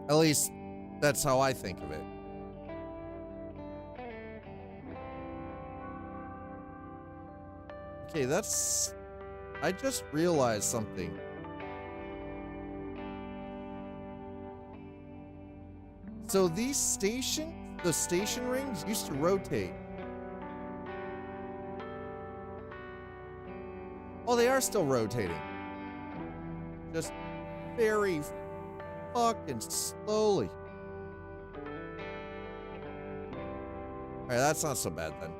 At least that's how I think of it. Okay, I just realized something. So these the station rings used to rotate. Oh, they are still rotating. Just very fucking slowly. All right, that's not so bad then.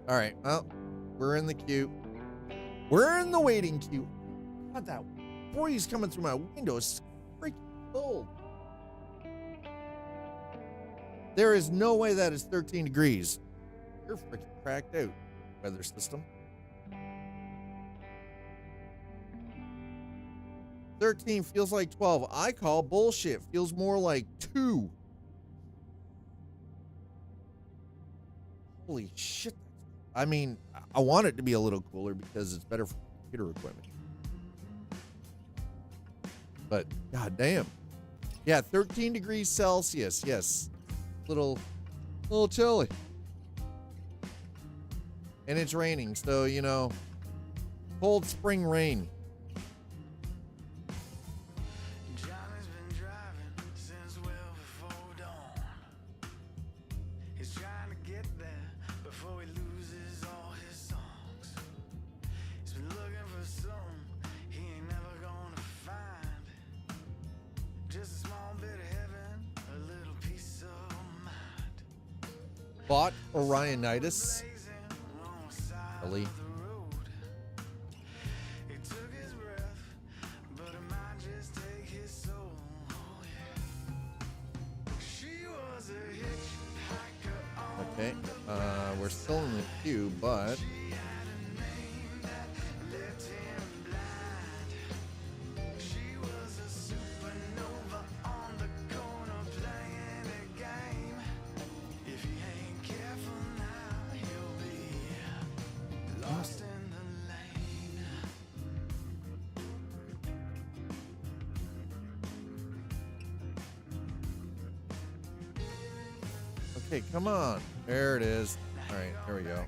All right, well, we're in the queue. We're in the waiting queue. God, that breeze coming through my window is freaking cold. There is no way that is 13 degrees. You're freaking cracked out, weather system. 13 feels like 12. I call bullshit. Feels more like 2. Holy shit. I mean, I want it to be a little cooler because it's better for computer equipment. But goddamn. Yeah, 13 degrees Celsius. Yes. Little chilly. And it's raining, so you know, cold spring rain. Bought Orionitis. Really? Okay, we're still in the queue, but okay, come on. There it is. All right, here we go.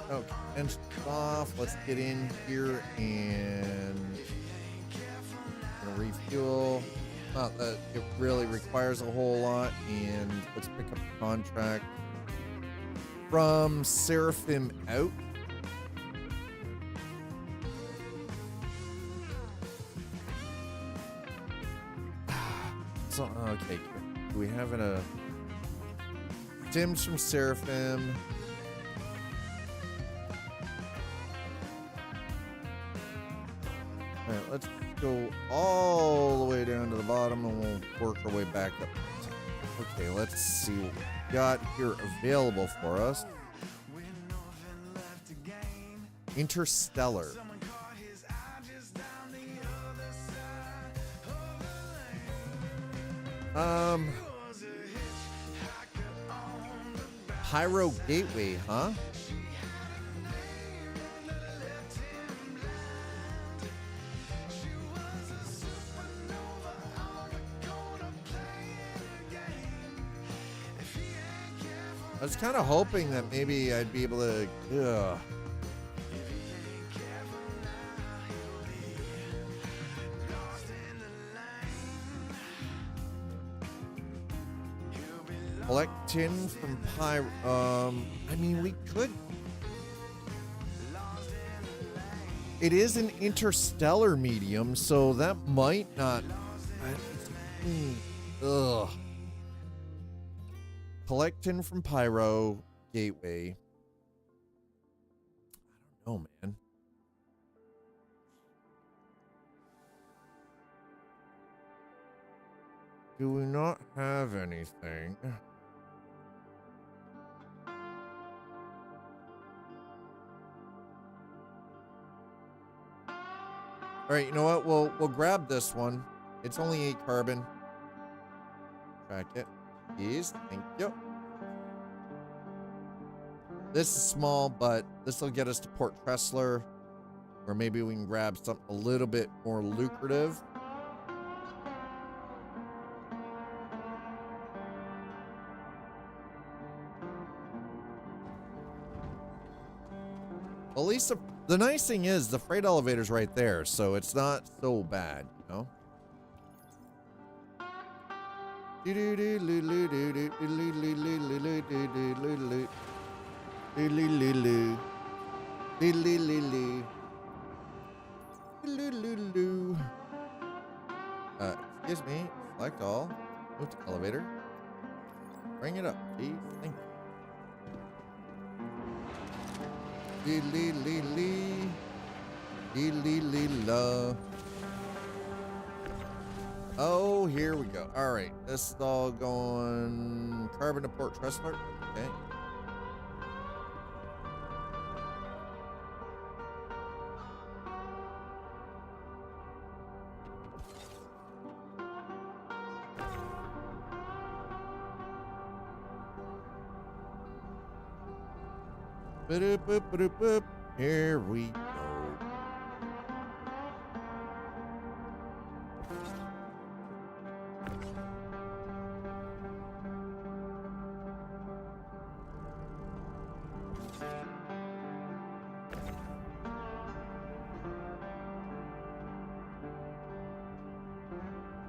Okay, engine off. Let's get in here and refuel. Not that it really requires a whole lot. And let's pick up a contract from Seraphim out. So, okay, do we have a Sims from Seraphim? All right, let's go all the way down to the bottom and we'll work our way back up. Okay, let's see what we got here available for us. Interstellar. Pyro Gateway, huh? I was kind of hoping that maybe I'd be able to. Ugh. Collect tin from Pyro. I mean, we could. It is an interstellar medium, so that might not. Ugh. Collect tin from Pyro Gateway. I don't know, man. Do we not have anything? All right, you know what? We'll grab this one. It's only 8 carbon. Track it. Please. Thank you. This is small, but this will get us to Port Tressler, or maybe we can grab something a little bit more lucrative. Well, at least the nice thing is the freight elevator's right there, so it's not so bad, you know? Excuse me. Select all. Move to elevator. Bring it up, please. Thank you. La. Oh, here we go. All right, this is all going carbon to Port Tressler. Okay. Boop. Here we go.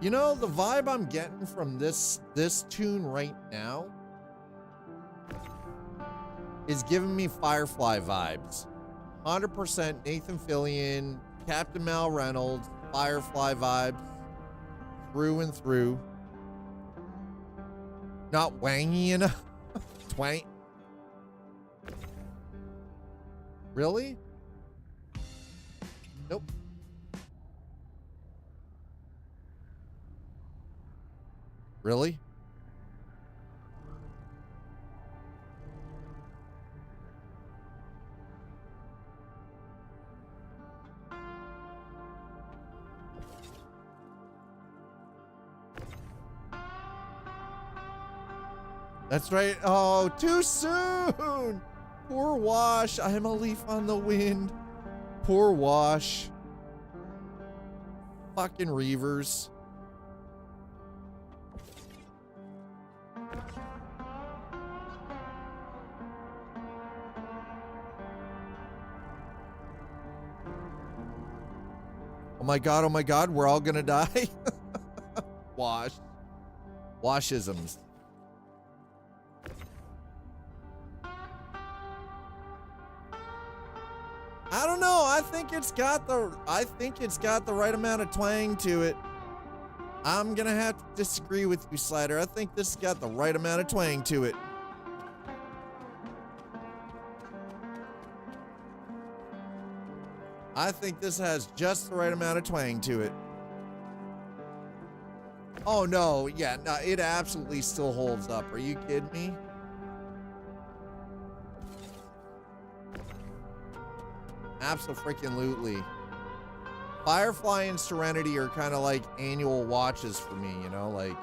You know, the vibe I'm getting from this tune right now is giving me Firefly vibes. 100% Nathan Fillion, Captain Mal Reynolds, Firefly vibes through and through. Not wangy enough. Twang. Really? Nope. Really? That's right. Oh, too soon. Poor Wash. I'm a leaf on the wind. Poor Wash. Fucking Reavers. Oh my God, we're all gonna die. Wash. Washisms. I don't know. I think it's got the right amount of twang to it. I'm gonna have to disagree with you, Slider. I think this has got the right amount of twang to it. I think this has just the right amount of twang to it. Oh no, yeah, no, it absolutely still holds up. Are you kidding me? Abso-freaking-lutely. Firefly and Serenity are kind of like annual watches for me, you know, like.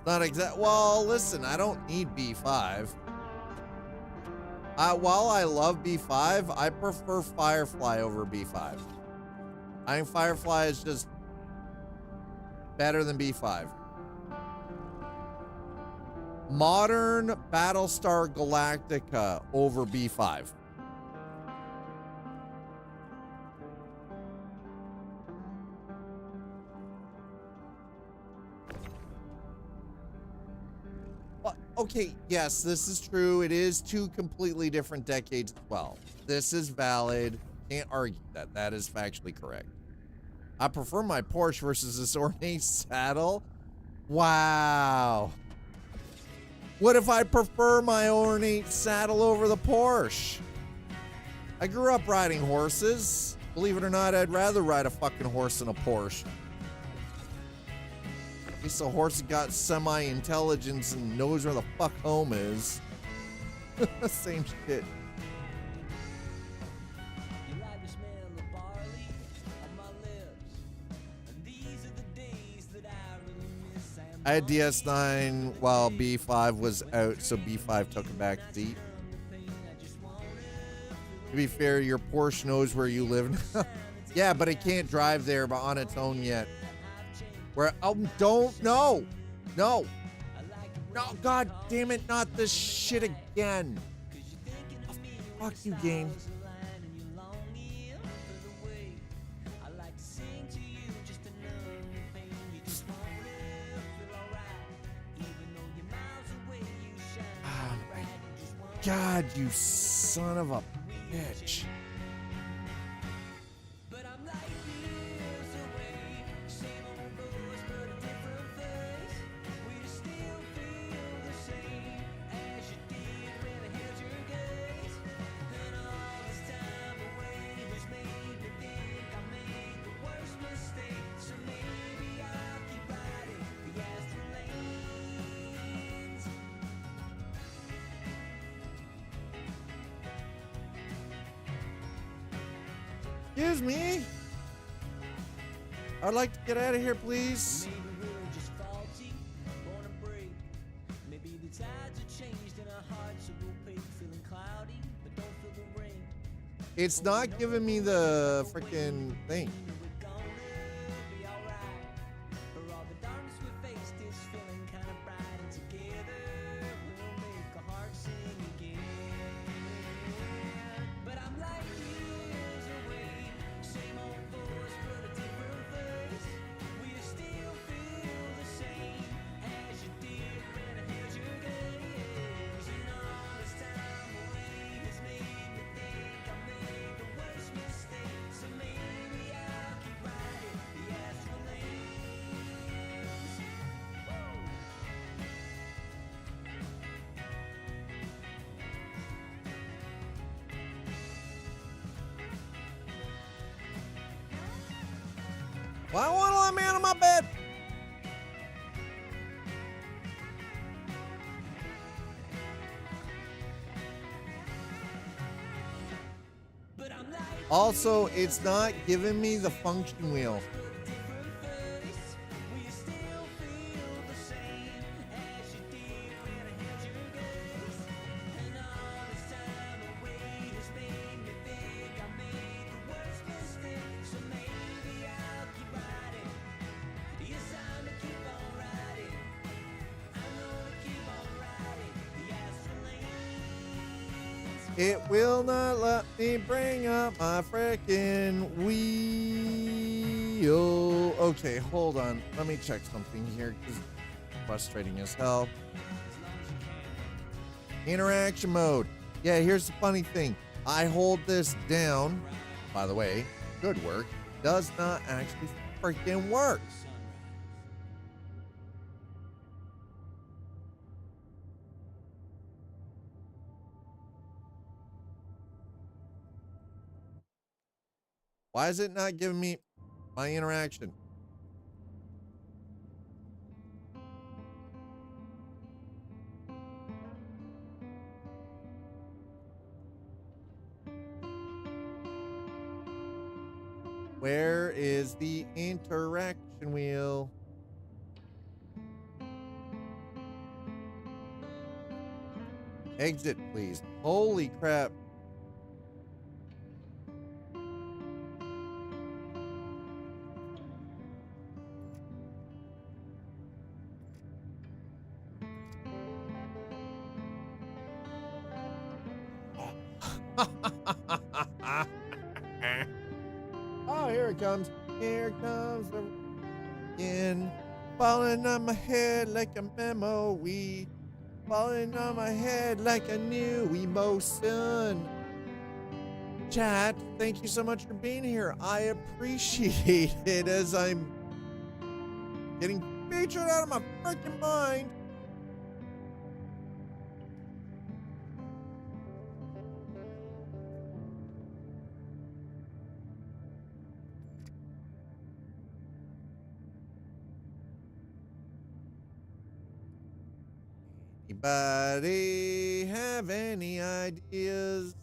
Not exact. Well, listen, I don't need B5. While I love B5, I prefer Firefly over B5. I think Firefly is just better than B5. Modern Battlestar Galactica over B5. Okay, yes, this is true. It is two completely different decades as well. This is valid. Can't argue that. That is factually correct. I prefer my Porsche versus this ornate saddle. Wow. What if I prefer my ornate saddle over the Porsche? I grew up riding horses. Believe it or not, I'd rather ride a fucking horse than a Porsche. At least a horse got semi-intelligence and knows where the fuck home is. Same shit. I had DS9 while B5 was out, so B5 took a back seat. To be fair, your Porsche knows where you live. Yeah, but it can't drive there on its own yet. Where, don't, no, god damn it, not this shit again. Oh, fuck you, game. Oh my god, you son of a bitch. Excuse me. I'd like to get out of here, please. It's not giving me the freaking thing. Why won't I let me out of my bed? Also, it's not giving me the function wheel. It will not let me bring up my frickin' wheel. Okay, hold on. Let me check something here because it's frustrating as hell. Interaction mode. Yeah, here's the funny thing. I hold this down. By the way, good work. Does not actually freaking work. Why is it not giving me my interaction? Where is the interaction wheel? Exit, please. Holy crap. Oh, here it comes. Here comes the again. Falling on my head like a memory. Falling on my head like a new emotion. Chat, thank you so much for being here. I appreciate it as I'm getting featured out of my freaking mind. Anybody have any ideas?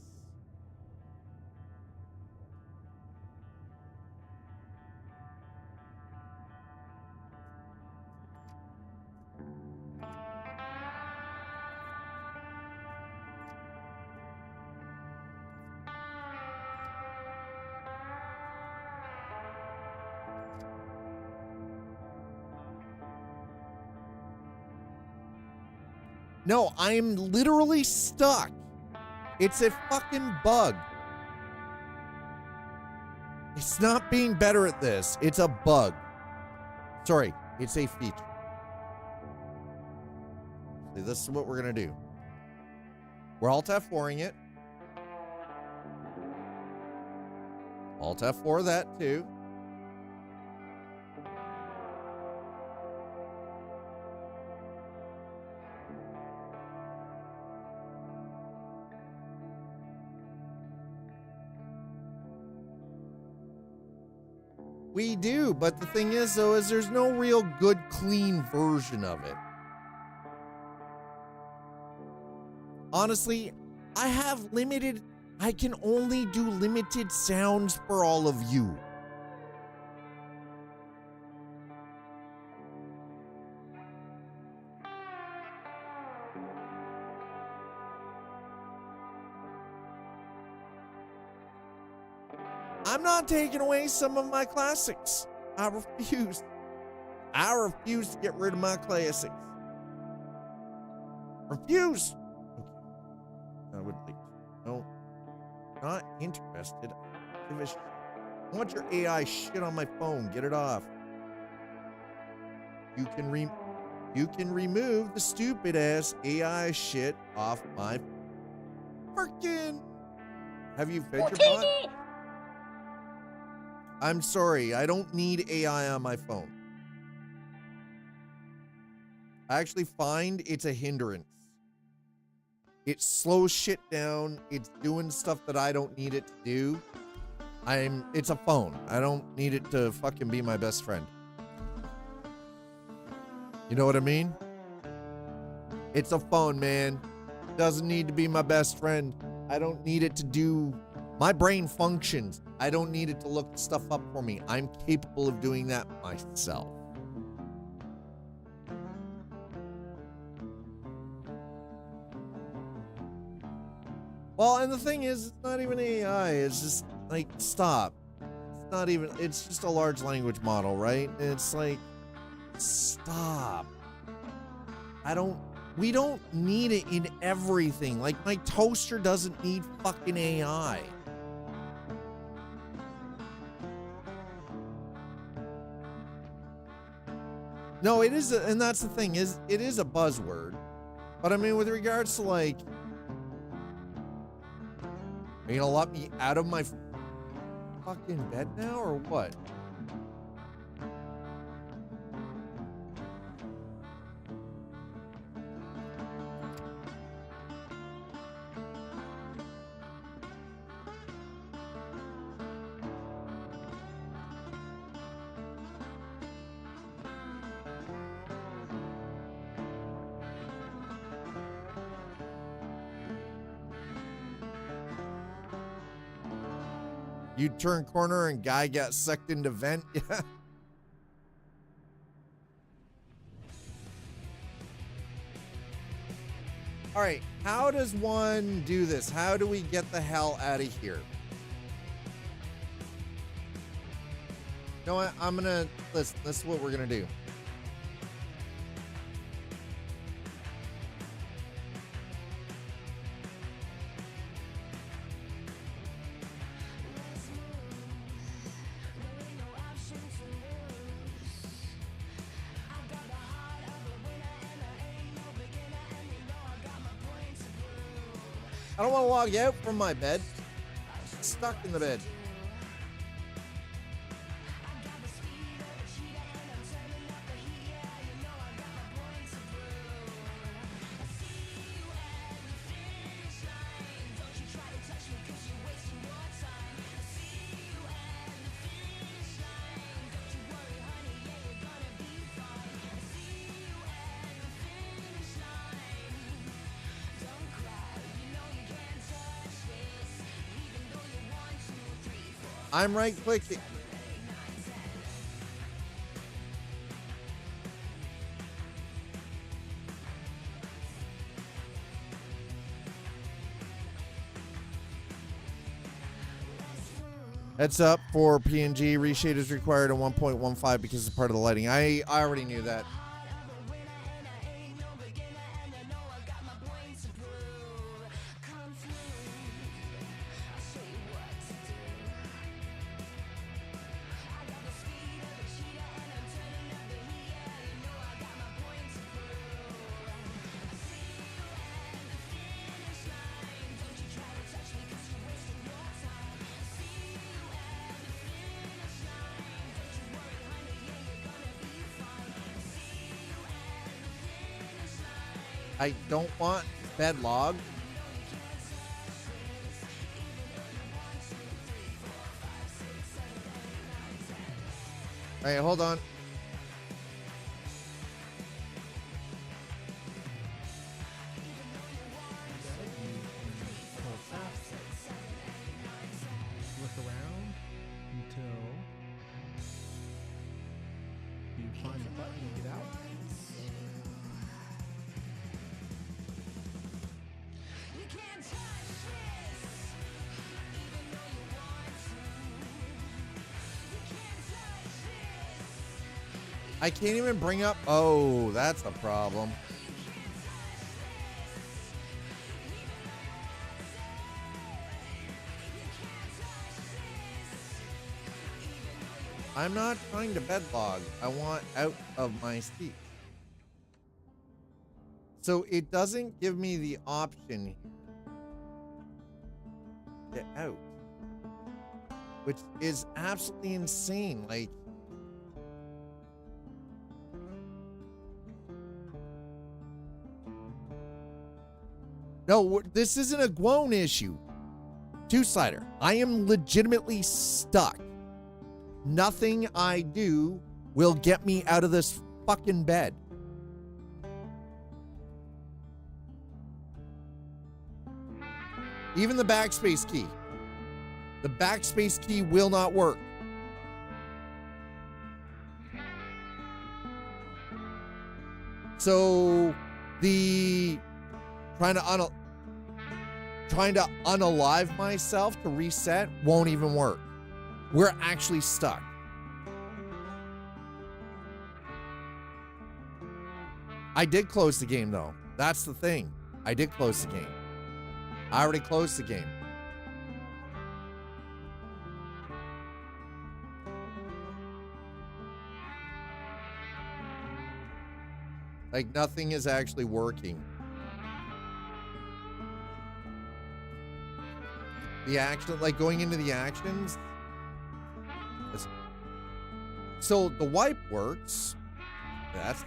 No, I'm literally stuck. It's a fucking bug. It's not being better at this. It's a bug. Sorry, it's a feature. See, this is what we're going to do. We're Alt F4ing it. Alt F4 that too. We do, but the thing is, though, is there's no real good, clean version of it. Honestly, I can only do limited sounds for all of you. I'm not taking away some of my classics. I refuse. I refuse to get rid of my classics. Refuse. Okay. I would like to. No. Not interested. Give a shit. I want your AI shit on my phone. Get it off. You can remove the stupid ass AI shit off my freaking. Have you fed your bot? I'm sorry, I don't need AI on my phone. I actually find it's a hindrance. It slows shit down. It's doing stuff that I don't need it to do. It's a phone. I don't need it to fucking be my best friend. You know what I mean? It's a phone, man. Doesn't need to be my best friend. I don't need it to do. My brain functions. I don't need it to look stuff up for me. I'm capable of doing that myself. Well, and the thing is, it's not even AI. It's just like, stop. It's not even, it's just a large language model, right? It's like, stop. We don't need it in everything. Like, my toaster doesn't need fucking AI. No, it is, and that's the thing, is it is a buzzword. But I mean, with regards to like Are you gonna let me out of my fucking bed now or what? You turn corner and guy got sucked into vent. Yeah. All right. How does one do this? How do we get the hell out of here? You know what? I'm gonna listen. This is what we're gonna do. I don't want to log out from my bed. I'm stuck in the bed. I'm right clicking. Heads up for PNG. Reshade is required at 1.15 because it's part of the lighting. I already knew that. I don't want bed log. All right, hold on. Look around until you find the button and get out. I can't even bring up. Oh, that's a problem. I'm not trying to bed log. I want out of my seat. So it doesn't give me the option here. Get out. Which is absolutely insane. Like, no, this isn't a Gwone issue. Two-sider. I am legitimately stuck. Nothing I do will get me out of this fucking bed. Even the backspace key. The backspace key will not work. So the trying to unalive myself to reset won't even work. We're actually stuck. I did close the game though. That's the thing. I did close the game. I already closed the game. Like nothing is actually working. The action, like going into the actions. So the wipe works. That's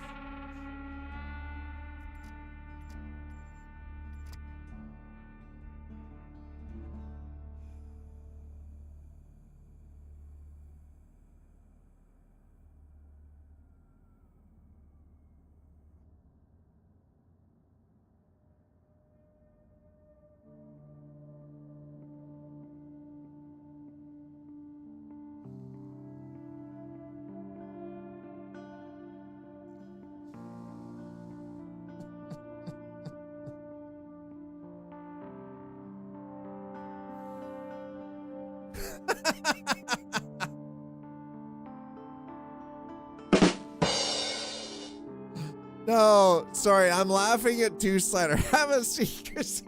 no, sorry, I'm laughing at two Slider. Have a secret.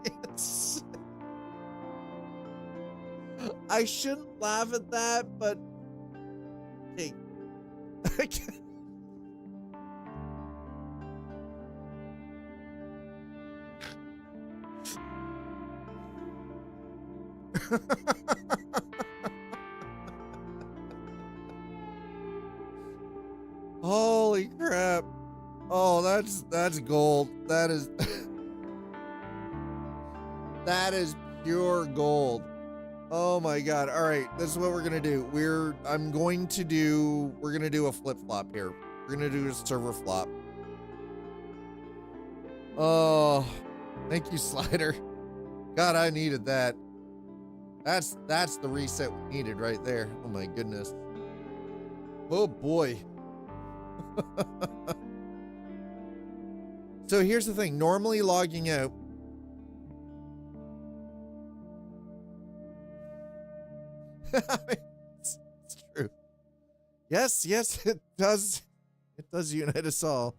I shouldn't laugh at that, but hey. Holy crap. Oh, that's gold. That is that is pure gold. Oh my god. All right, this is what we're gonna do. We're gonna do a flip-flop here. We're gonna do a server flop. Oh, thank you, Slider. God, I needed that. That's the reset we needed right there. Oh my goodness. Oh boy. So here's the thing. Normally logging out. It's true. Yes, it does. It does unite us all.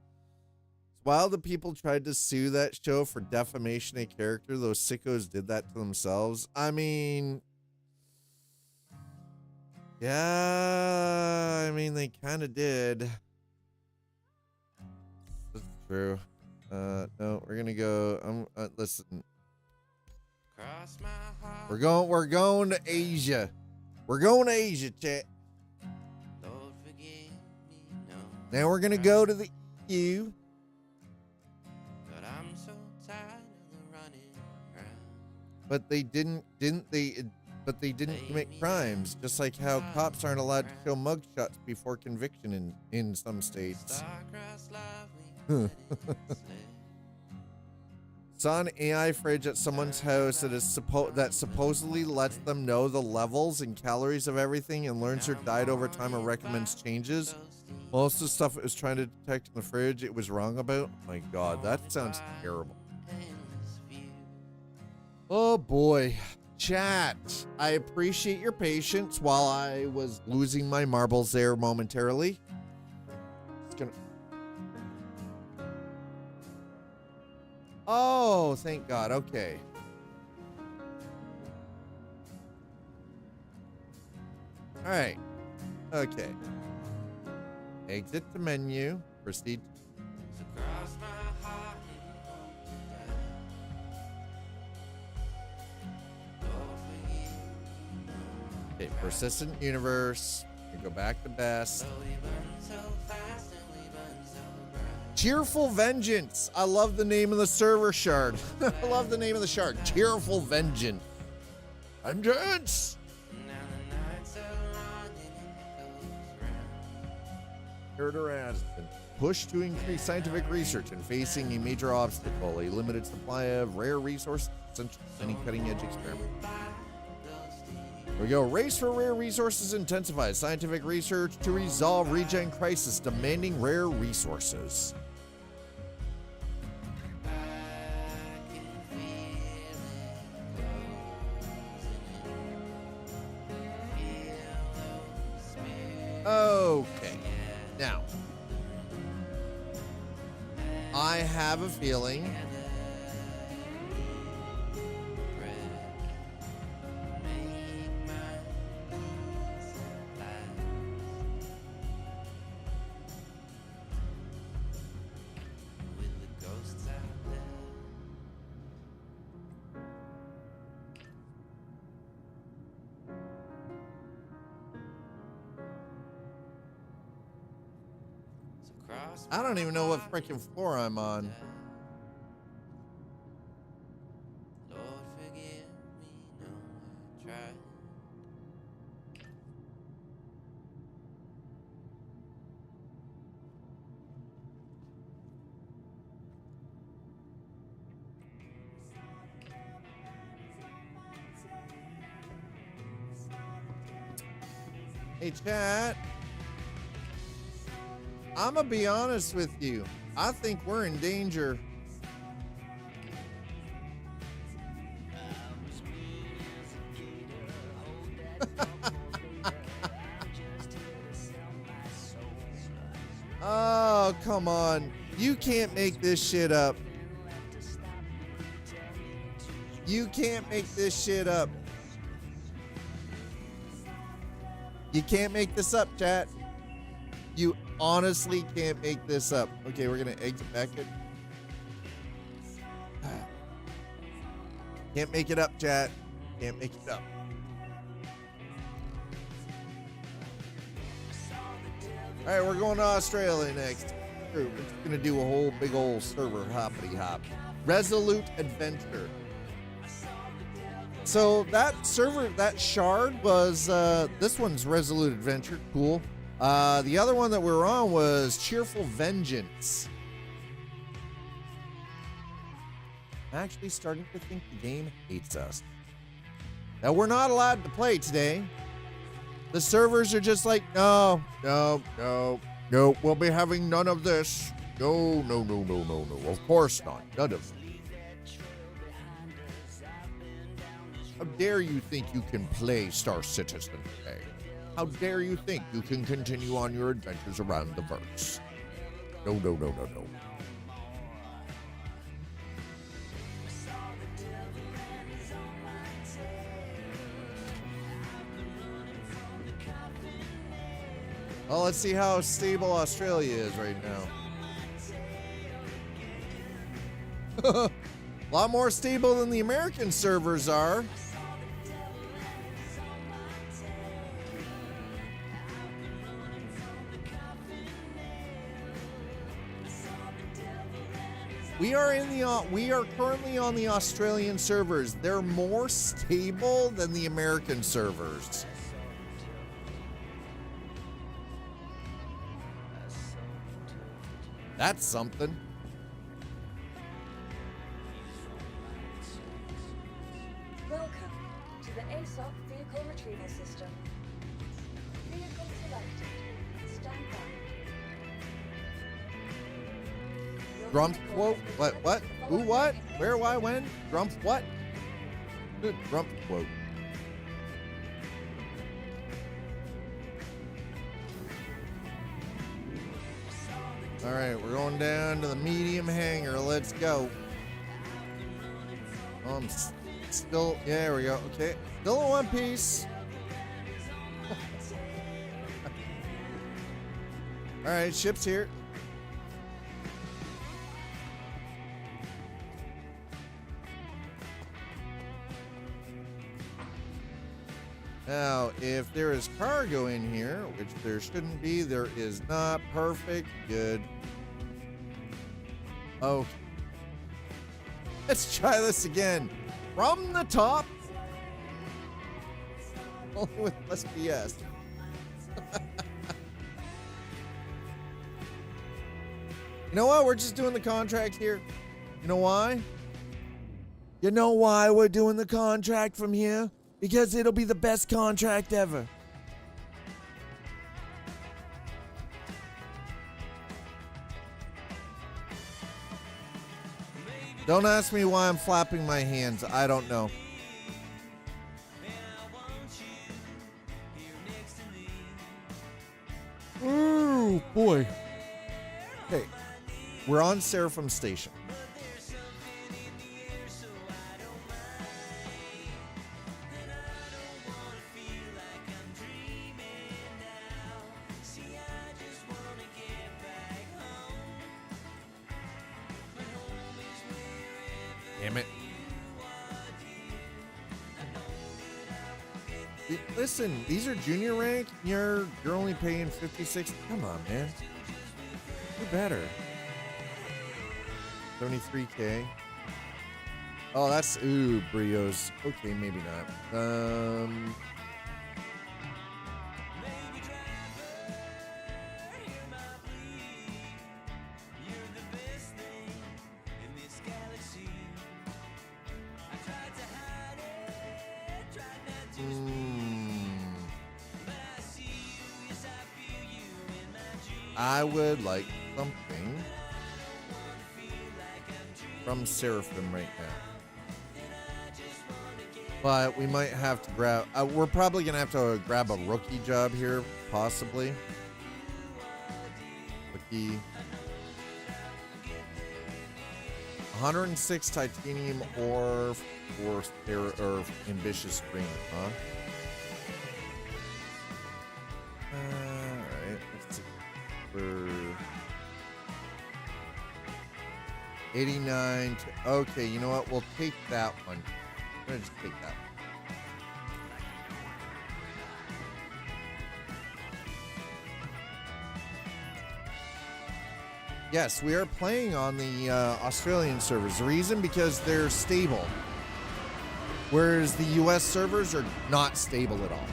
While the people tried to sue that show for defamation of character, those sickos did that to themselves. I mean, yeah, I mean, they kind of did. That's true. No, we're gonna go. Listen. We're going to Asia. We're going to Asia, chat. Now we're gonna go to the EU. But they didn't commit crimes, just like how cops aren't allowed to show mugshots before conviction in some states. Saw an AI fridge at someone's house that supposedly lets them know the levels and calories of everything and learns their diet over time and recommends changes. Most of the stuff it was trying to detect in the fridge, it was wrong about. Oh my god, that sounds terrible. Oh boy. Chat, I appreciate your patience while I was losing my marbles there momentarily. It's gonna... Oh, thank God. Okay. All right. Okay. Exit the menu. Proceed. Okay, persistent universe. We go back to best. Cheerful Vengeance. I love the name of the server shard. I love the name of the shard. Cheerful Vengeance. Vengeance. Push to increase scientific research and facing a major obstacle, a limited supply of rare resources, essential to any cutting-edge experiment. Here we go. Race for rare resources intensifies scientific research to resolve regen crisis demanding rare resources. Okay. Now, I have a feeling I don't even know what freaking floor I'm on. Hey, chat. I'm gonna be honest with you. I think we're in danger. Oh, come on. You can't make this shit up. You can't make this shit up. You can't make this up, chat. You honestly can't make this up. Okay, we're gonna exit back in. Can't make it up, chat. Can't make it up. All right, we're going to Australia next. We're just gonna do a whole big old server hoppity hop. Resolute Adventure. So that server, that shard was, this one's Resolute Adventure, cool. The other one that we were on was Cheerful Vengeance. I'm actually starting to think the game hates us. Now, we're not allowed to play today. The servers are just like, no, we'll be having none of this. No, of course not, none of it. How dare you think you can play Star Citizen today? How dare you think you can continue on your adventures around the verse? No. Well, let's see how stable Australia is right now. A lot more stable than the American servers are. We are currently on the Australian servers. They're more stable than the American servers. That's something. Welcome to the aUEC vehicle retrieval system. Vehicle selected. Stand by. Grump quote? What? Who, what? Where, why, when? Grump what? Good Grump quote. All right, we're going down to the medium hangar. Let's go. Still, yeah, there we go. Okay, still in one piece. All right, ship's here. Now, if there is cargo in here, which there shouldn't be, there is not. Perfect. Good. Oh. Let's try this again. From the top. Only with less BS. You know what? We're just doing the contract here. You know why? You know why we're doing the contract from here? Because it'll be the best contract ever. Don't ask me why I'm flapping my hands. I don't know. Oh, boy. Okay. We're on Seraphim Station. Damn it. Listen, these are junior rank. You're only paying 56. Come on, man. Good better. 73K. Oh, that's ooh, Brios. Okay, maybe not. I would like something from Seraphim right now. But we might have to grab... we're probably going to have to grab a rookie job here, possibly. Rookie. 106 titanium ore for ambitious dream, huh? Alright, let's see. For 89 to, okay, you know what? We'll take that one. I'm gonna just take that one. Yes, we are playing on the Australian servers. The reason, because they're stable, whereas the US servers are not stable at all.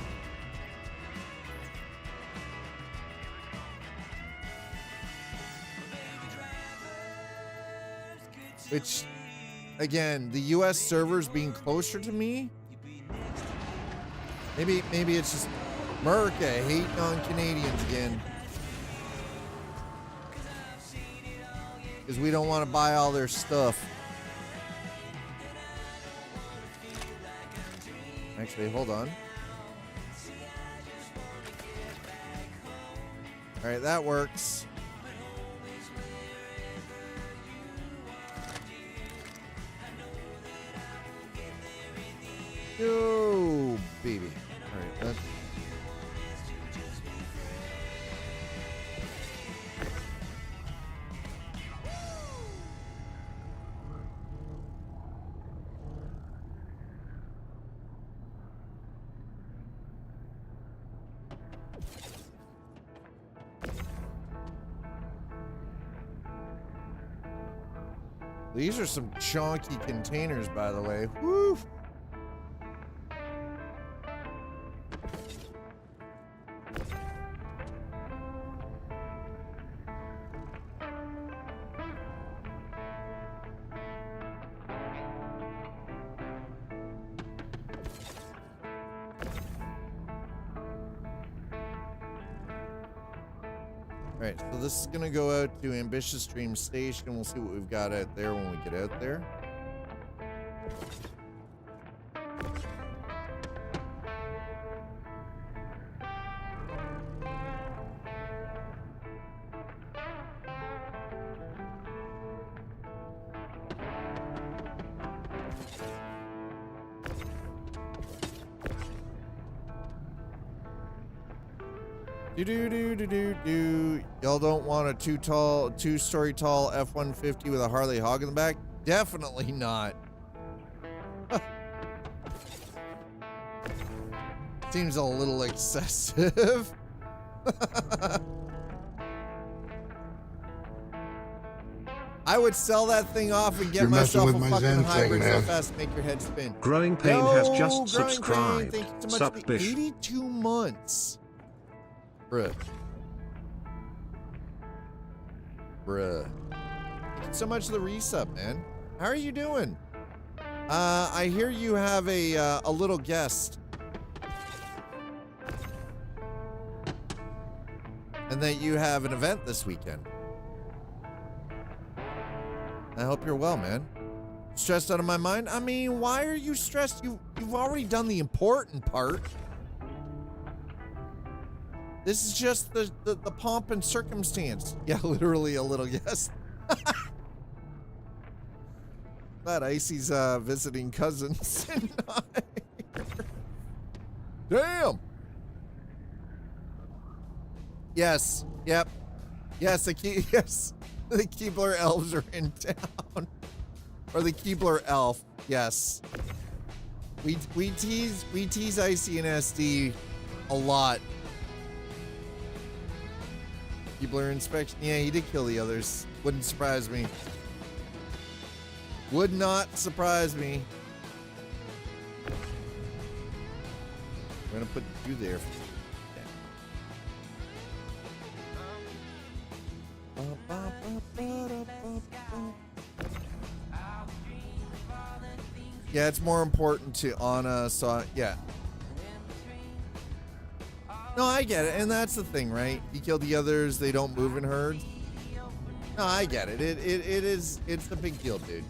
Which, again, the US servers being closer to me, maybe it's just America hating on Canadians again. Because we don't want to buy all their stuff. Actually, hold on. All right, that works. Yo, baby. All right, that's... These are some chunky containers, by the way. Woo! Alright, so this is gonna go out to Ambitious Dream Station. We'll see what we've got out there when we get out there. Do. Y'all don't want a two-story tall F-150 with a Harley Hog in the back? Definitely not. Seems a little excessive. I would sell that thing off and get You're messing myself a with my fucking Zen hybrid thing, so man. fast to make your head spin. Growing Pain has just Growing subscribed. Pain, thank you so Sup, much. bish. 82 months. Bruh. Thank you so much for the resub, man. How are you doing? I hear you have a little guest. And that you have an event this weekend. I hope you're well, man. Stressed out of my mind? I mean, why are you stressed? You've already done the important part. This is just the pomp and circumstance. Yeah, literally a little yes. Glad Icy's visiting cousins. Damn. Yes. Yep. Yes. The Keebler elves are in town, or the Keebler elf. Yes. We tease Icy and SD a lot. People are inspection. Yeah, he did kill the others. Wouldn't surprise me. Would not surprise me. We're gonna put you there. Yeah, it's more important to Anna. So yeah. No, I get it, and that's the thing, right? You kill the others, they don't move in herds. No, I get it. It's a big deal, dude.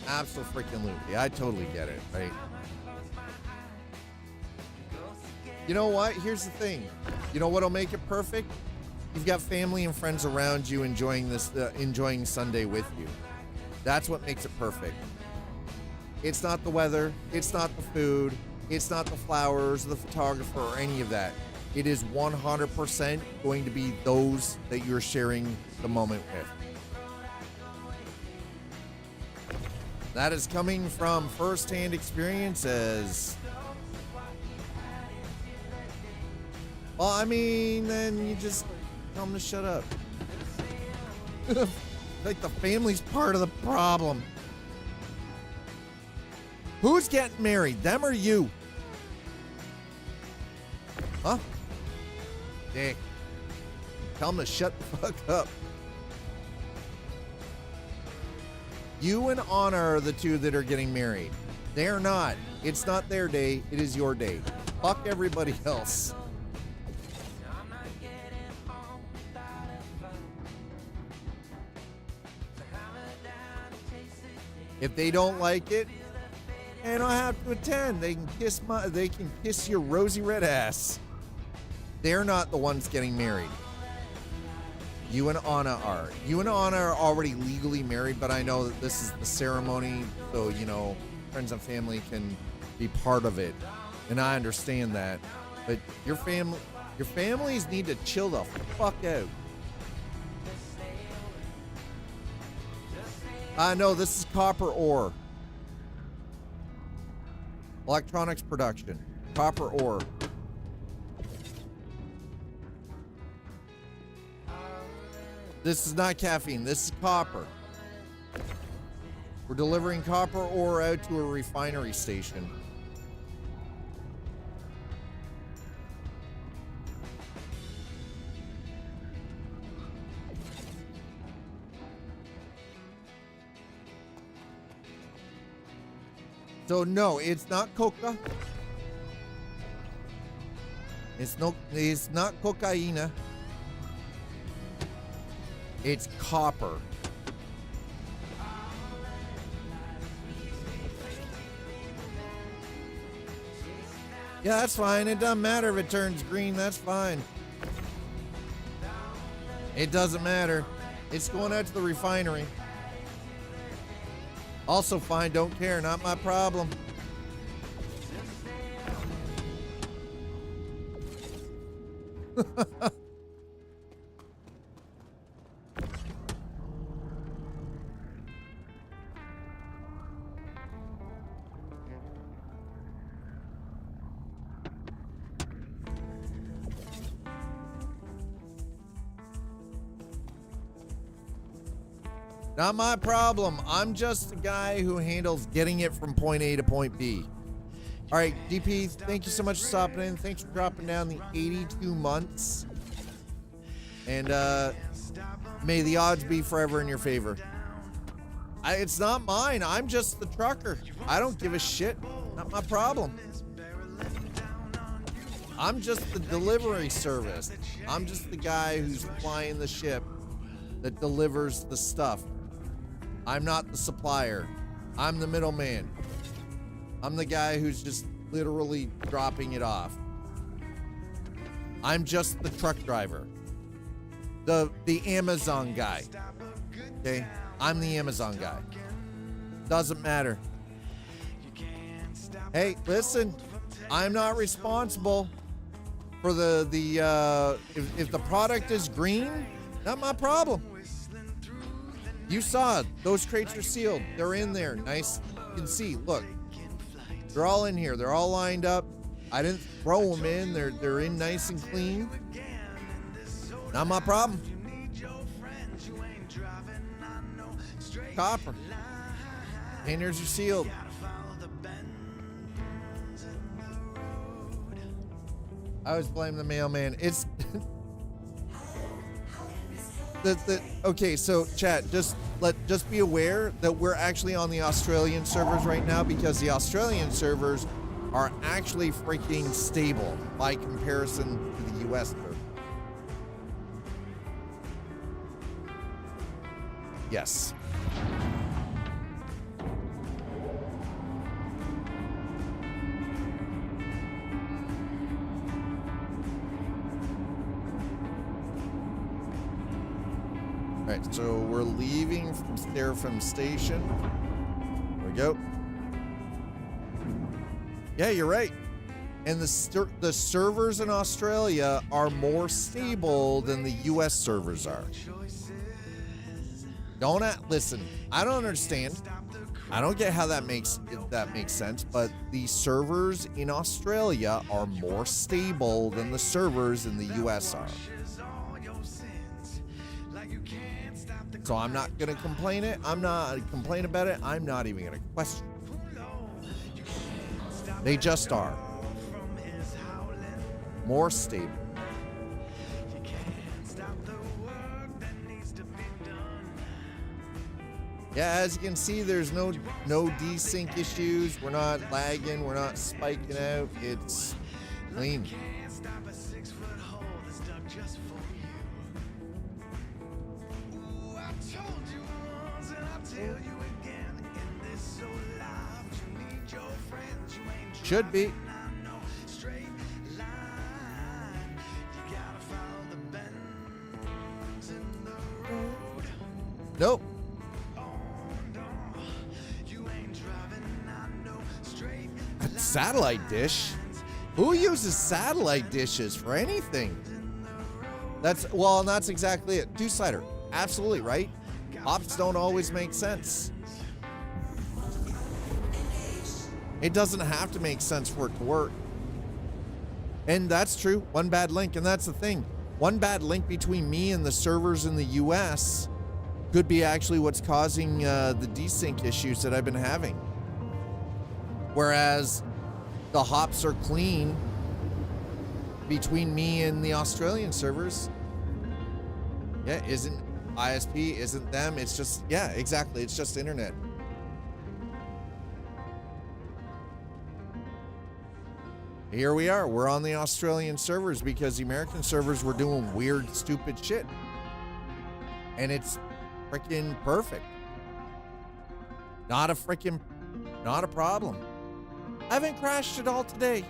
Absolutely, I totally get it, right? You know what? Here's the thing. You know what'll make it perfect? You've got family and friends around you enjoying this, enjoying Sunday with you. That's what makes it perfect. It's not the weather. It's not the food. It's not the flowers, the photographer, or any of that. It is 100% going to be those that you're sharing the moment with. That is coming from first-hand experiences. Well, I mean, then you just tell them to shut up. Like the family's part of the problem. Who's getting married, them or you? Huh? Dick. Tell them to shut the fuck up. You and Anna are the two that are getting married. They're not. It's not their day. It is your day. Fuck everybody else. If they don't like it, they don't have to attend. They can kiss your rosy red ass. They're not the ones getting married. You and Anna are. You and Anna are already legally married, but I know that this is the ceremony, so you know, friends and family can be part of it. And I understand that. But your families need to chill the fuck out. No, this is copper ore. Electronics production. Copper ore. This is not caffeine. This is copper. We're delivering copper ore out to a refinery station. So no, it's not coca. It's not cocaine. It's copper. Yeah, that's fine. It doesn't matter if it turns green. That's fine. It doesn't matter. It's going out to the refinery. Also fine, don't care, not my problem. Not my problem. I'm just the guy who handles getting it from point A to point B. All right, DP, thank you so much for stopping in. Thanks for dropping down the 82 months. And may the odds be forever in your favor. It's not mine. I'm just the trucker. I don't give a shit. Not my problem. I'm just the delivery service. I'm just the guy who's flying the ship that delivers the stuff. I'm not the supplier. I'm the middleman. I'm the guy who's just literally dropping it off. I'm just the truck driver. The Amazon guy. Okay? I'm the Amazon guy. Doesn't matter. Hey, listen. I'm not responsible for if the product is green, not my problem. You saw it. Those crates are sealed. They're in there. Nice. You can see. Look. They're all in here. They're all lined up. I didn't throw them in. They're in nice and clean. Not my problem. Copper. Containers are sealed. I always blame the mailman. It's okay, so chat, just be aware that we're actually on the Australian servers right now because the Australian servers are actually freaking stable by comparison to the US server. Yes. All right, so we're leaving from Seraphim Station. There we go. Yeah, you're right. And the servers in Australia are more stable than the US servers are. Listen, I don't understand. I don't get how that makes sense, but the servers in Australia are more stable than the servers in the US are. So I'm not gonna complain about it. I'm not even gonna question it. They just are. More stable. Yeah, as you can see, there's no desync issues. We're not lagging. We're not spiking out. It's clean. Should be. Nope. Satellite dish? Who uses satellite dishes for anything? That's exactly it. Two-sider. Absolutely right. Hops don't always make sense. It doesn't have to make sense for it to work. And that's true. One bad link, and that's the thing. One bad link between me and the servers in the US could be actually what's causing the desync issues that I've been having. Whereas the hops are clean between me and the Australian servers. Yeah, isn't ISP, isn't them. It's just, yeah, exactly. It's just internet. Here we are. We're on the Australian servers because the American servers were doing weird, stupid shit. And it's freaking perfect. Not a problem. I haven't crashed at all today.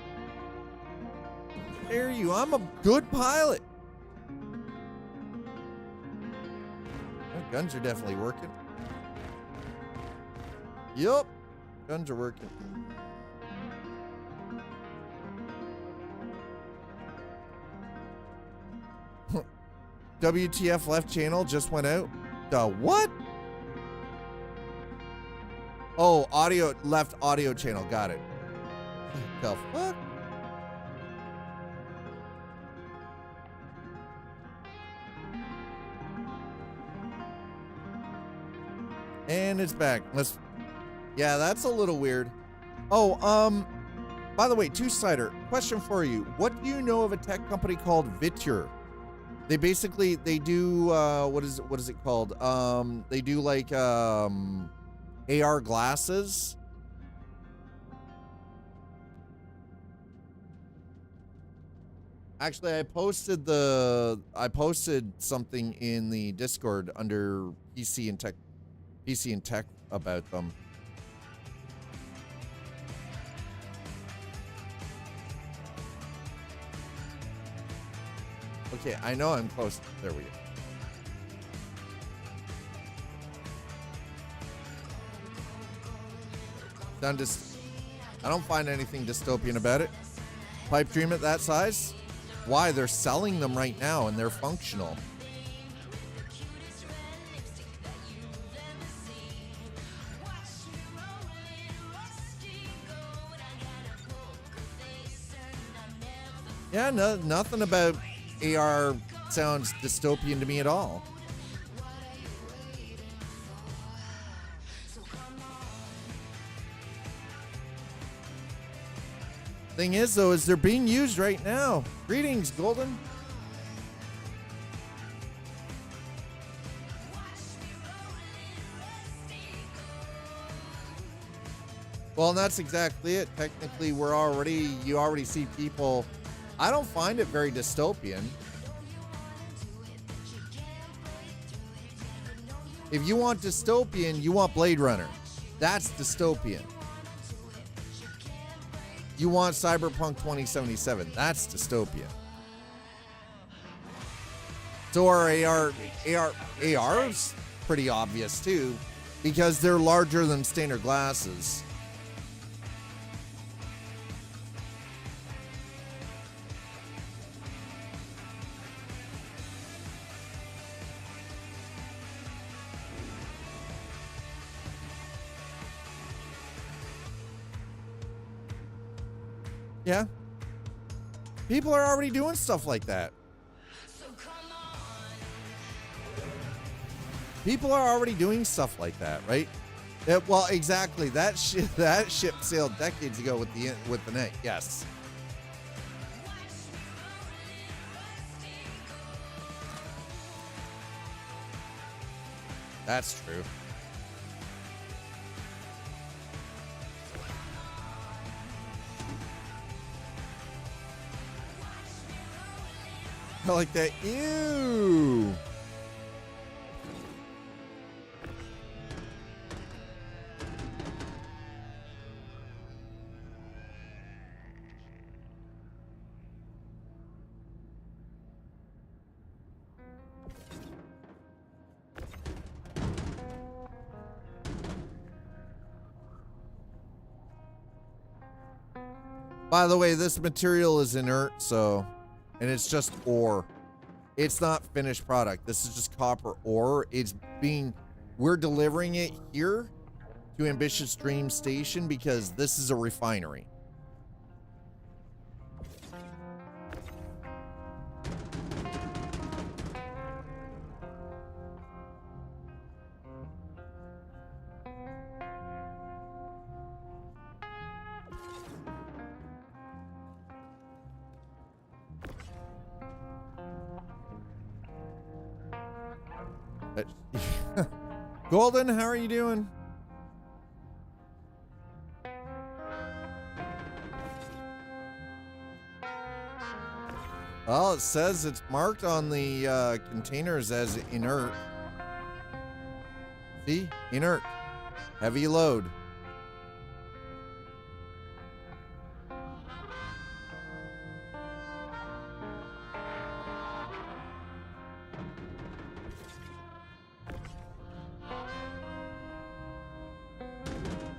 Dare you? I'm a good pilot. Oh, guns are definitely working. Yup. Guns are working. WTF left channel just went out. The what? Oh, left audio channel. Got it. The fuck? And it's back. Yeah, that's a little weird. Oh, by the way, Two-Sider, question for you. What do you know of a tech company called Viture? They do, what is it called? They do like, AR glasses. Actually, I posted something in the Discord under PC and Tech about them. Okay, I know I'm close. There we go. I don't find anything dystopian about it. Pipe dream at that size? Why? They're selling them right now and they're functional. Yeah, no, nothing about AR sounds dystopian to me at all. Thing is, though, is they're being used right now. Greetings, Golden. Well, and that's exactly it. Technically, you already see people. I don't find it very dystopian. If you want dystopian, you want Blade Runner. That's dystopian. You want Cyberpunk 2077. That's dystopian. So are AR's pretty obvious too, because they're larger than standard glasses. Yeah. People are already doing stuff like that. People are already doing stuff like that, right? Well, exactly. That ship sailed decades ago with the net. Yes. That's true. I like that. Ew. By the way, this material is inert, so, and it's just ore. It's not finished product. This is just copper ore. We're delivering it here to Ambitious Dream Station because this is a refinery. Golden, how are you doing? Well, it says it's marked on the containers as inert. See? Inert. Heavy load.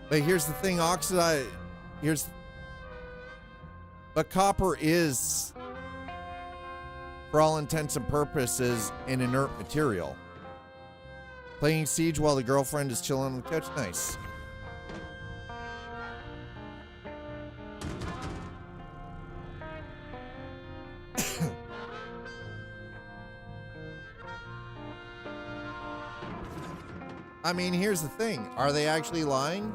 But here's the thing, but copper is, for all intents and purposes, an inert material. Playing Siege while the girlfriend is chilling on the couch, nice. I mean, here's the thing, are they actually lying?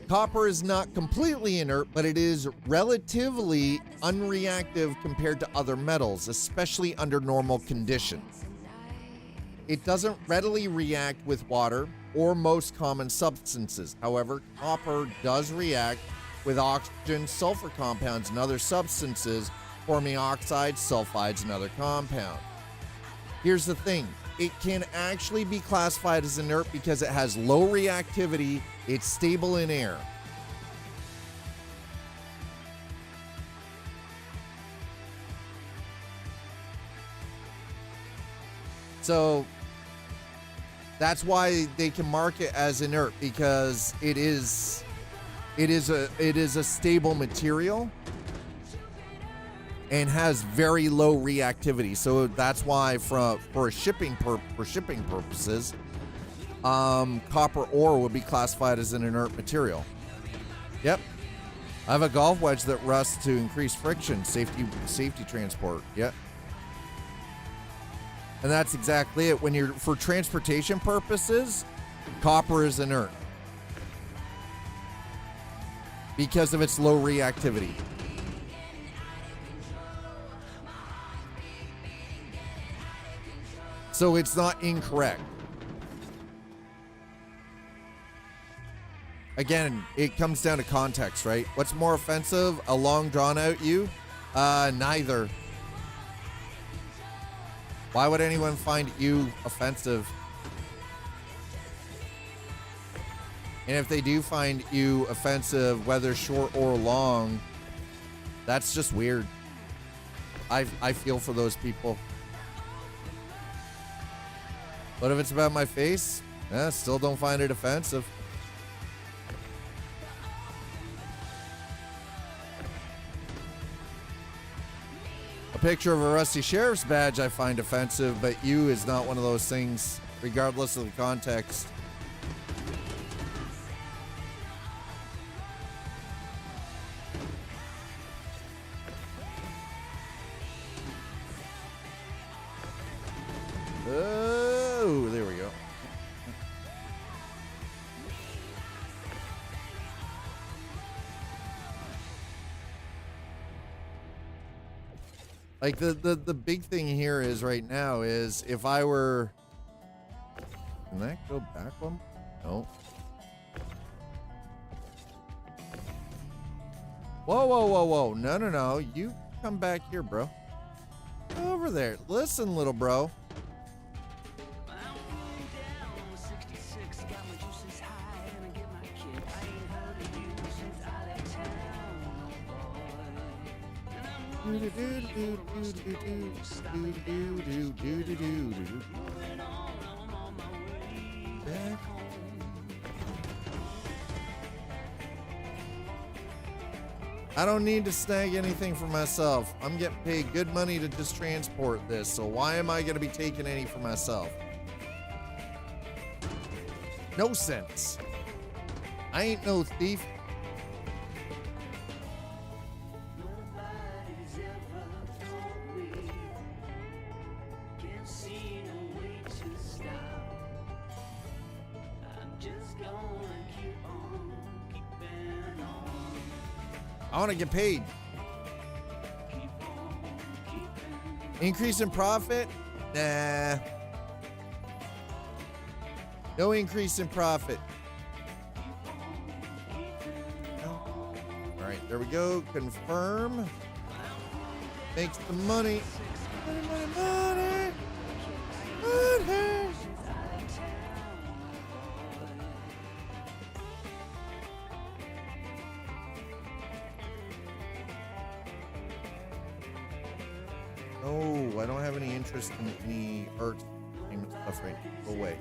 Copper is not completely inert, but it is relatively unreactive compared to other metals, especially under normal conditions. It doesn't readily react with water or most common substances. However, copper does react with oxygen, sulfur compounds, and other substances, forming oxides, sulfides, and other compounds. Here's the thing. It can actually be classified as inert because it has low reactivity, it's stable in air. So that's why they can mark it as inert, because it is a stable material and has very low reactivity. So that's why for shipping purposes, copper ore would be classified as an inert material. Yep. I have a golf wedge that rusts to increase friction, safety transport. Yep. And that's exactly it. When you're for transportation purposes, copper is inert because of its low reactivity. So it's not incorrect. Again, it comes down to context, right? What's more offensive, a long drawn out you? Neither. Why would anyone find you offensive? And if they do find you offensive, whether short or long, that's just weird. I feel for those people. But if it's about my face, still don't find it offensive. A picture of a rusty sheriff's badge I find offensive, but you is not one of those things, regardless of the context. Oh, there we go. Like the big thing here is right now is if I were, can that go back one? No. Whoa. No. You come back here, bro. Over there. Listen, little bro. I don't need to snag anything for myself. I'm getting paid good money to just transport this, so why am I going to be taking any for myself? No sense. I ain't no thief. I want to get paid. Increase in profit? Nah. No increase in profit. All right, there we go. Confirm. Makes the money. Money. Oh, I don't have any interest in any art payment stuff right now. Go away.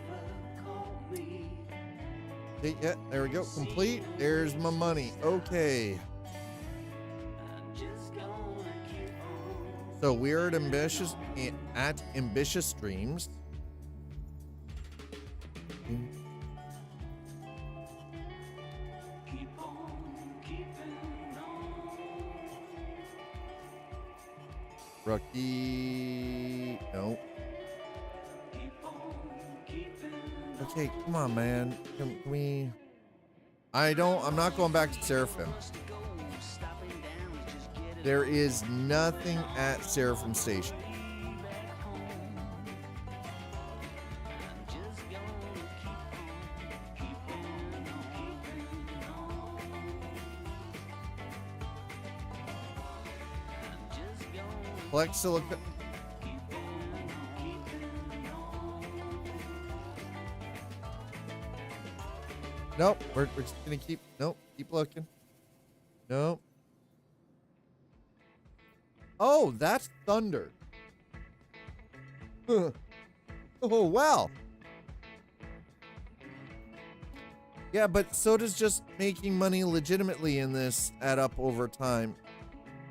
Okay, yeah, there we go. Complete. There's my money. Okay. So we're at ambitious dreams. Rookie. No. Okay, come on, man. Can we? I'm not going back to Seraphim. There is nothing at Seraphim Station. Collect silicon. Nope, we're just gonna keep. Nope, keep looking. Nope. Oh, that's thunder. Oh, wow. Yeah, but so does just making money legitimately in this add up over time.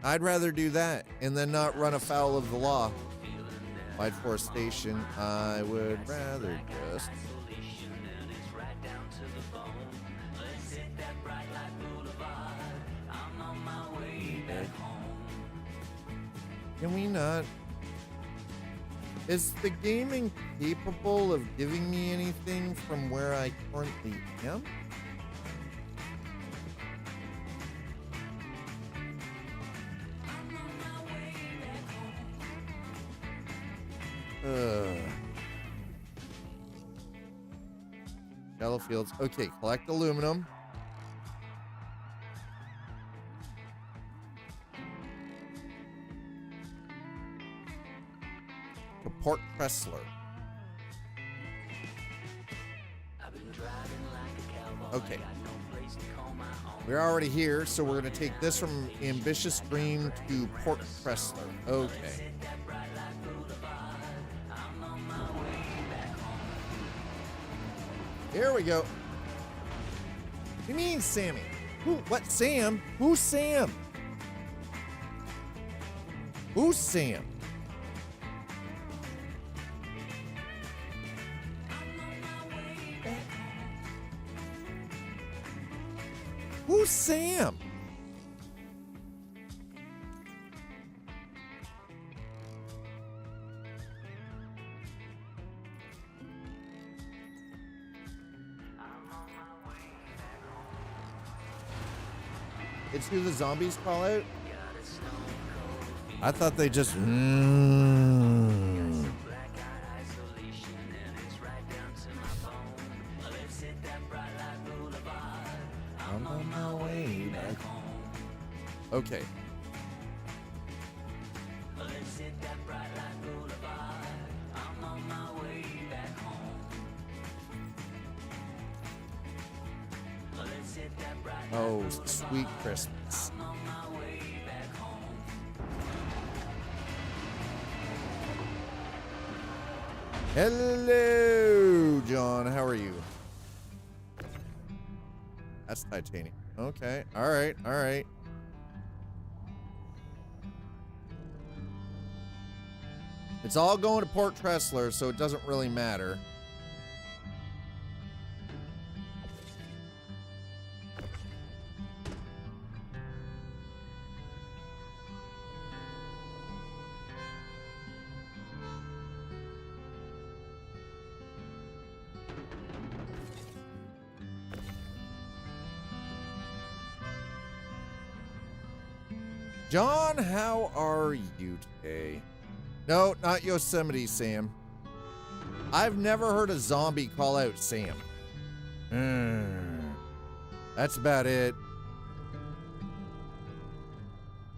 I'd rather do that and then not run afoul of the law. Wide forestation, I would rather just. Can we not? Is the game incapable of giving me anything from where I currently am? Shallow fields. Okay, collect aluminum. Port Pressler. Okay. We're already here, so we're going to take this from Ambitious Dream to Port Pressler. Okay. Here we go. What do you mean, Sammy? Who? What? Sam? Who's Sam? Who's Sam? Who's Sam? It's who the zombies call out? I thought they just. I'm on my way back home. Okay. Oh, sweet Christmas. Hello, John. How are you? That's titanium. Okay. All right. All right. It's all going to Port Tressler, so it doesn't really matter. John, how are you today? No, not Yosemite Sam. I've never heard a zombie call out Sam. That's about it.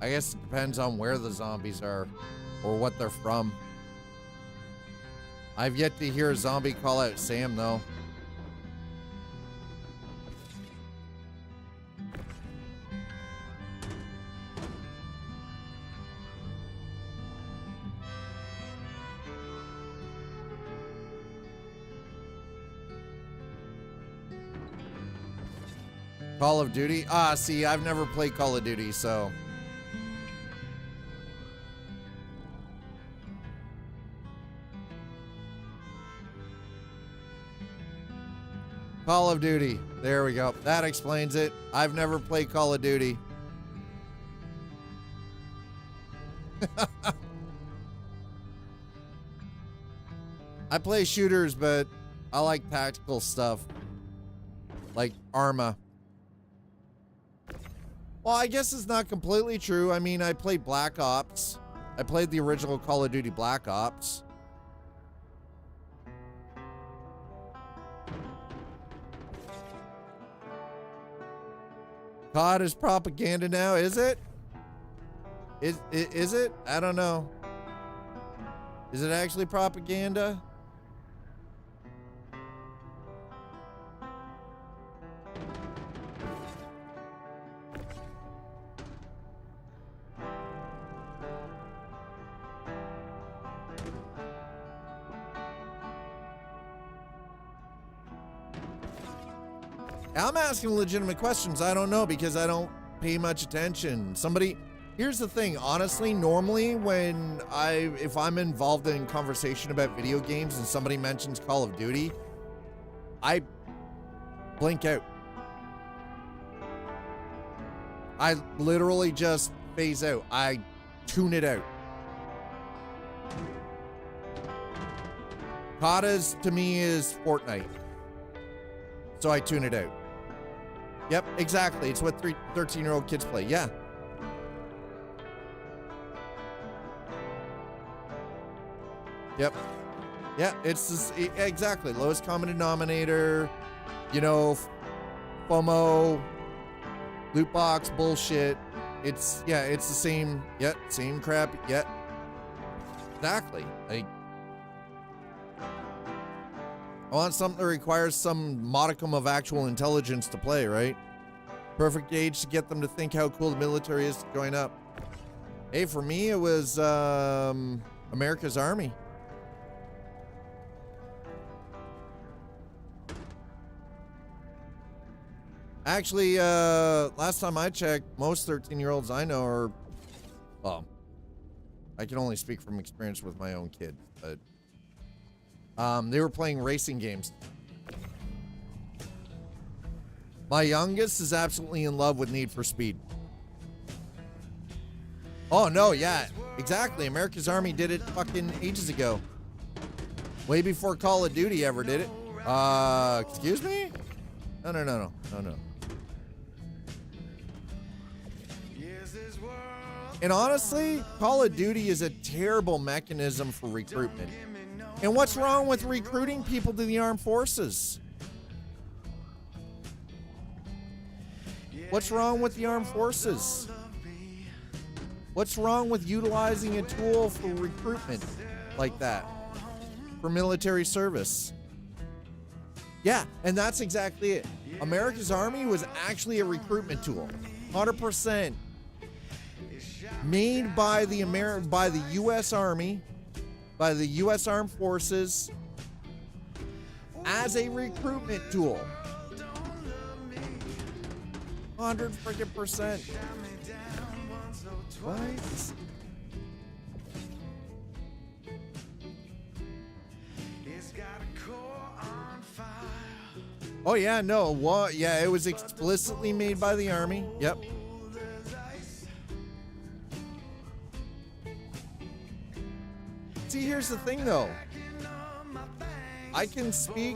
I guess it depends on where the zombies are or what they're from. I've yet to hear a zombie call out Sam, though. Call of Duty? Ah, see, I've never played Call of Duty, so. Call of Duty. There we go. That explains it. I've never played Call of Duty. I play shooters, but I like tactical stuff. Like Arma. Well, I guess it's not completely true. I mean, I played Black Ops. I played the original Call of Duty Black Ops. COD is propaganda now, is it? Is it? I don't know. Is it actually propaganda? I'm asking legitimate questions. I don't know because I don't pay much attention. Somebody Here's the thing, honestly, normally if I'm involved in conversation about video games and somebody mentions Call of Duty, I blink out. I literally just phase out. I tune it out. CODA's to me is Fortnite. So I tune it out. Yep, exactly. It's what 13-year-old kids play. Yeah. Yep. Yeah, it's just, exactly. Lowest common denominator, you know, FOMO, loot box bullshit. It's the same, same crap. Yeah. Exactly. I want something that requires some modicum of actual intelligence to play, right? Perfect gauge to get them to think how cool the military is to join up. Hey, for me, it was America's Army. Actually, last time I checked, most 13-year-olds I know are, well, I can only speak from experience with my own kid, but they were playing racing games. My youngest is absolutely in love with Need for Speed. Oh, no, yeah, exactly. America's Army did it fucking ages ago. Way before Call of Duty ever did it. Excuse me? No. And honestly, Call of Duty is a terrible mechanism for recruitment. And what's wrong with recruiting people to the armed forces? What's wrong with the armed forces? What's wrong with utilizing a tool for recruitment like that for military service? Yeah, and that's exactly it. America's Army was actually a recruitment tool, 100%. Made by the U.S. Army, by the U.S. Armed Forces, as a recruitment tool. 100%. What? Oh yeah, no, what? Yeah, it was explicitly made by the Army. Yep. See, here's the thing though. I can speak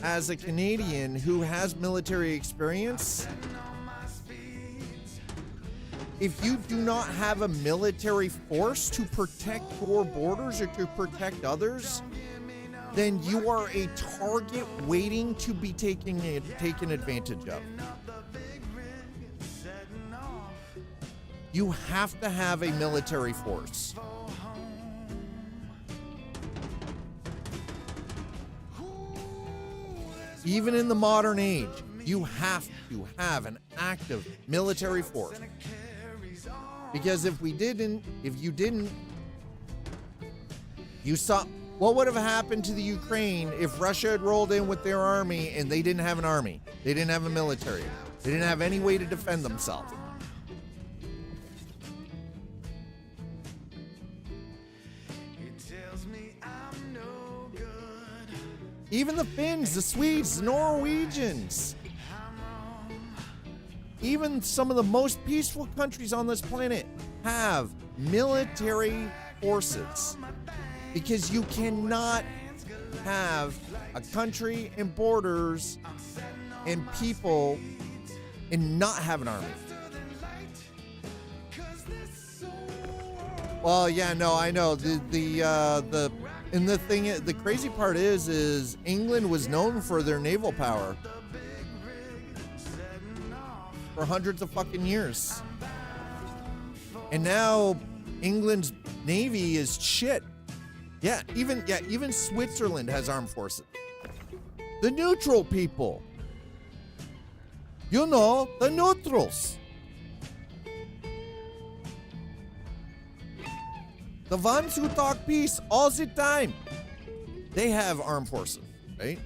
as a Canadian who has military experience. If you do not have a military force to protect your borders or to protect others, then you are a target waiting to be taken advantage of. You have to have a military force. Even in the modern age, you have to have an active military force. Because if you didn't, you saw what would have happened to the Ukraine if Russia had rolled in with their army and they didn't have an army. They didn't have a military. They didn't have any way to defend themselves. Even the Finns, the Swedes, the Norwegians, even some of the most peaceful countries on this planet have military forces, because you cannot have a country and borders and people and not have an army. Well, yeah, no, I know and the thing, the crazy part is England was known for their naval power for hundreds of fucking years. And now England's navy is shit. Yeah, even Switzerland has armed forces. The neutral people. You know, the neutrals. The ones who talk peace all the time. They have armed forces, right?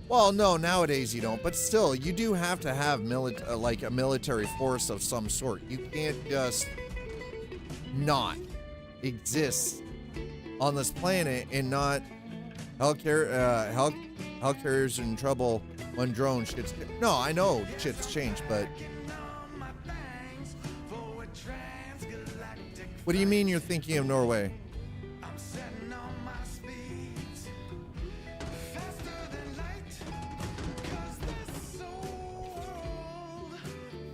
Well, no, nowadays you don't, but still, you do have to have like a military force of some sort. You can't just not exist on this planet and not hell carriers in trouble when drone shit's. No, I know shit's changed, but what do you mean you're thinking of Norway?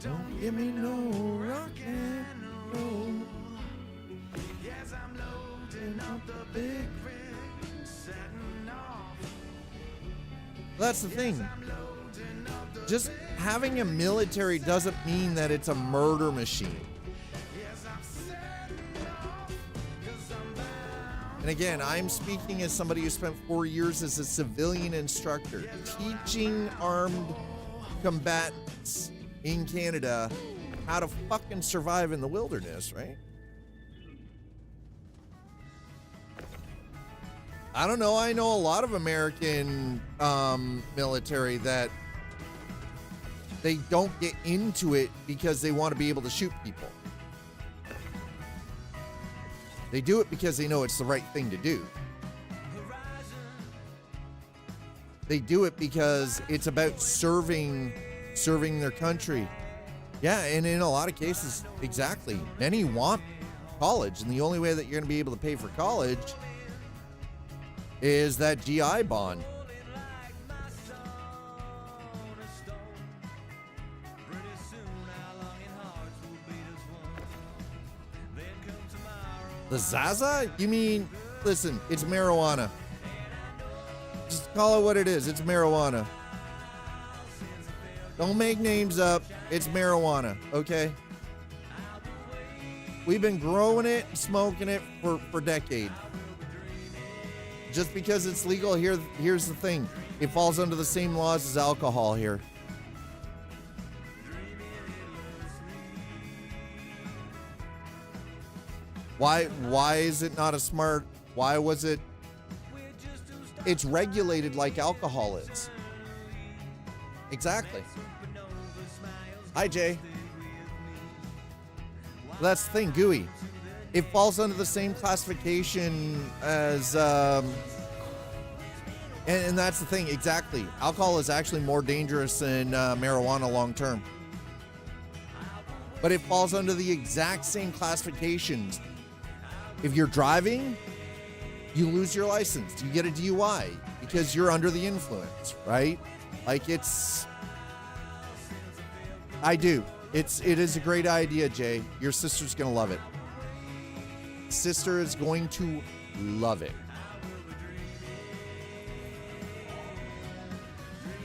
Don't give me no rock and roll. Yes, I'm loading up the big rig, setting off. That's the thing. Just having a military doesn't mean that it's a murder machine. And again, I'm speaking as somebody who spent 4 years as a civilian instructor, teaching armed combatants in Canada how to fucking survive in the wilderness, right? I don't know. I know a lot of American military that they don't get into it because they want to be able to shoot people. They do it because they know it's the right thing to do. They do it because it's about serving their country. Yeah, and in a lot of cases, exactly. Many want college, and the only way that you're going to be able to pay for college is that GI bond. The Zaza? You mean, listen, it's marijuana. Just call it what it is. It's marijuana. Don't make names up. It's marijuana, okay? We've been growing it, smoking it for decades. Just because it's legal, here's the thing. It falls under the same laws as alcohol here. Why is it not a smart? Why was it? It's regulated like alcohol is. Exactly. Hi, Jay. That's the thing, GUI. It falls under the same classification as, and that's the thing, exactly. Alcohol is actually more dangerous than marijuana long term. But it falls under the exact same classifications. If you're driving, you lose your license. You get a DUI because you're under the influence, right? Like it's, I do. It is a great idea, Jay. Your sister's gonna love it. Sister is going to love it.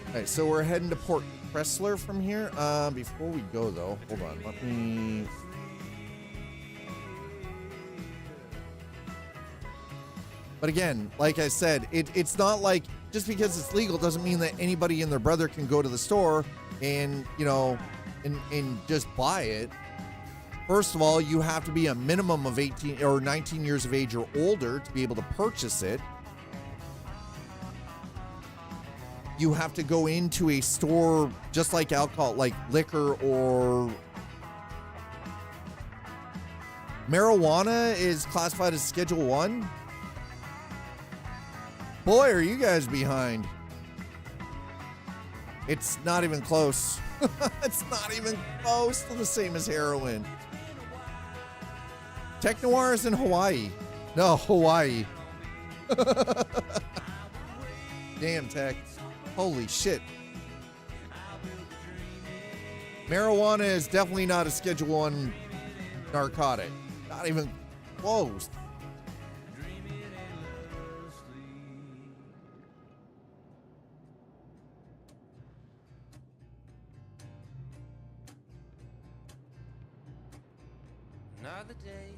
All right, so we're heading to Port Cressler from here. Before we go though, hold on. Let me. But again, like I said, it's not like just because it's legal doesn't mean that anybody and their brother can go to the store and, you know, and just buy it. First of all, you have to be a minimum of 18 or 19 years of age or older to be able to purchase it. You have to go into a store just like alcohol, like liquor or marijuana is classified as Schedule 1. Boy, are you guys behind. It's not even close. It's not even close to the same as heroin. Tech Noir is in Hawaii. No, Hawaii. Damn, Tech. Holy shit. Marijuana is definitely not a Schedule 1 narcotic. Not even close. Another day.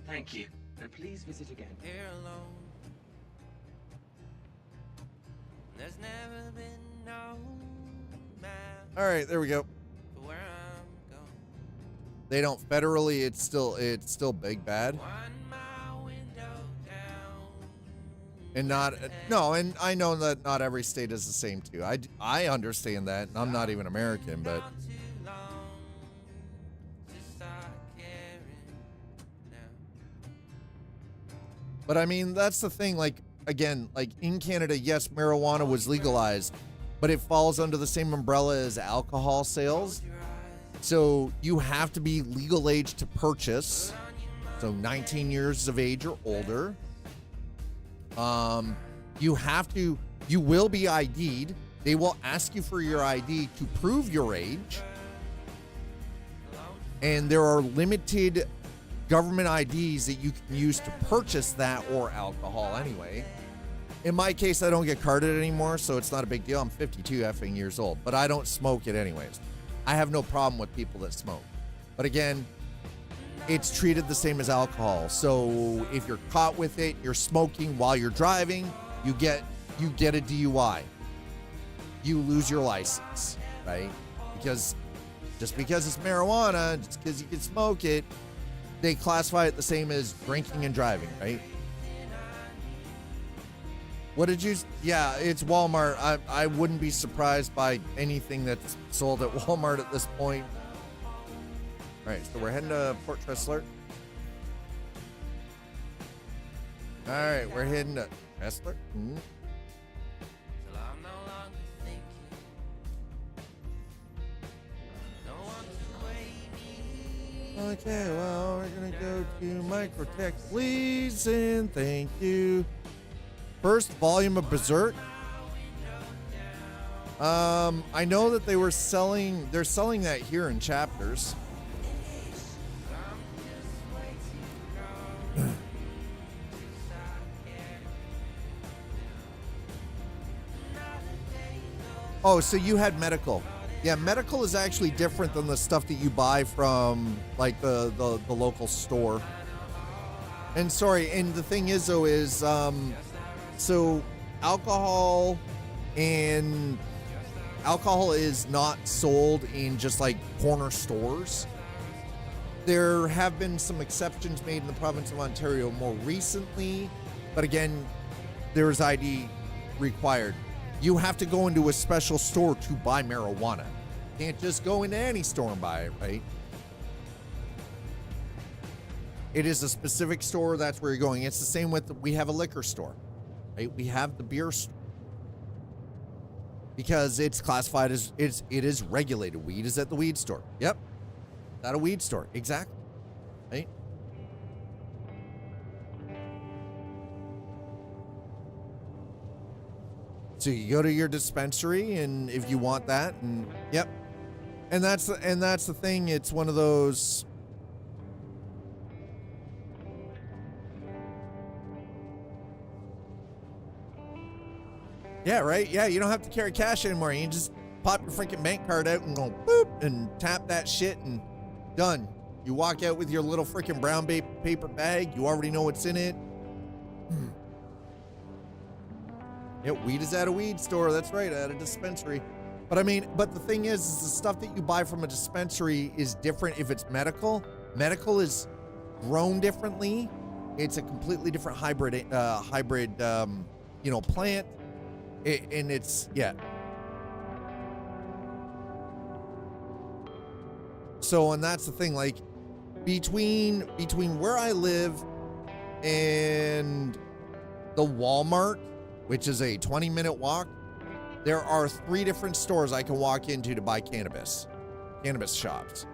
Thank you. And please visit again. Here alone. There's never been no map. All right, there we go. For where I'm going. They don't federally. It's still big bad. Wind my window down. And not no, and I know that not every state is the same too. I understand that, and I'm not even American, but I mean, that's the thing. Like, again, like in Canada, yes, marijuana was legalized, but it falls under the same umbrella as alcohol sales. So you have to be legal age to purchase, so 19 years of age or older. You will be ID'd. They will ask you for your ID to prove your age. And there are limited government IDs that you can use to purchase that or alcohol anyway. In my case, I don't get carded anymore, so it's not a big deal. I'm 52 effing years old, but I don't smoke it anyways. I have no problem with people that smoke. But again, it's treated the same as alcohol. So if you're caught with it, you're smoking while you're driving, you get a DUI. You lose your license, right? Because just because it's marijuana, just because you can smoke it, they classify it the same as drinking and driving, right? What did you? Yeah, it's Walmart. I wouldn't be surprised by anything that's sold at Walmart at this point. All right, so we're heading to Port Tressler. All right, we're heading to Tressler. Mm-hmm. Okay, well, we're gonna go to Microtech, please, and thank you. First volume of Berserk. I know that they're selling that here in chapters. Oh, so you had medical. Yeah, medical is actually different than the stuff that you buy from like the local store. And sorry, and the thing is though is so alcohol is not sold in just like corner stores. There have been some exceptions made in the province of Ontario more recently, but again, there's ID required. You have to go into a special store to buy marijuana. You can't just go into any store and buy it, right? It is a specific store, that's where you're going. It's the same with, we have a liquor store, right? We have the beer store. Because it's classified as, it is regulated. Weed is at the weed store. Yep. At a weed store, exactly, right? So you go to your dispensary, and if you want that, and yep, and that's the thing. It's one of those. Yeah, right. Yeah, you don't have to carry cash anymore. You can just pop your freaking bank card out and go boop and tap that shit and done. You walk out with your little freaking brown paper bag. You already know what's in it. Yeah, weed is at a weed store. That's right, at a dispensary. But I mean, but the thing is the stuff that you buy from a dispensary is different if it's medical. Medical is grown differently. It's a completely different hybrid, plant. And it's, yeah. So, and that's the thing, like, between where I live and the Walmart, which is a 20-minute walk, there are 3 different stores I can walk into to buy cannabis shops.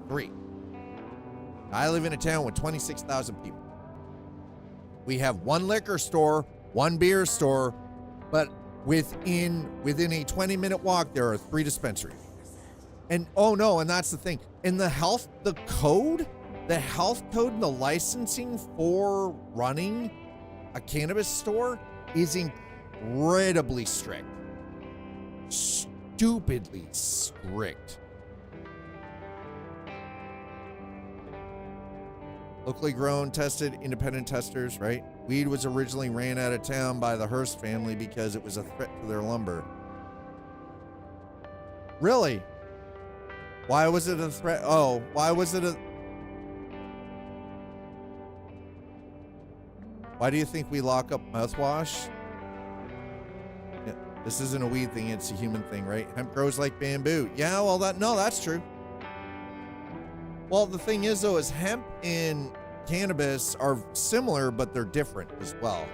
3. I live in a town with 26,000 people. We have 1 liquor store, 1 beer store, but within a 20-minute walk, there are 3 dispensaries. And oh no, and that's the thing. And the health code and the licensing for running a cannabis store is incredibly strict. Stupidly strict. Locally grown, tested, independent testers, right? Weed was originally ran out of town by the Hearst family because it was a threat to their lumber. Really? Why was it a threat? Oh, why was it a... Why do you think we lock up mouthwash? Yeah, this isn't a weed thing, it's a human thing, right? Hemp grows like bamboo. Yeah, well, that's true. Well, the thing is, though, is hemp and cannabis are similar, but they're different as well.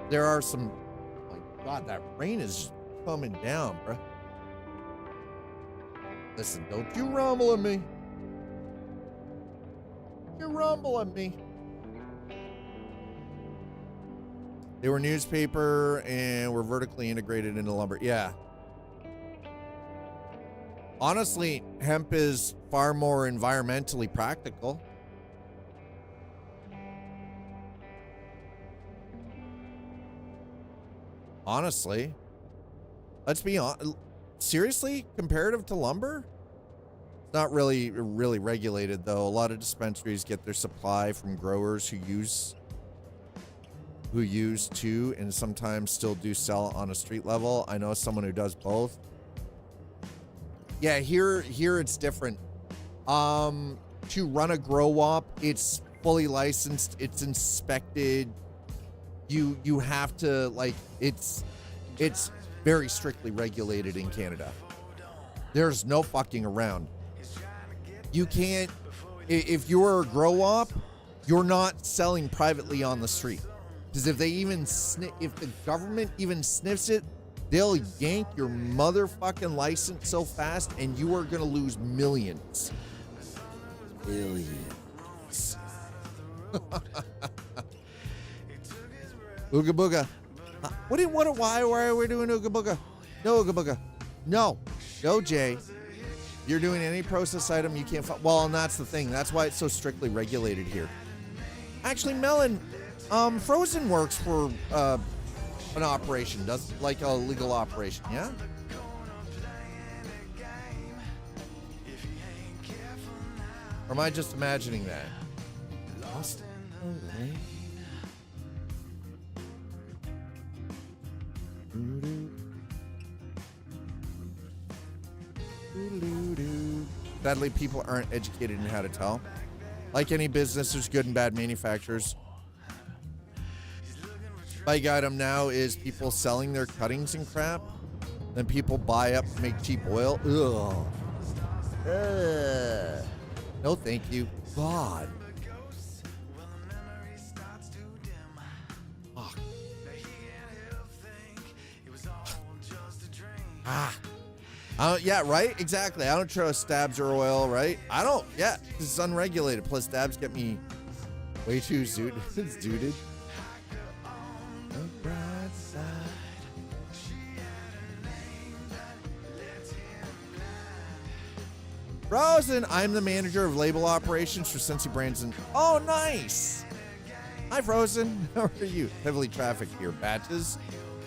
There are some... Oh my God, that rain is coming down, bruh. Listen, don't you rumble at me. You rumble at me. They were newspaper and were vertically integrated into lumber. Yeah. Honestly, hemp is far more environmentally practical. Honestly. Let's be honest. Seriously, comparative to lumber? It's not really regulated, though. A lot of dispensaries get their supply from growers who use to and sometimes still do sell on a street level. I know someone who does both. Yeah, here it's different. To run a grow op, it's fully licensed, it's inspected. You have to, like, it's very strictly regulated in Canada. There's no fucking around. You can't, if you're a grow op, you're not selling privately on the street. Because if the government even sniffs it, they'll yank your motherfucking license so fast and you are gonna lose millions. Billions. Ooga booga. Why are we doing ooga booga? No ooga booga. No, Jay. You're doing any process item you can't find. Well, and that's the thing. That's why it's so strictly regulated here. Actually, Melon, Frozen works for an operation, does like a legal operation, yeah? Or am I just imagining that? Lost. Okay. Sadly, people aren't educated in how to tell. Like any business, there's good and bad manufacturers. Big item now is people selling their cuttings and crap. Then people buy up to make cheap oil. Ugh. No, thank you. God. Fuck. Yeah, right? Exactly. I don't trust stabs or oil, right? I don't. Yeah, it's unregulated. Plus, stabs get me way too zooted. Frozen, I'm the manager of label operations for Cincy Brands. And oh, nice. Hi, Frozen. How are you? Heavily trafficked here. Batches.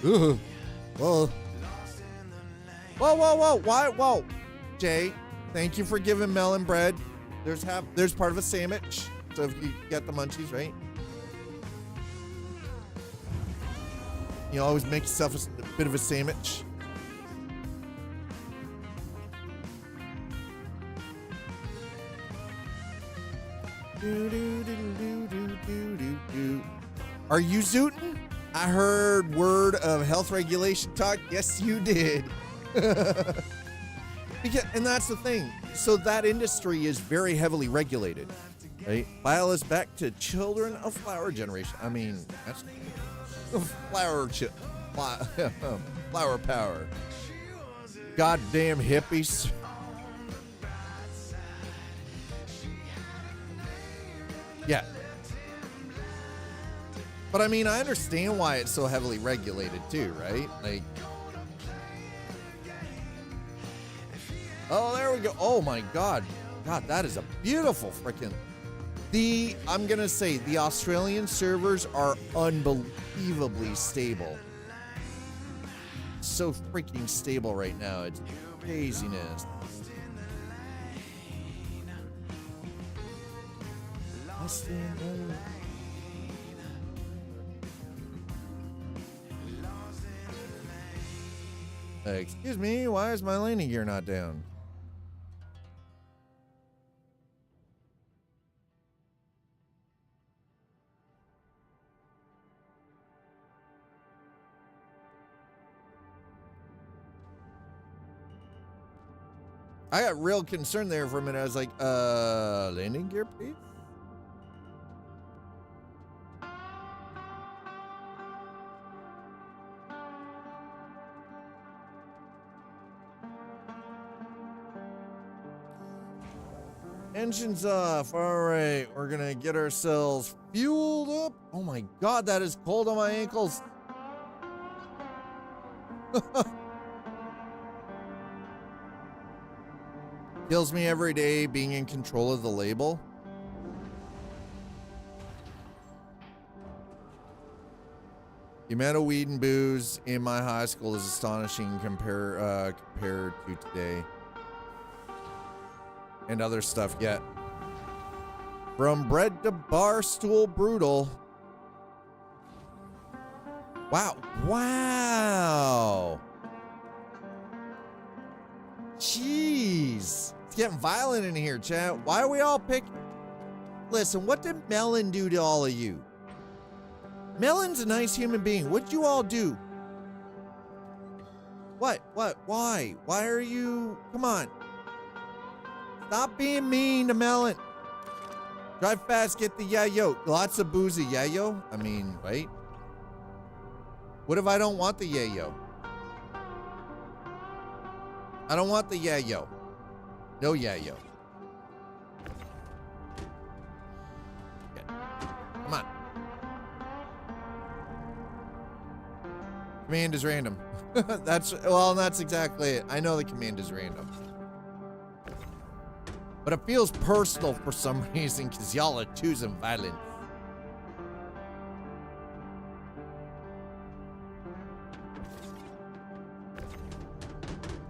Ugh. Whoa. Whoa. Why? Whoa. Jay, thank you for giving melon bread. There's part of a sandwich. So if you get the munchies, right? You always make yourself a bit of a sandwich. Are you zooting? I heard word of health regulation talk. Yes, you did. And that's the thing. So that industry is very heavily regulated, right? File us back to children of flower generation. I mean, that's flower power. Goddamn hippies. Yeah. But I mean, I understand why it's so heavily regulated too, right? Like, oh, there we go. Oh my God. God, that is a beautiful freaking, I'm going to say the Australian servers are unbelievably stable. So freaking stable right now. It's craziness. Excuse me, why is my landing gear not down? I got real concerned there for a minute. I was like, landing gear, please? Engines off. All right, we're gonna get ourselves fueled up. Oh my God, that is cold on my ankles. Kills me every day being in control of the label. The amount of weed and booze in my high school is astonishing compared to today. And other stuff yet. From bread to bar stool brutal. Wow. Wow. Jeez. It's getting violent in here, chat. Why are we all picking? Listen, what did Melon do to all of you? Melon's a nice human being. What'd you all do? What? Why? Why are you? Come on. Stop being mean to Melon. Drive fast, get the yayo. Lots of boozy yayo. I mean, right? What if I don't want the yayo? I don't want the yayo. No yayo. Okay. Come on. Command is random. That's exactly it. I know the command is random. But it feels personal for some reason because y'all are choosing violence.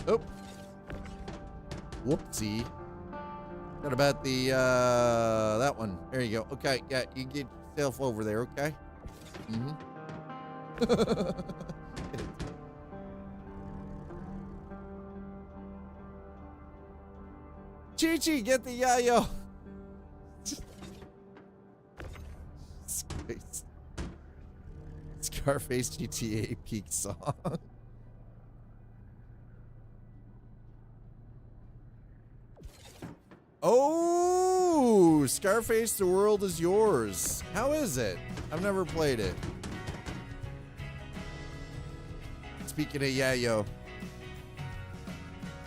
Oh. Whoopsie. What about the, that one? There you go. Okay, yeah, you get yourself over there, okay? Mm-hmm. Chi-Chi, get the yayo. Scarface GTA peak song. Oh, Scarface, the world is yours. How is it? I've never played it. Speaking of yayo.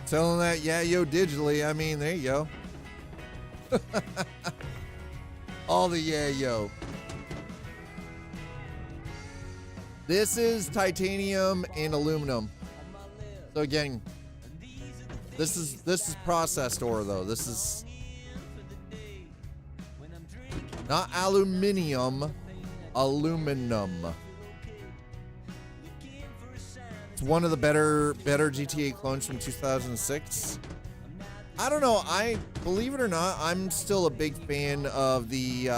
Selling that yayo digitally, I mean, there you go. All the yayo. This is titanium and aluminum. So again, this is processed ore though. This is not aluminium, aluminum. It's one of the better GTA clones from 2006. I don't know. I believe it or not, I'm still a big fan of the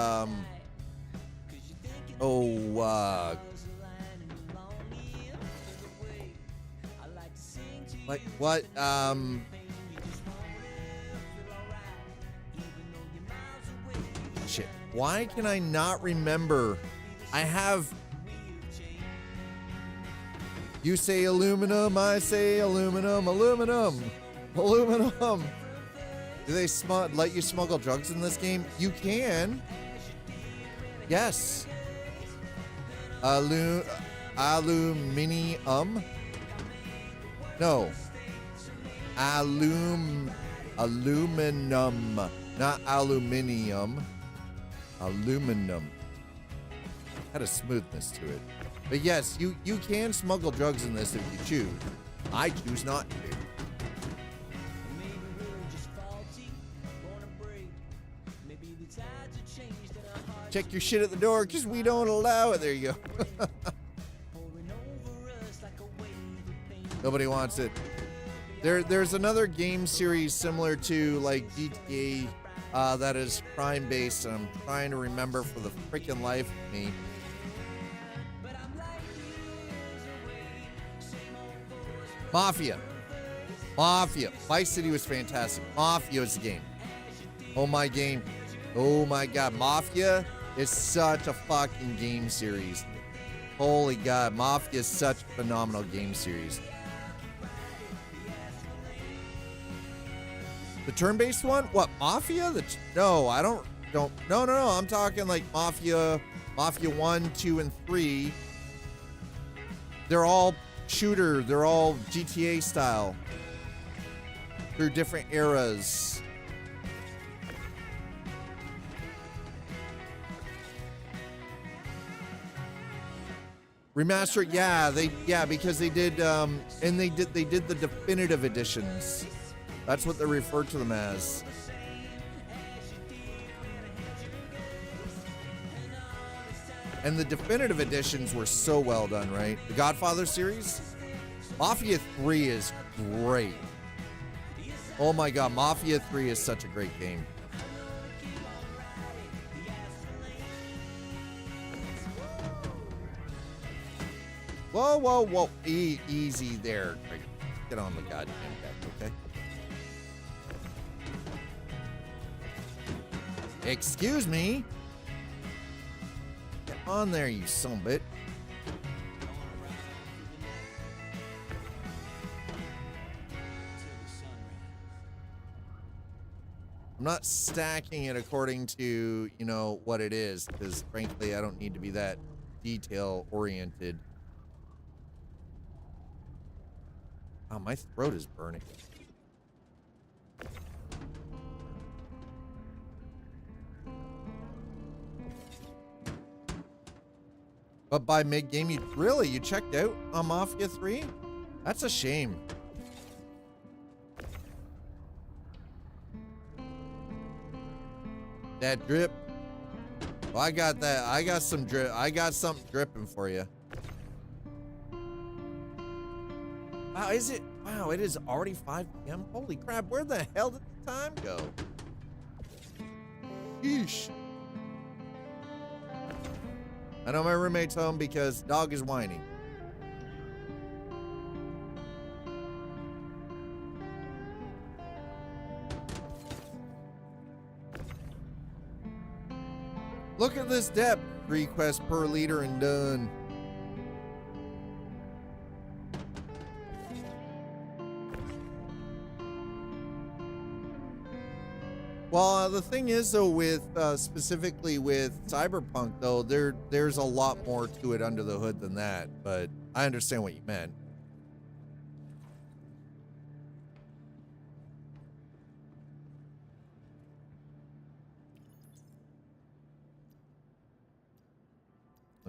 like what shit. Why can I not remember? I have. You say aluminum, I say aluminum, aluminum, aluminum. Do they let you smuggle drugs in this game? You can. Yes. Aluminium. No. Aluminum. Not aluminium. Aluminum. Had a smoothness to it. But yes, you can smuggle drugs in this if you choose. I choose not to. Check your shit at the door because we don't allow it. There you go. Nobody wants it. There's another game series similar to like GTA that is crime based, and I'm trying to remember for the freaking life of me. Mafia. Vice City was fantastic. Mafia is the game. Oh my game. Oh my God. Mafia is such a fucking game series. Holy God. Mafia is such a phenomenal game series. The turn-based one? What, Mafia? No, I don't. No. I'm talking like Mafia 1, 2, and 3. They're all shooter. They're all GTA style. Through different eras. Remastered, yeah, because they did, and they did the definitive editions. That's what they refer to them as. And the definitive editions were so well done, right? The Godfather series, Mafia 3 is great. Oh my God, Mafia 3 is such a great game. Whoa. Easy there. Get on the goddamn deck, okay? Excuse me. Get on there, you son of a bitch. I'm not stacking it according to, you know, what it is, because frankly, I don't need to be that detail oriented. Oh, my throat is burning. But by mid-game, you checked out on Mafia 3? That's a shame. That drip. Well, I got that. I got some drip. I got something dripping for you. Wow, is it? Wow, it is already 5 p.m. Holy crap, where the hell did the time go? Yeesh. I know my roommate's home because dog is whining. Look at this depth. 3 quests per leader and done. Well, the thing is, though, with specifically with Cyberpunk, though, there's a lot more to it under the hood than that. But I understand what you meant.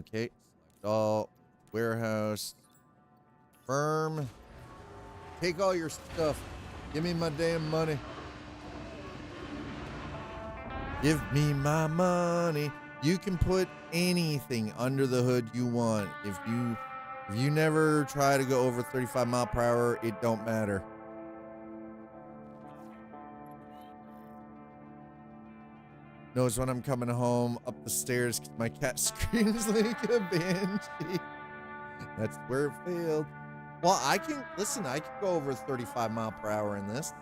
Okay, select all, warehouse, firm. Take all your stuff. Give me my damn money. Give me my money. You can put anything under the hood you want. If you never try to go over 35 miles per hour, it don't matter. Knows when I'm coming home up the stairs because my cat screams like a banshee. That's where it failed. Well, I can go over 35 miles per hour in this.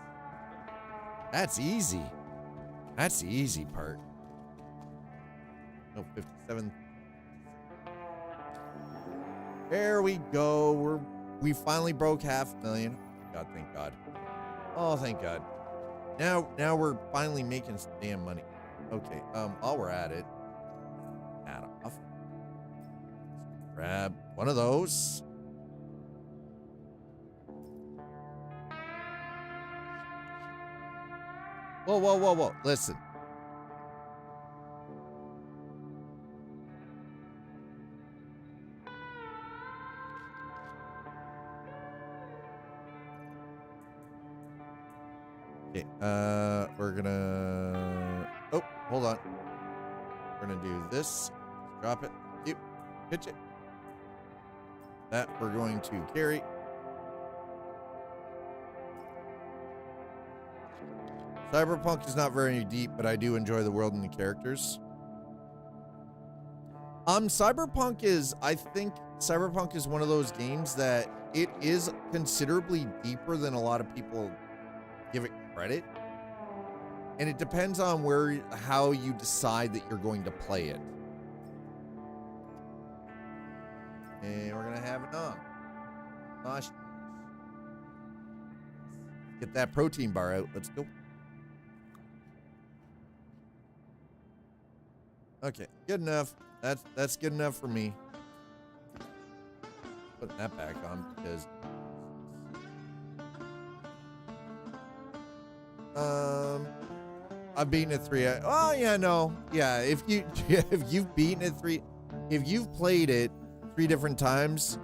That's easy. That's the easy part. No, 57. There we go. We finally broke 500,000. God, thank God. Oh, thank God. Now we're finally making some damn money. Okay, while we're at it, add off. Grab one of those. Whoa. Listen. Okay, we're gonna... Oh, hold on. We're gonna do this. Drop it. Yep. Pitch it. That we're going to carry. Cyberpunk is not very deep, but I do enjoy the world and the characters. Cyberpunk is, I think Cyberpunk is one of those games that it is considerably deeper than a lot of people give it credit. And it depends on how you decide that you're going to play it. And we're gonna have it on. Gosh. Get that protein bar out. Let's go. Okay, good enough. That's good enough for me. Put that back on because I've beaten it 3. Oh yeah, no, yeah. If you've beaten it 3, if you've played it 3 different times,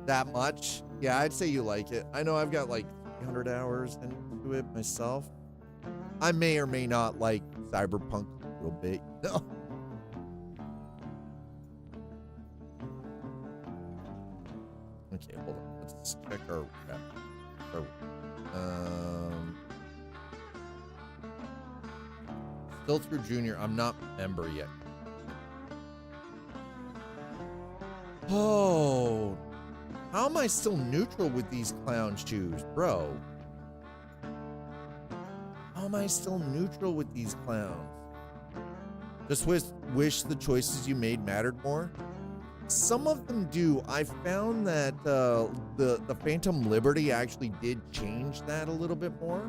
that much, yeah, I'd say you like it. I know I've got like 300 hours into it myself. I may or may not like Cyberpunk a little bit. No. Okay, hold on. Let's check our still through junior. I'm not member yet. Oh, how am I still neutral with these clown shoes, bro? How am I still neutral with these clowns? Just wish the choices you made mattered more. Some of them do. I found that the Phantom Liberty actually did change that a little bit more.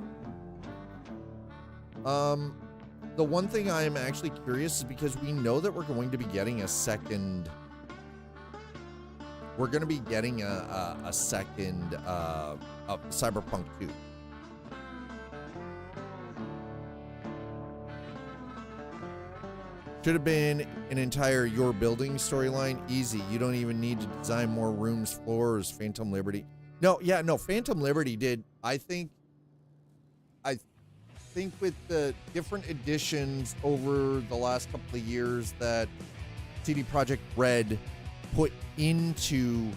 The one thing I am actually curious is because we know that we're going to be getting a second. We're going to be getting a second Cyberpunk 2. Should have been an entire Your Building storyline. Easy. You don't even need to design more rooms, floors, Phantom Liberty. No, yeah, no, Phantom Liberty did. I think with the different editions over the last couple of years that CD Projekt Red put into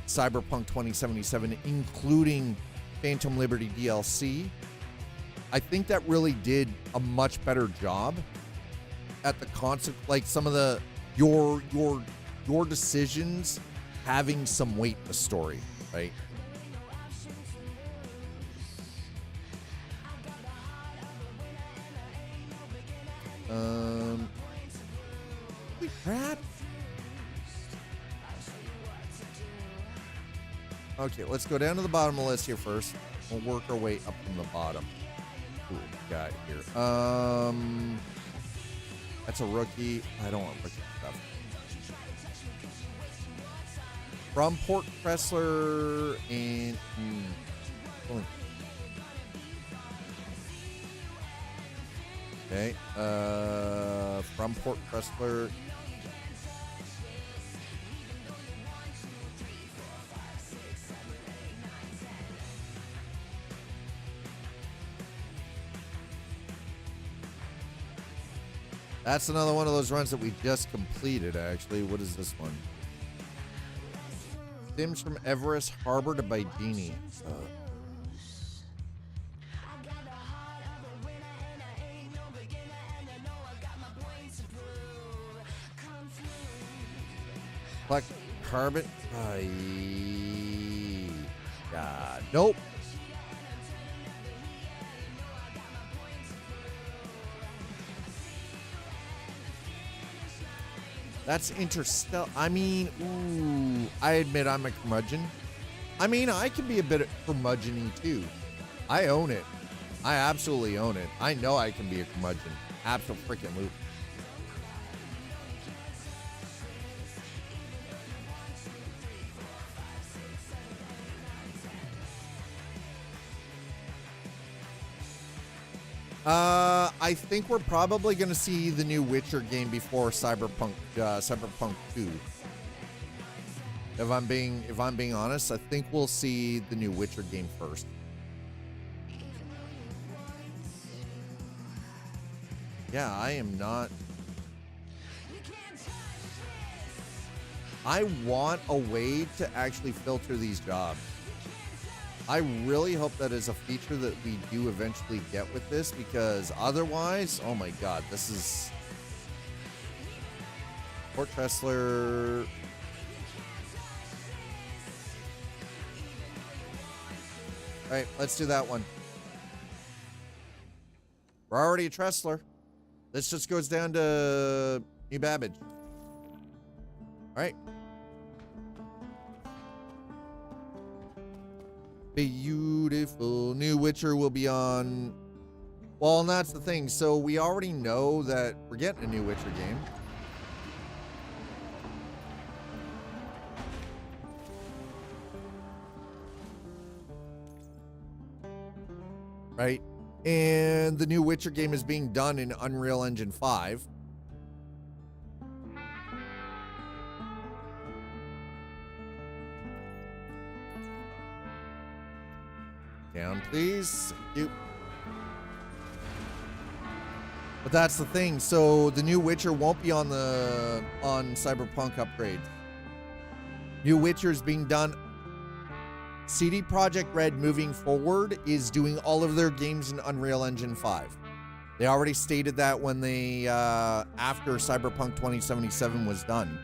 Cyberpunk 2077, including Phantom Liberty DLC, I think that really did a much better job at the concept, like some of the your decisions having some weight in the story, right? Holy crap. Okay, let's go down to the bottom of the list here first. We'll work our way up from the bottom. Ooh, got here. That's a rookie. I don't want rookie stuff. From Port Kressler and okay. From Port Kressler. That's another one of those runs that we just completed, actually. What is this one? Sims from Everest Harbor to Baijini. Black Carbon. God. Nope. That's Interstellar. I mean, ooh, I admit I'm a curmudgeon. I mean, I can be a bit curmudgeon-y too. I own it. I absolutely own it. I know I can be a curmudgeon. Absolutely. I think we're probably going to see the new Witcher game before Cyberpunk 2. If I'm being honest, I think we'll see the new Witcher game first. Yeah, I am not. I want a way to actually filter these jobs. I really hope that is a feature that we do eventually get with this, because otherwise, oh my god, this is Port Tressler. All right, let's do that one. We're already a Tressler. This just goes down to New Babbage. All right. Beautiful. New Witcher will be on Well, and that's the thing. So we already know that we're getting a new Witcher game. Right? And the new Witcher game is being done in Unreal Engine 5. Down, please. Thank you. But that's the thing. So the new Witcher won't be on Cyberpunk upgrades. New Witcher is being done. CD Projekt Red moving forward is doing all of their games in Unreal Engine 5. They already stated that when they after Cyberpunk 2077 was done.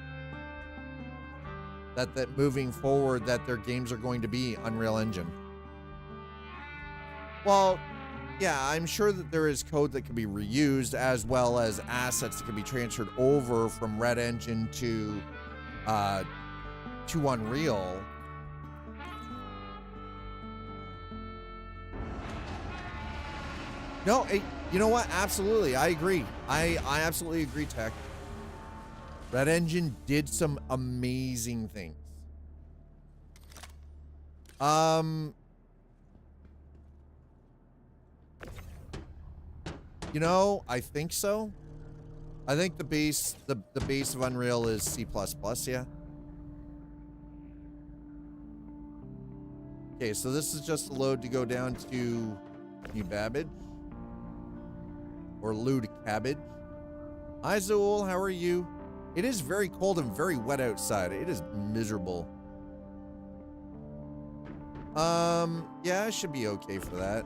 That moving forward that their games are going to be Unreal Engine. Well, yeah, I'm sure that there is code that can be reused as well as assets that can be transferred over from Red Engine to Unreal. No, you know what? Absolutely, I agree. I absolutely agree, Tech. Red Engine did some amazing things. You know, I think so. I think the base of Unreal is C++, yeah. Okay, so this is just a load to go down to New Babbage. Or Lude Cabbage. Hi, Zool, how are you? It is very cold and very wet outside. It is miserable. Yeah, I should be okay for that.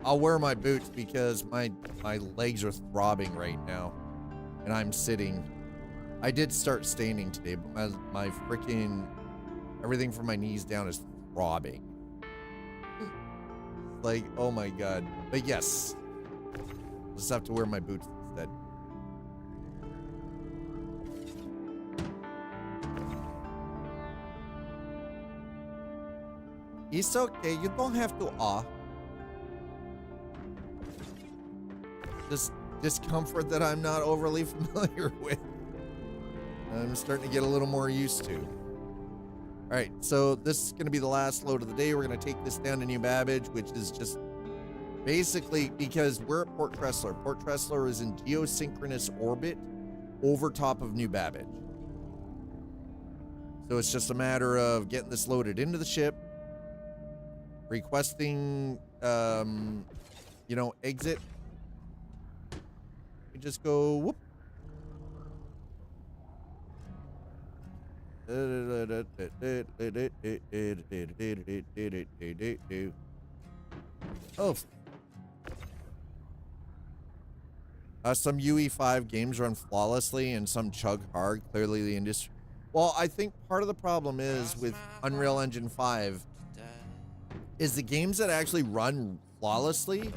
I'll wear my boots because my legs are throbbing right now. And I'm sitting. I did start standing today, but my freaking everything from my knees down is throbbing. Like, oh my god. But yes. I'll just have to wear my boots instead. It's okay, you don't have to Just discomfort that I'm not overly familiar with. I'm starting to get a little more used to. All right, so this is going to be the last load of the day. We're going to take this down to New Babbage, which is just basically because we're at Port Tressler. Port Tressler is in geosynchronous orbit over top of New Babbage. So it's just a matter of getting this loaded into the ship, requesting, exit. Just go whoop. Oh. Some UE5 games run flawlessly and some chug hard. Clearly the industry. Well, I think part of the problem is with Unreal Engine 5 is the games that actually run flawlessly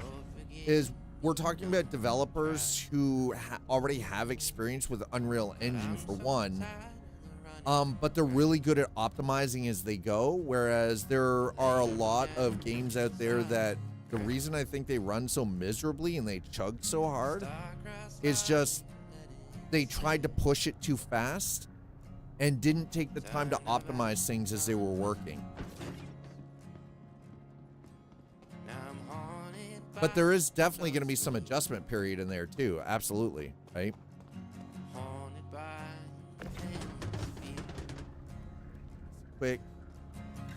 is we're talking about developers who already have experience with Unreal Engine for one, but they're really good at optimizing as they go, whereas there are a lot of games out there that the reason I think they run so miserably and they chug so hard is just they tried to push it too fast and didn't take the time to optimize things as they were working. But there is definitely going to be some adjustment period in there too. Absolutely, right? Quick.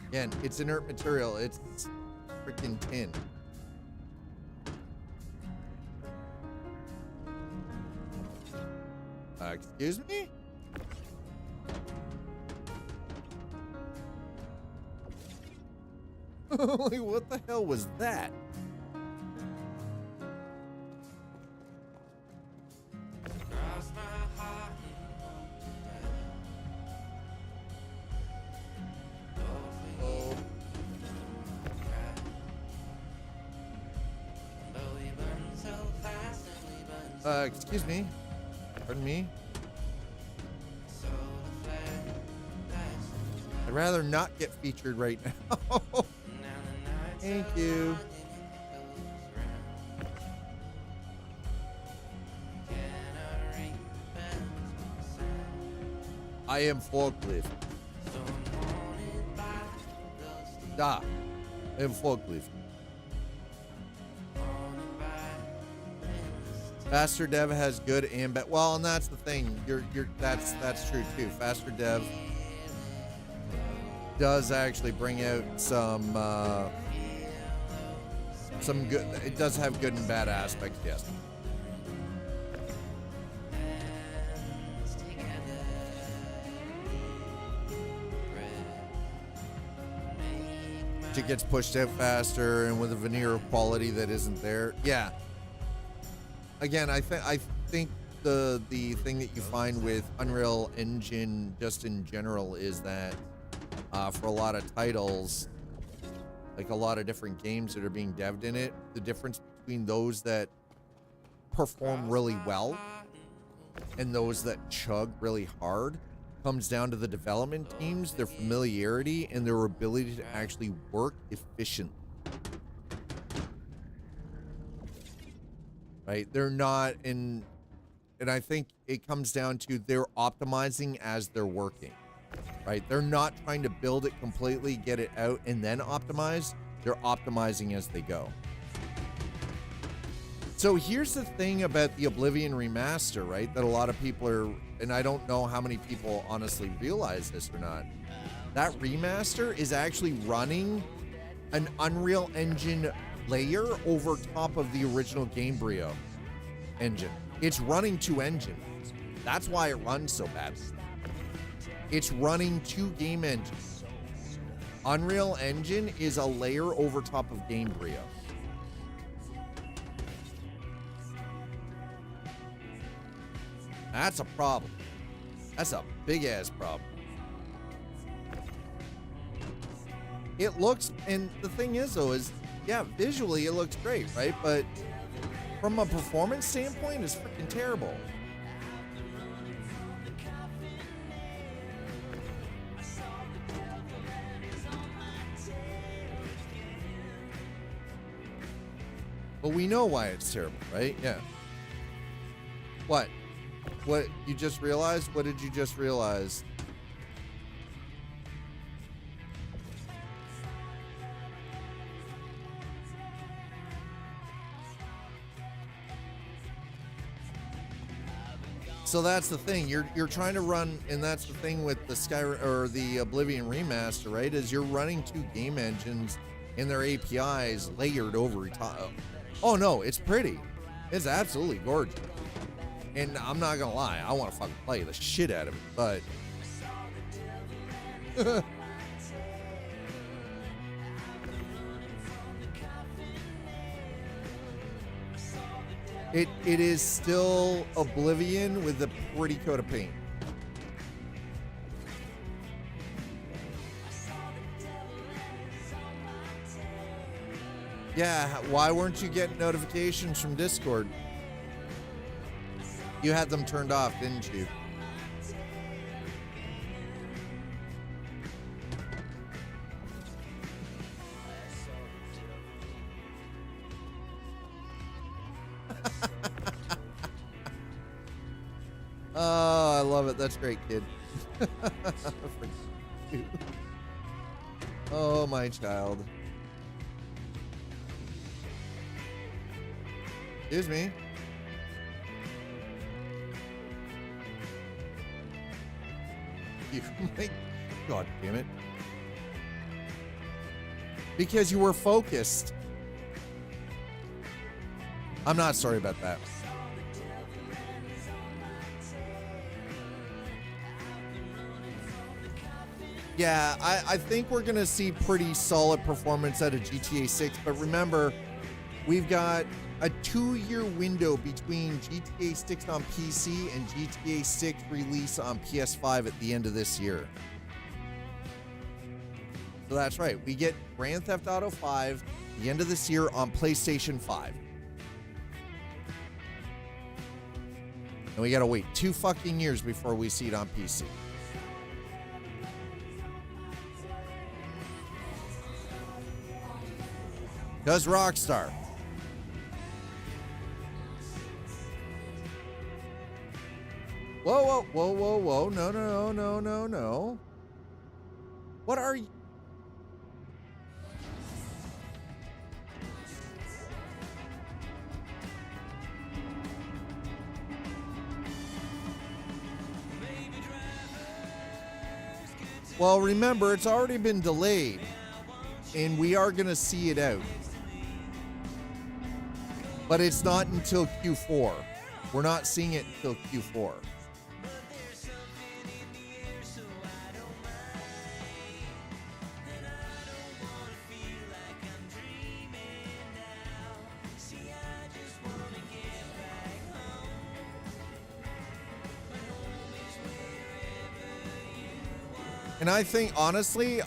Again, it's inert material. It's freaking tin. Excuse me? What the hell was that? Excuse me. Pardon me? I'd rather not get featured right now. Thank you. I am forklift. I am forklift. Faster Dev has good and bad. Well, and that's the thing. That's true too. Faster Dev does actually bring out some good. It does have good and bad aspects. Yes. It gets pushed out faster and with a veneer of quality that isn't there. Yeah. Again, I think the thing that you find with Unreal Engine just in general is that for a lot of titles, like a lot of different games that are being devved in it, the difference between those that perform really well and those that chug really hard comes down to the development teams, their familiarity, and their ability to actually work efficiently. Right? They're not in, and I think it comes down to they're optimizing as they're working. Right? They're not trying to build it completely, get it out, and then optimize. They're optimizing as they go. So here's the thing about the Oblivion remaster, right? That a lot of people are, and I don't know how many people honestly realize this or not. That remaster is actually running an Unreal Engine layer over top of the original Gamebryo engine. It's running two engines. That's why it runs so badly. It's running two game engines. Unreal Engine is a layer over top of Gamebryo. That's a problem. That's a big ass problem. It looks, and the thing is though, is yeah, visually it looks great, right? But from a performance standpoint, it's freaking terrible. But we know why it's terrible, right? Yeah. What? What you just realized? What did you just realize? So that's the thing. You're trying to run, and that's the thing with the Skyrim or the Oblivion remaster, right? Is you're running two game engines and their APIs layered over top. Oh no, it's pretty. It's absolutely gorgeous. And I'm not gonna lie, I want to fucking play the shit out of it, but it is still Oblivion with a pretty coat of paint. Yeah, why weren't you getting notifications from Discord? You had them turned off, didn't you? Oh, I love it. That's great, kid. Oh, my child. Excuse me. You, my God damn it. Because you were focused. I'm not sorry about that. Yeah, I think we're going to see pretty solid performance out of GTA 6, but remember, we've got a 2-year window between GTA 6 on PC and GTA 6 release on PS5 at the end of this year. So that's right, we get Grand Theft Auto 5 at the end of this year on PlayStation 5. And we gotta wait 2 fucking years before we see it on PC. Does Rockstar. Whoa, whoa, whoa, whoa, whoa. No, no, no, no, no. What are you? Well, remember, it's already been delayed, and we are going to see it out. But it's not until Q4. We're not seeing it until Q4. And I think, honestly,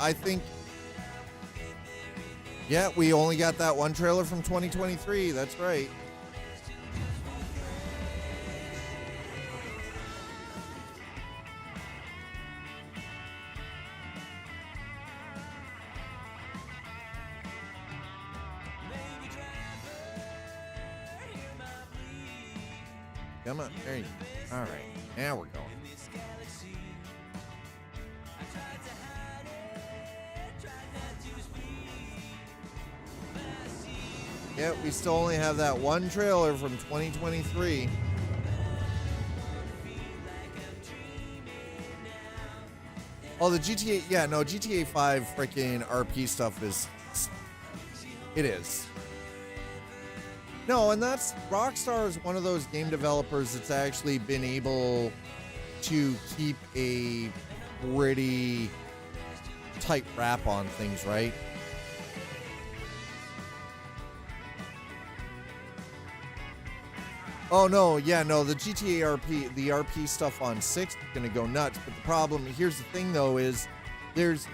yeah, we only got that one trailer from 2023. That's right. Come on, there you go. All right, now we're going. Yeah, we still only have that one trailer from 2023. Oh, the GTA, yeah, no, GTA 5 freaking RP stuff it is. No, and that's, Rockstar is one of those game developers that's actually been able to keep a pretty tight wrap on things, right? Oh, no, yeah, no, the GTA RP, the RP stuff on 6 is going to go nuts. But the problem, here's the thing, though, is there's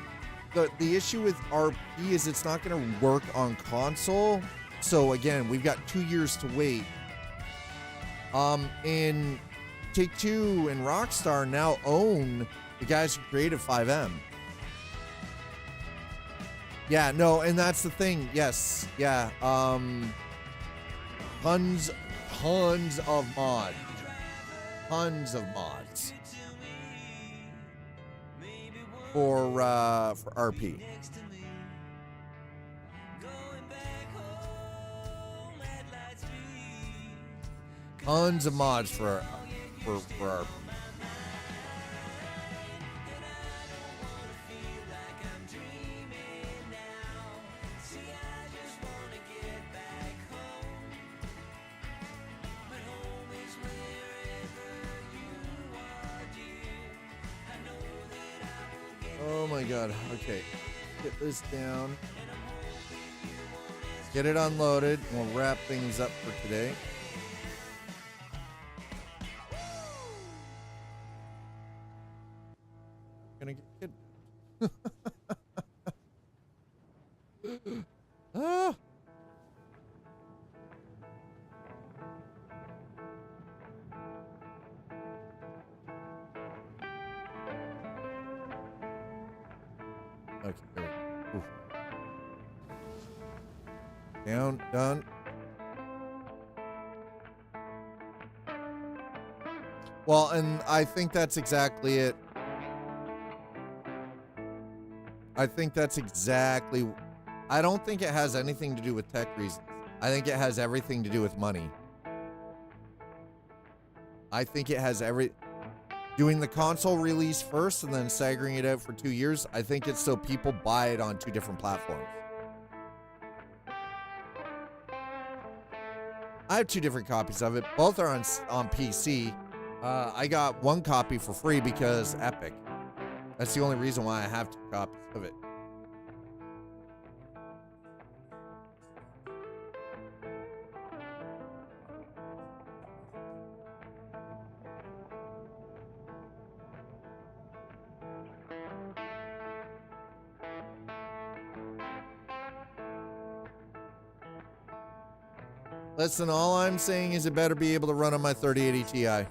the issue with RP is it's not going to work on console. So, again, we've got 2 years to wait. And Take-Two and Rockstar now own the guys who created 5M. Yeah, no, and that's the thing. Yes, yeah. Tons of mods. Tons of mods for RP. Tons of mods for RP. Oh my god, okay. Get this down. Get it unloaded, and we'll wrap things up for today. Gonna get ah. Okay, there we go. Oof. Down, done. Well, and I think that's exactly it. I think that's exactly. I don't think it has anything to do with tech reasons. I think it has everything to do with money. I think it has doing the console release first and then staggering it out for 2 years. I think it's so people buy it on 2 different platforms. I have 2 different copies of it. Both are on PC. I got 1 copy for free because Epic. That's the only reason why I have 2 copies of it. Listen, all I'm saying is it better be able to run on my 3080 Ti.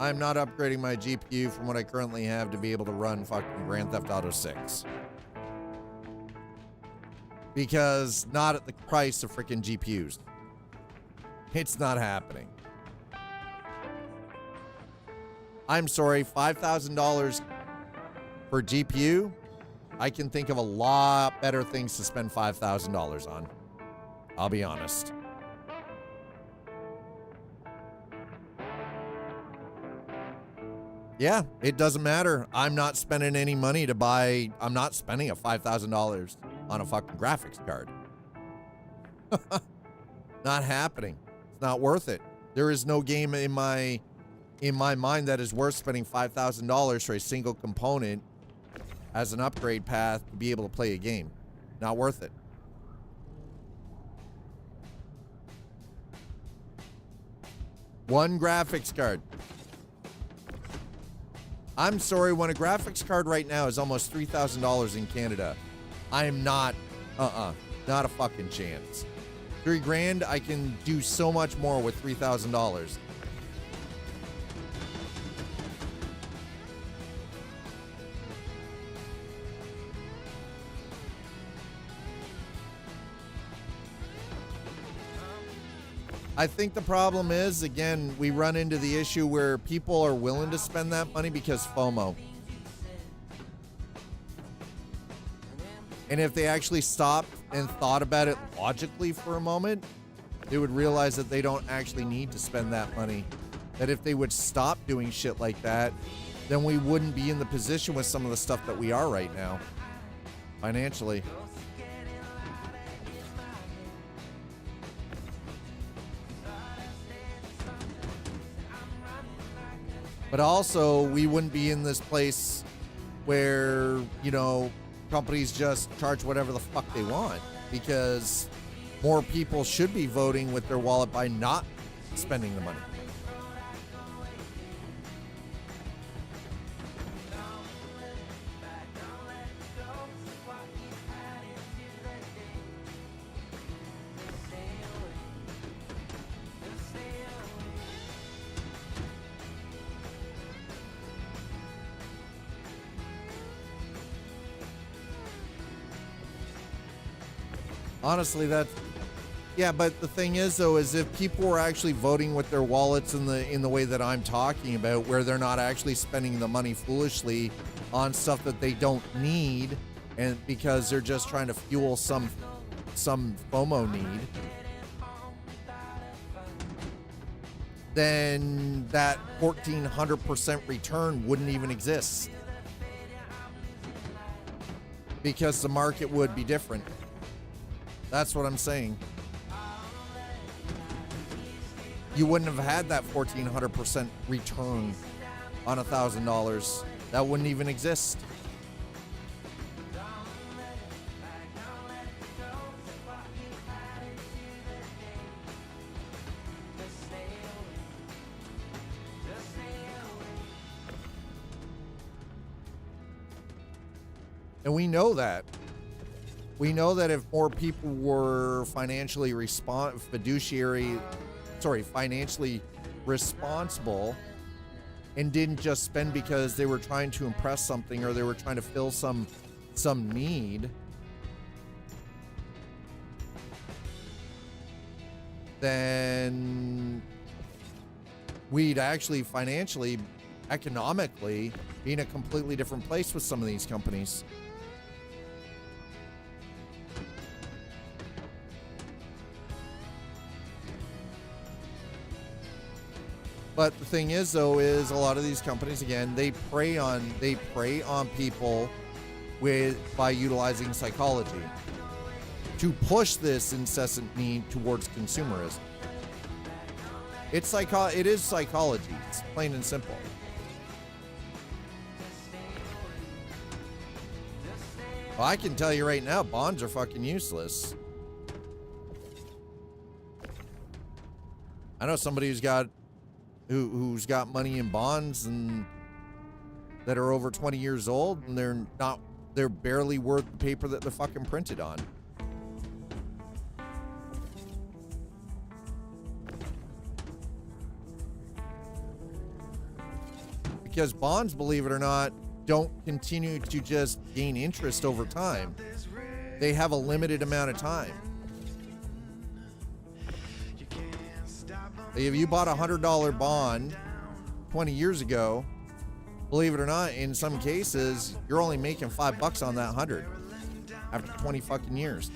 I'm not upgrading my GPU from what I currently have to be able to run fucking Grand Theft Auto 6. Because not at the price of freaking GPUs. It's not happening. I'm sorry, $5,000 for GPU? I can think of a lot better things to spend $5,000 on. I'll be honest. Yeah, it doesn't matter. I'm not spending any money to buy. I'm not spending a $5,000 on a fucking graphics card. Not happening. It's not worth it. There is no game in my mind that is worth spending $5,000 for a single component as an upgrade path to be able to play a game. Not worth it. One graphics card. I'm sorry, when a graphics card right now is almost $3,000 in Canada, I am not, not a fucking chance. $3,000, I can do so much more with $3,000. I think the problem is, again, we run into the issue where people are willing to spend that money because FOMO. And if they actually stopped and thought about it logically for a moment, they would realize that they don't actually need to spend that money. That if they would stop doing shit like that, then we wouldn't be in the position with some of the stuff that we are right now, financially. But also, we wouldn't be in this place where, you know, companies just charge whatever the fuck they want, because more people should be voting with their wallet by not spending the money. Honestly, yeah, but the thing is, though, is if people were actually voting with their wallets in the way that I'm talking about, where they're not actually spending the money foolishly on stuff that they don't need, and because they're just trying to fuel some FOMO need, then that 1,400% return wouldn't even exist, because the market would be different. That's what I'm saying. You wouldn't have had that 1,400% return on $1,000. That wouldn't even exist. And we know that. We know that if more people were financially financially responsible and didn't just spend because they were trying to impress something or they were trying to fill some need, then we'd actually financially, economically be in a completely different place with some of these companies. But the thing is, though, is a lot of these companies, again, they prey on people by utilizing psychology to push this incessant need towards consumerism. It is psychology. It's plain and simple. Well, I can tell you right now, bonds are fucking useless. I know somebody who's got money in bonds and that are over 20 years old, and they're barely worth the paper that they're fucking printed on. because bonds, believe it or not, don't continue to just gain interest over time. They have a limited amount of time. If you bought a $100 bond 20 years ago, believe it or not, in some cases, you're only making $5 on that 100 after 20 fucking years.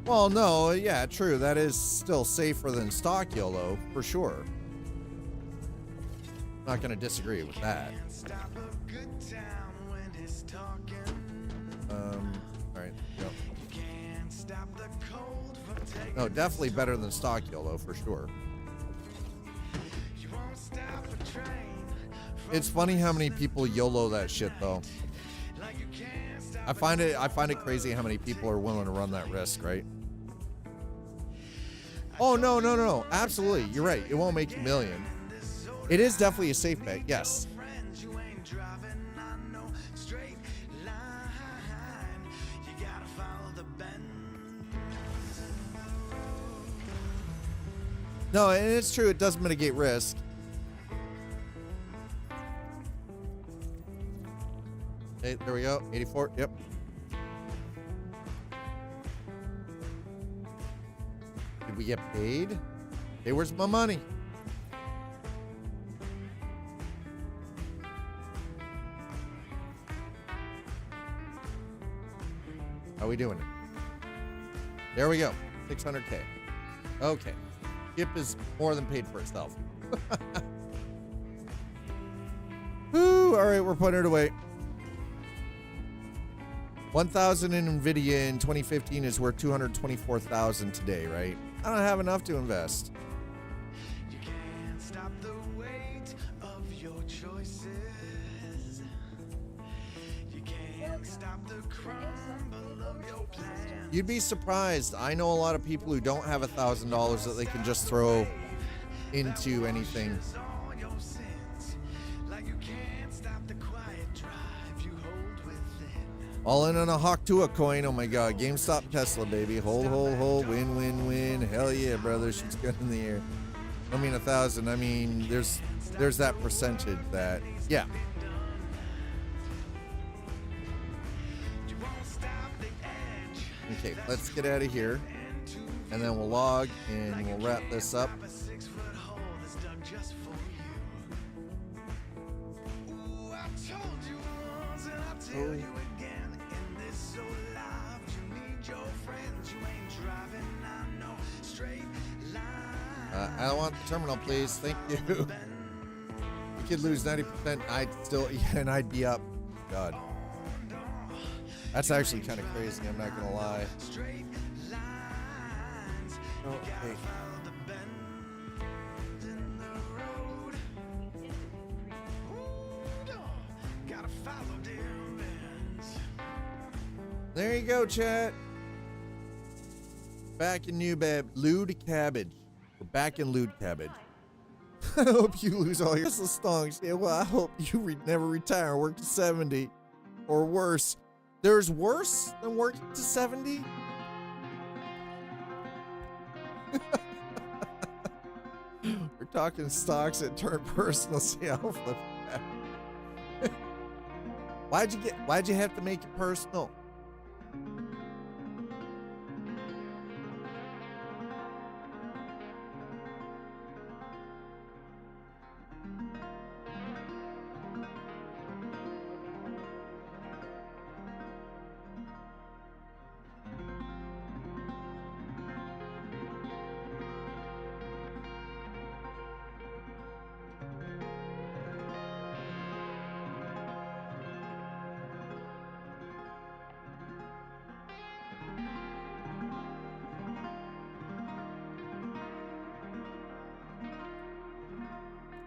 Well, no, yeah, true. That is still safer than stock YOLO, for sure. Not going to disagree with that. All right, go. No, definitely better than stock YOLO, for sure. It's funny how many people YOLO that shit, though. I find it crazy how many people are willing to run that risk, right? Oh, no. Absolutely. You're right. It won't make you a million. It is definitely a safe bet. Yes. No, and it's true. It does mitigate risk. Hey, there we go. 84. Yep. Did we get paid? Hey, where's my money? How we doing it? There we go. 600K. Okay. Skip is more than paid for itself. Woo! All right, we're putting it away. 1,000 in NVIDIA in 2015 is worth 224,000 today, right? I don't have enough to invest. You can't stop the weight of your choices. You can't stop the crumble of your plan. You'd be surprised. I know a lot of people who don't have $1,000 that they can just throw into anything. All in on a Hawk Tua coin. Oh my God. GameStop Tesla, baby. Hold. Win, win, win. Hell yeah, brother. She's good in the air. I mean, 1,000. I mean, there's that percentage that, yeah. Okay, let's get out of here. And then we'll log and we'll wrap this up. Oh. I don't want the terminal, please. Thank you. We could lose 90%. I'd be up. God. That's actually kind of crazy. I'm not going to lie. Okay. There you go, chat. Back in Lewd Cabbage. We're back in Lewd Cabbage. I hope you lose all your stonks. Yeah, well, I hope you never retire and work to 70 or worse. There's worse than working to 70? We're talking stocks that turn personal. See, I'll flip it back. Why'd you have to make it personal?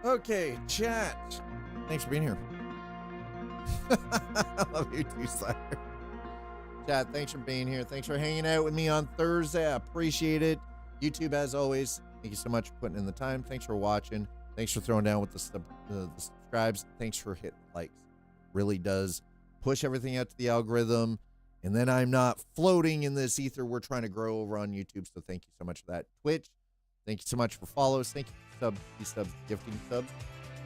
Okay, chat. Thanks for being here. I love you too, Sire. Chat, thanks for being here. Thanks for hanging out with me on Thursday. I appreciate it. YouTube, as always, thank you so much for putting in the time. Thanks for watching. Thanks for throwing down with the subscribes. Thanks for hitting likes. Really does push everything out to the algorithm, and then I'm not floating in this ether we're trying to grow over on YouTube. So thank you so much for that. Twitch, thank you so much for follows. Thank you for subs, gifting subs.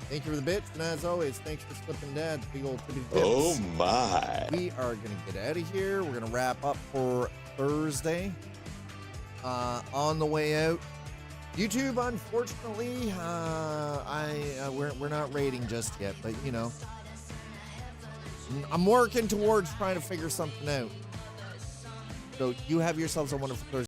Thank you for the bits, and as always, thanks for slipping Dad big old tippy tips. Oh my. We are gonna get out of here. We're gonna wrap up for Thursday. On the way out, YouTube, unfortunately, we're not rating just yet, but you know, I'm working towards trying to figure something out. So you have yourselves a wonderful Thursday.